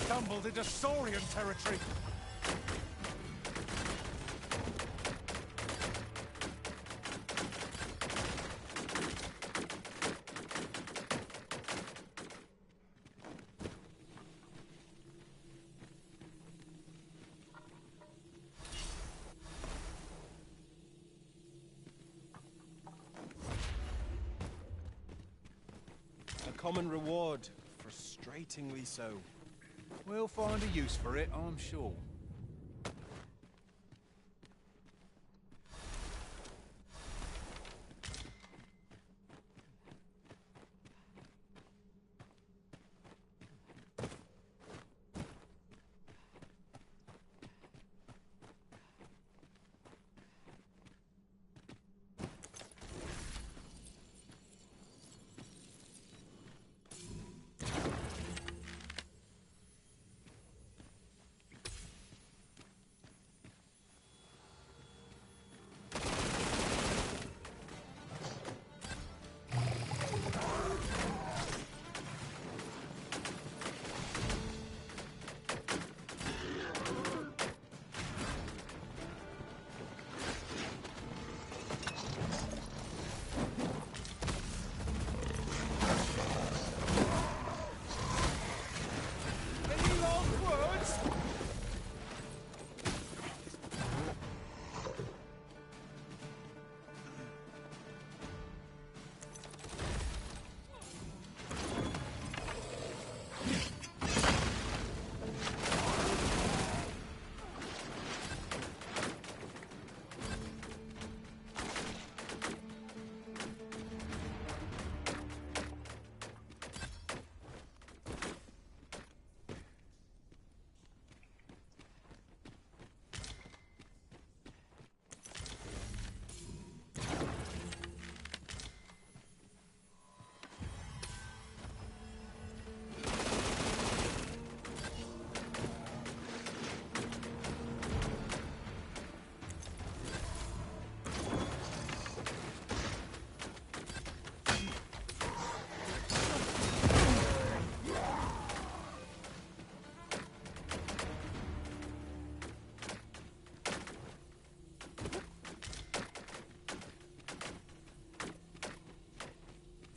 Stumbled into Saurian territory. uncommon reward. Frustratingly so. We'll find a use for it, I'm sure.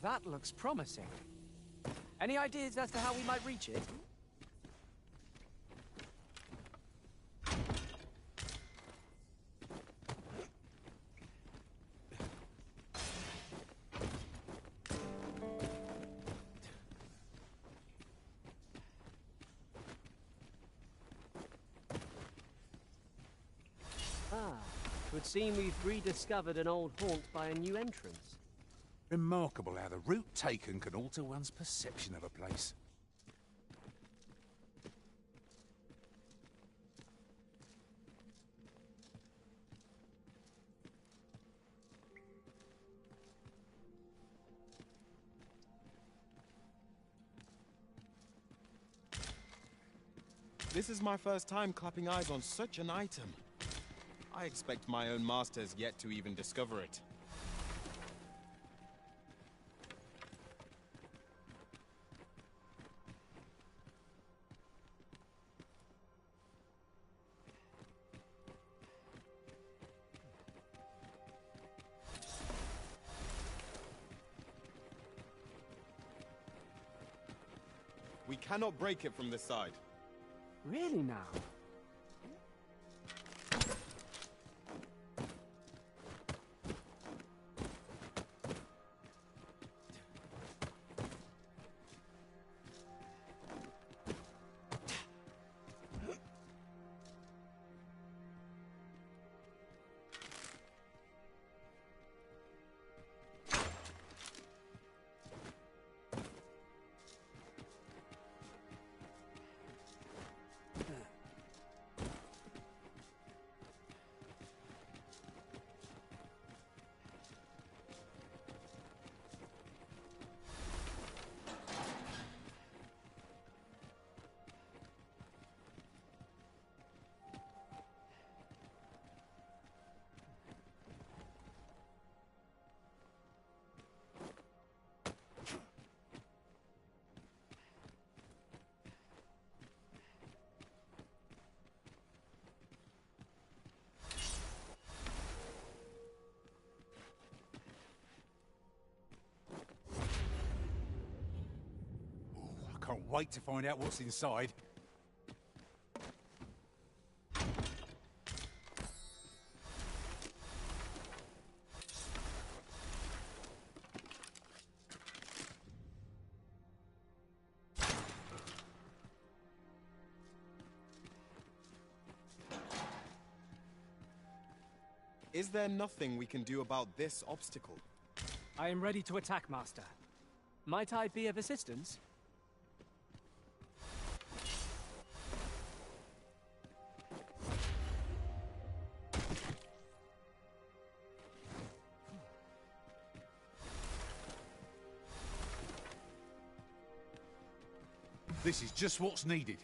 That looks promising. Any ideas as to how we might reach it? It would seem we've rediscovered an old haunt by a new entrance. Remarkable how the route taken can alter one's perception of a place. This is my first time clapping eyes on such an item. I expect my own master has yet to even discover it. We cannot break it from this side. Really now? Can't wait to find out what's inside. Is there nothing we can do about this obstacle? I am ready to attack, Master. Might I be of assistance? This is just what's needed.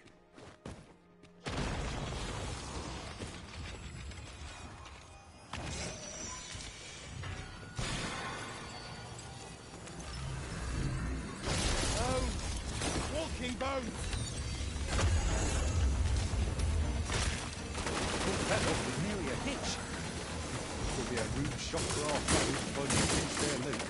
Walking bones! That was nearly a hitch. This will be a rude shock for our foes when you pinch their loot.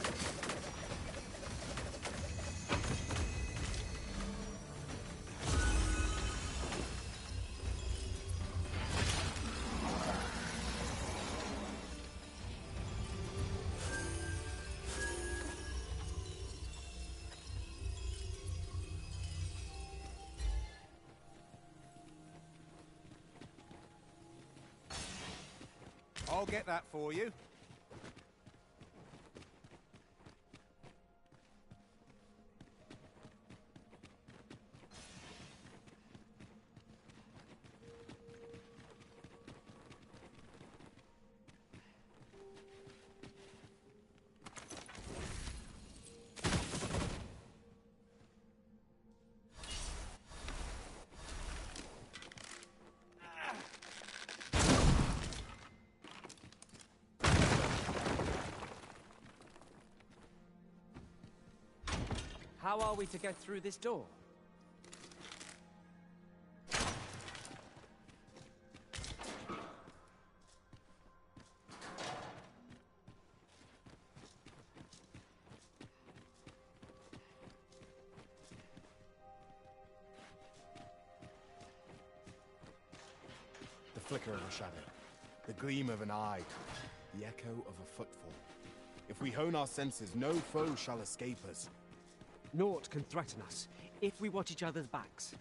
I'll get that for you. How are we to get through this door? The flicker of a shadow, the gleam of an eye, the echo of a footfall. If we hone our senses, no foe shall escape us. Naught can threaten us if we watch each other's backs.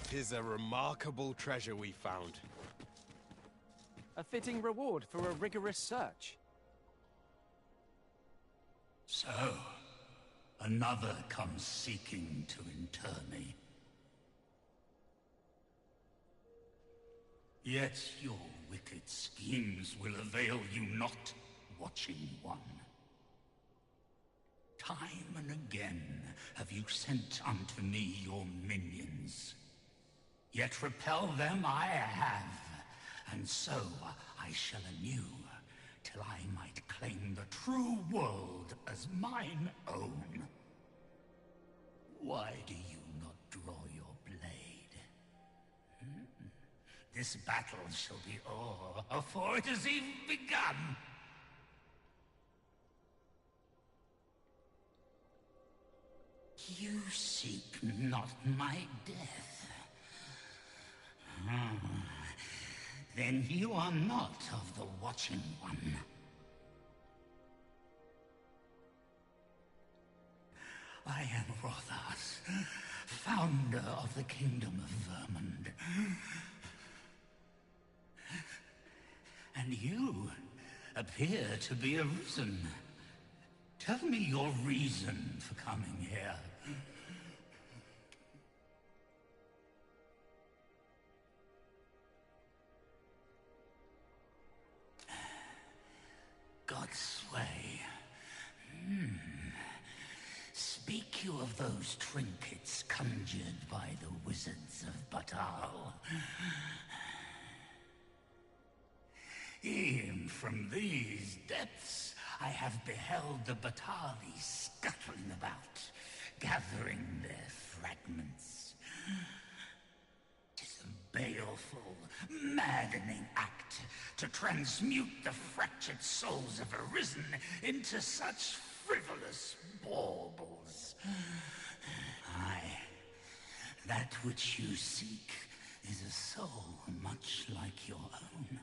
Tis a remarkable treasure we found. A fitting reward for a rigorous search. So, another comes seeking to inter me. Yet your wicked schemes will avail you not, Watching One. Time and again have you sent unto me your minions. Yet repel them I have, and so I shall anew, till I might claim the true world as mine own. Why do you not draw your blade? This battle shall be o'er afore it has even begun. You seek not my death. Then you are not of the Watching One. I am Rothas, founder of the Kingdom of Vermund. And you appear to be arisen. Tell me your reason for coming here. God's way. Speak you of those trinkets conjured by the wizards of Batal. E'en from these depths, I have beheld the Batali scuttling about, gathering their fragments. 'Tis a baleful, maddening act to transmute the fractured souls of Arisen into such frivolous baubles. Aye, that which you seek is a soul much like your own.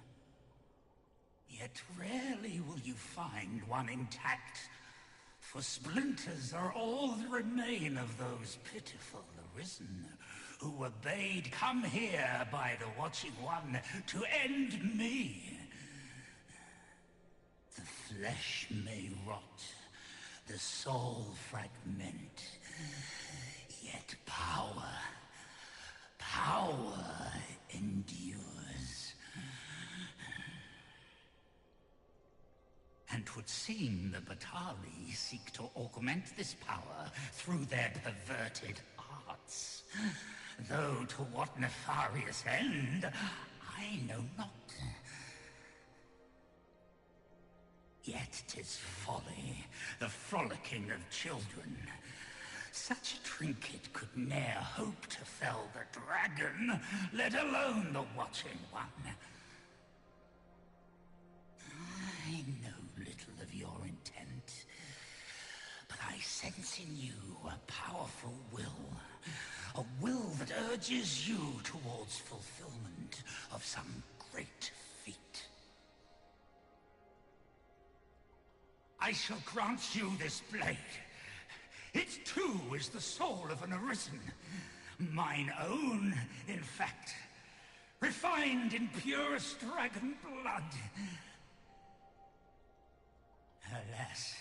Yet rarely will you find one intact, for splinters are all that remain of those pitiful Arisen who were bade come here by the Watching One to end me. The flesh may rot, the soul fragment, yet power endures. And 'twould seem the Batali seek to augment this power through their perverted arts. Though to what nefarious end, I know not. Yet 'tis folly, the frolicking of children. Such a trinket could ne'er hope to fell the dragon, let alone the Watching One. I know little of your intent, but I sense in you a powerful will. A will that urges you towards fulfillment of some great feat. I shall grant you this blade. It too is the soul of an Arisen. Mine own, in fact. Refined in purest dragon blood. Alas,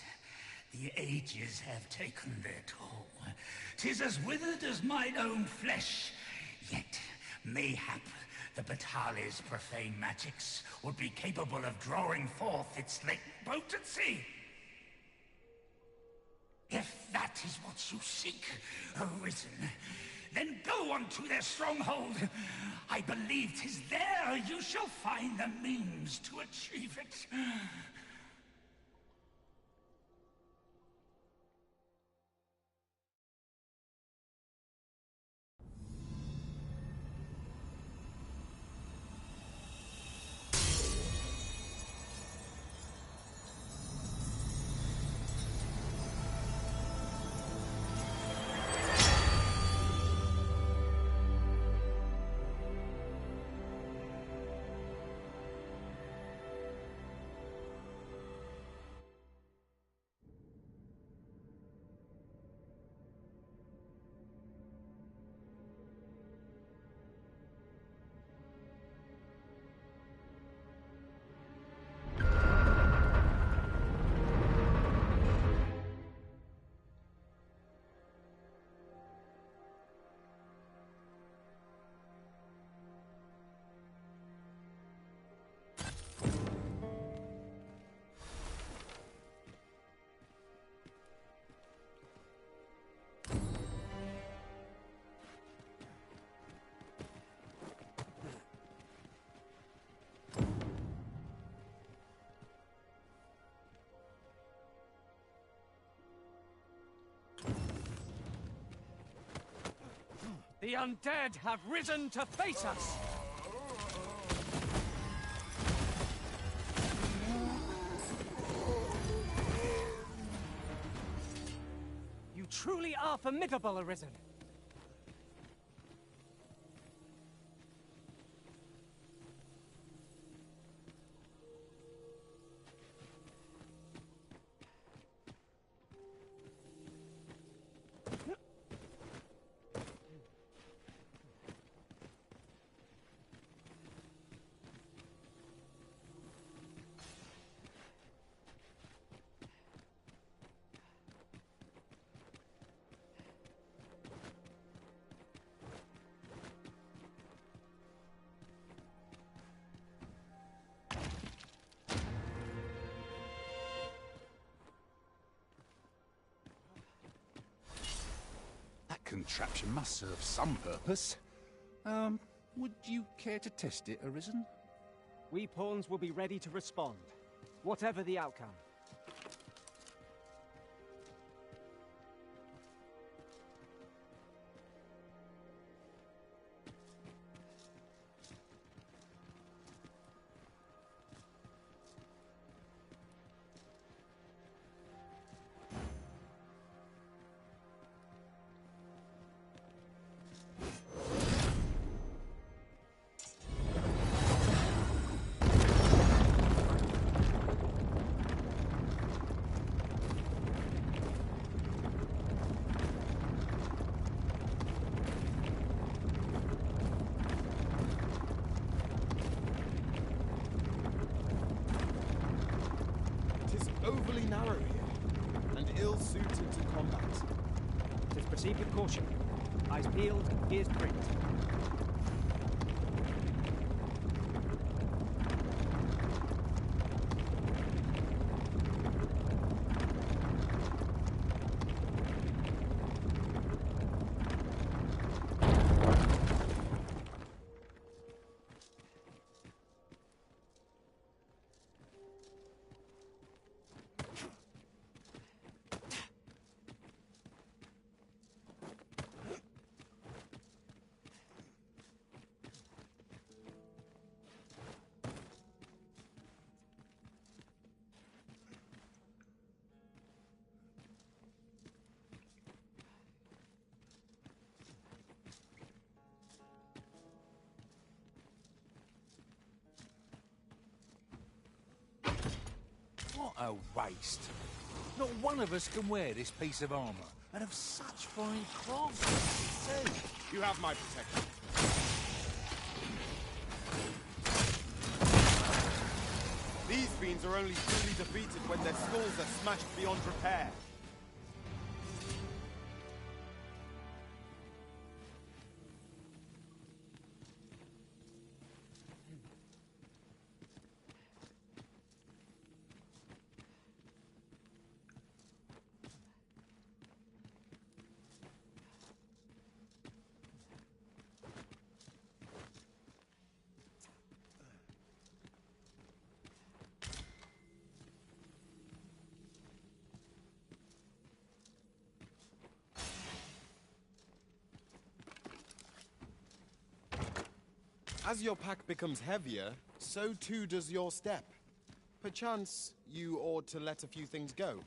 the ages have taken their toll. 'Tis as withered as mine own flesh. Yet, mayhap, the Batali's profane magics would be capable of drawing forth its latent potency. If that is what you seek, Arisen, then go on to their stronghold. I believe 'tis there you shall find the means to achieve it. The undead have risen to face us! You truly are formidable, Arisen. Contraption must serve some purpose. Would you care to test it, Arisen? We pawns will be ready to respond, whatever the outcome. overly narrow here, and ill-suited to combat. Let us proceed with caution. Eyes peeled, ears pricked. What a waste. Not one of us can wear this piece of armour, and of such fine craftsmanship too. You have my protection. These fiends are only truly defeated when their skulls are smashed beyond repair. As your pack becomes heavier, so too does your step. Perchance, you ought to let a few things go.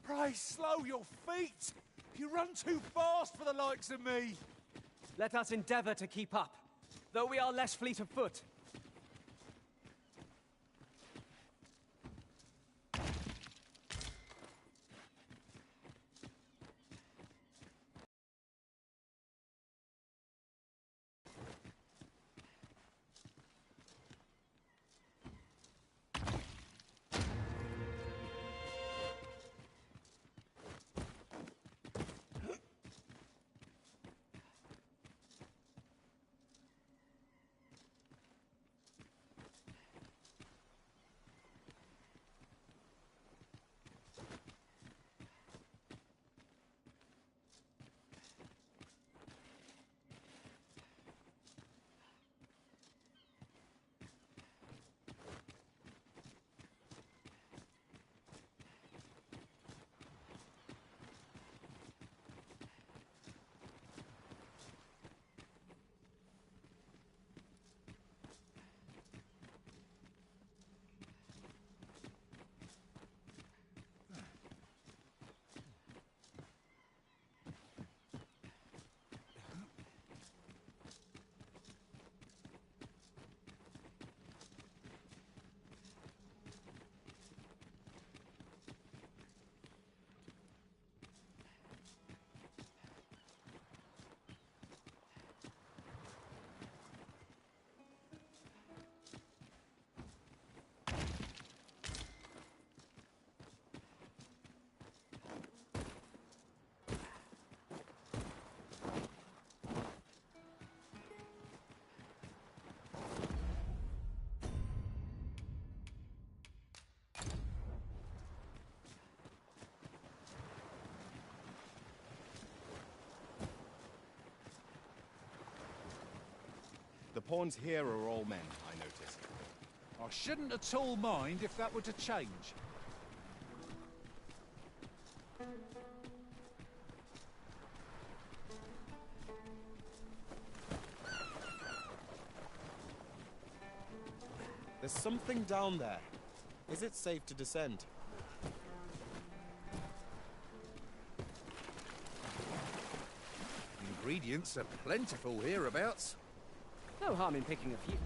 Pray slow your feet! You run too fast for the likes of me! Let us endeavour to keep up, though we are less fleet of foot. The pawns here are all men, I notice. I shouldn't at all mind if that were to change. There's something down there. Is it safe to descend? Ingredients are plentiful hereabouts. No harm in picking a few.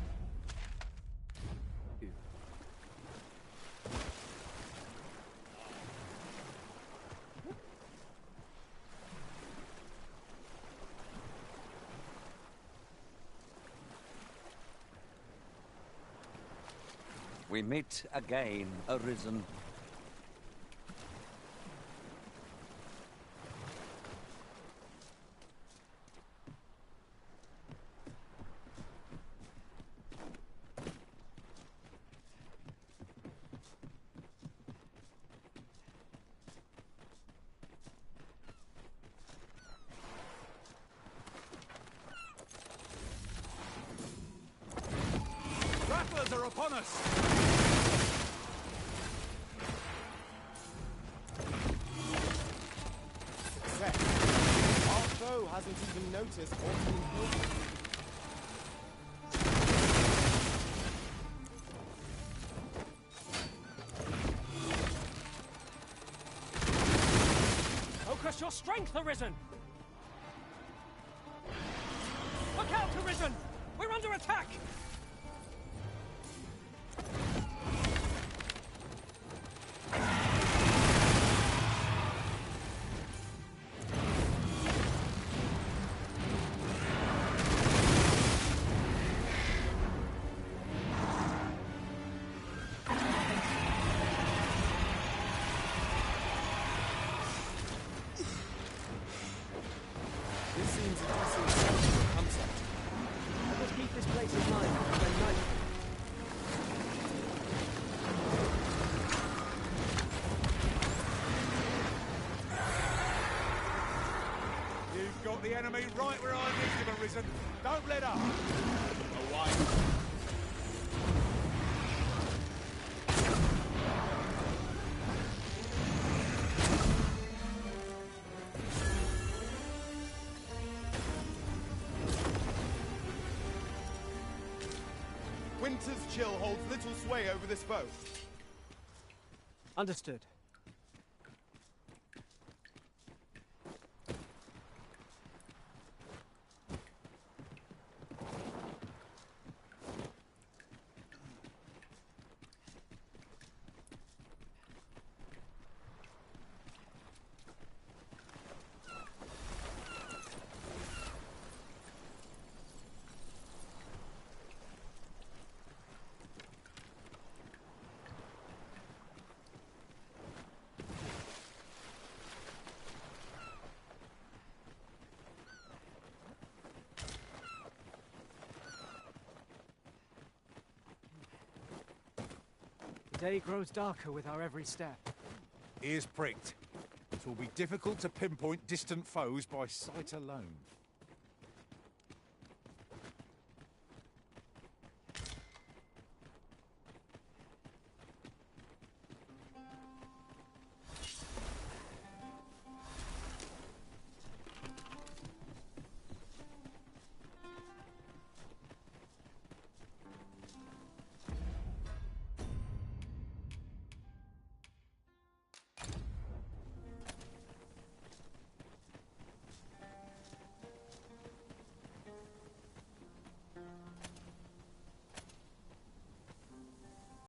We meet again, Arisen. Rattlers are upon us! Our foe hasn't even noticed or been killed. Focus your strength, Arisen! Look out, Arisen! We're under attack! This seems a decent concept. Let us keep this place in mind when night. You've got the enemy right where I need them, Arisen. Don't let up. Away. Winter's chill holds little sway over this foe. Understood. The day grows darker with our every step. Ears pricked. It will be difficult to pinpoint distant foes by sight alone.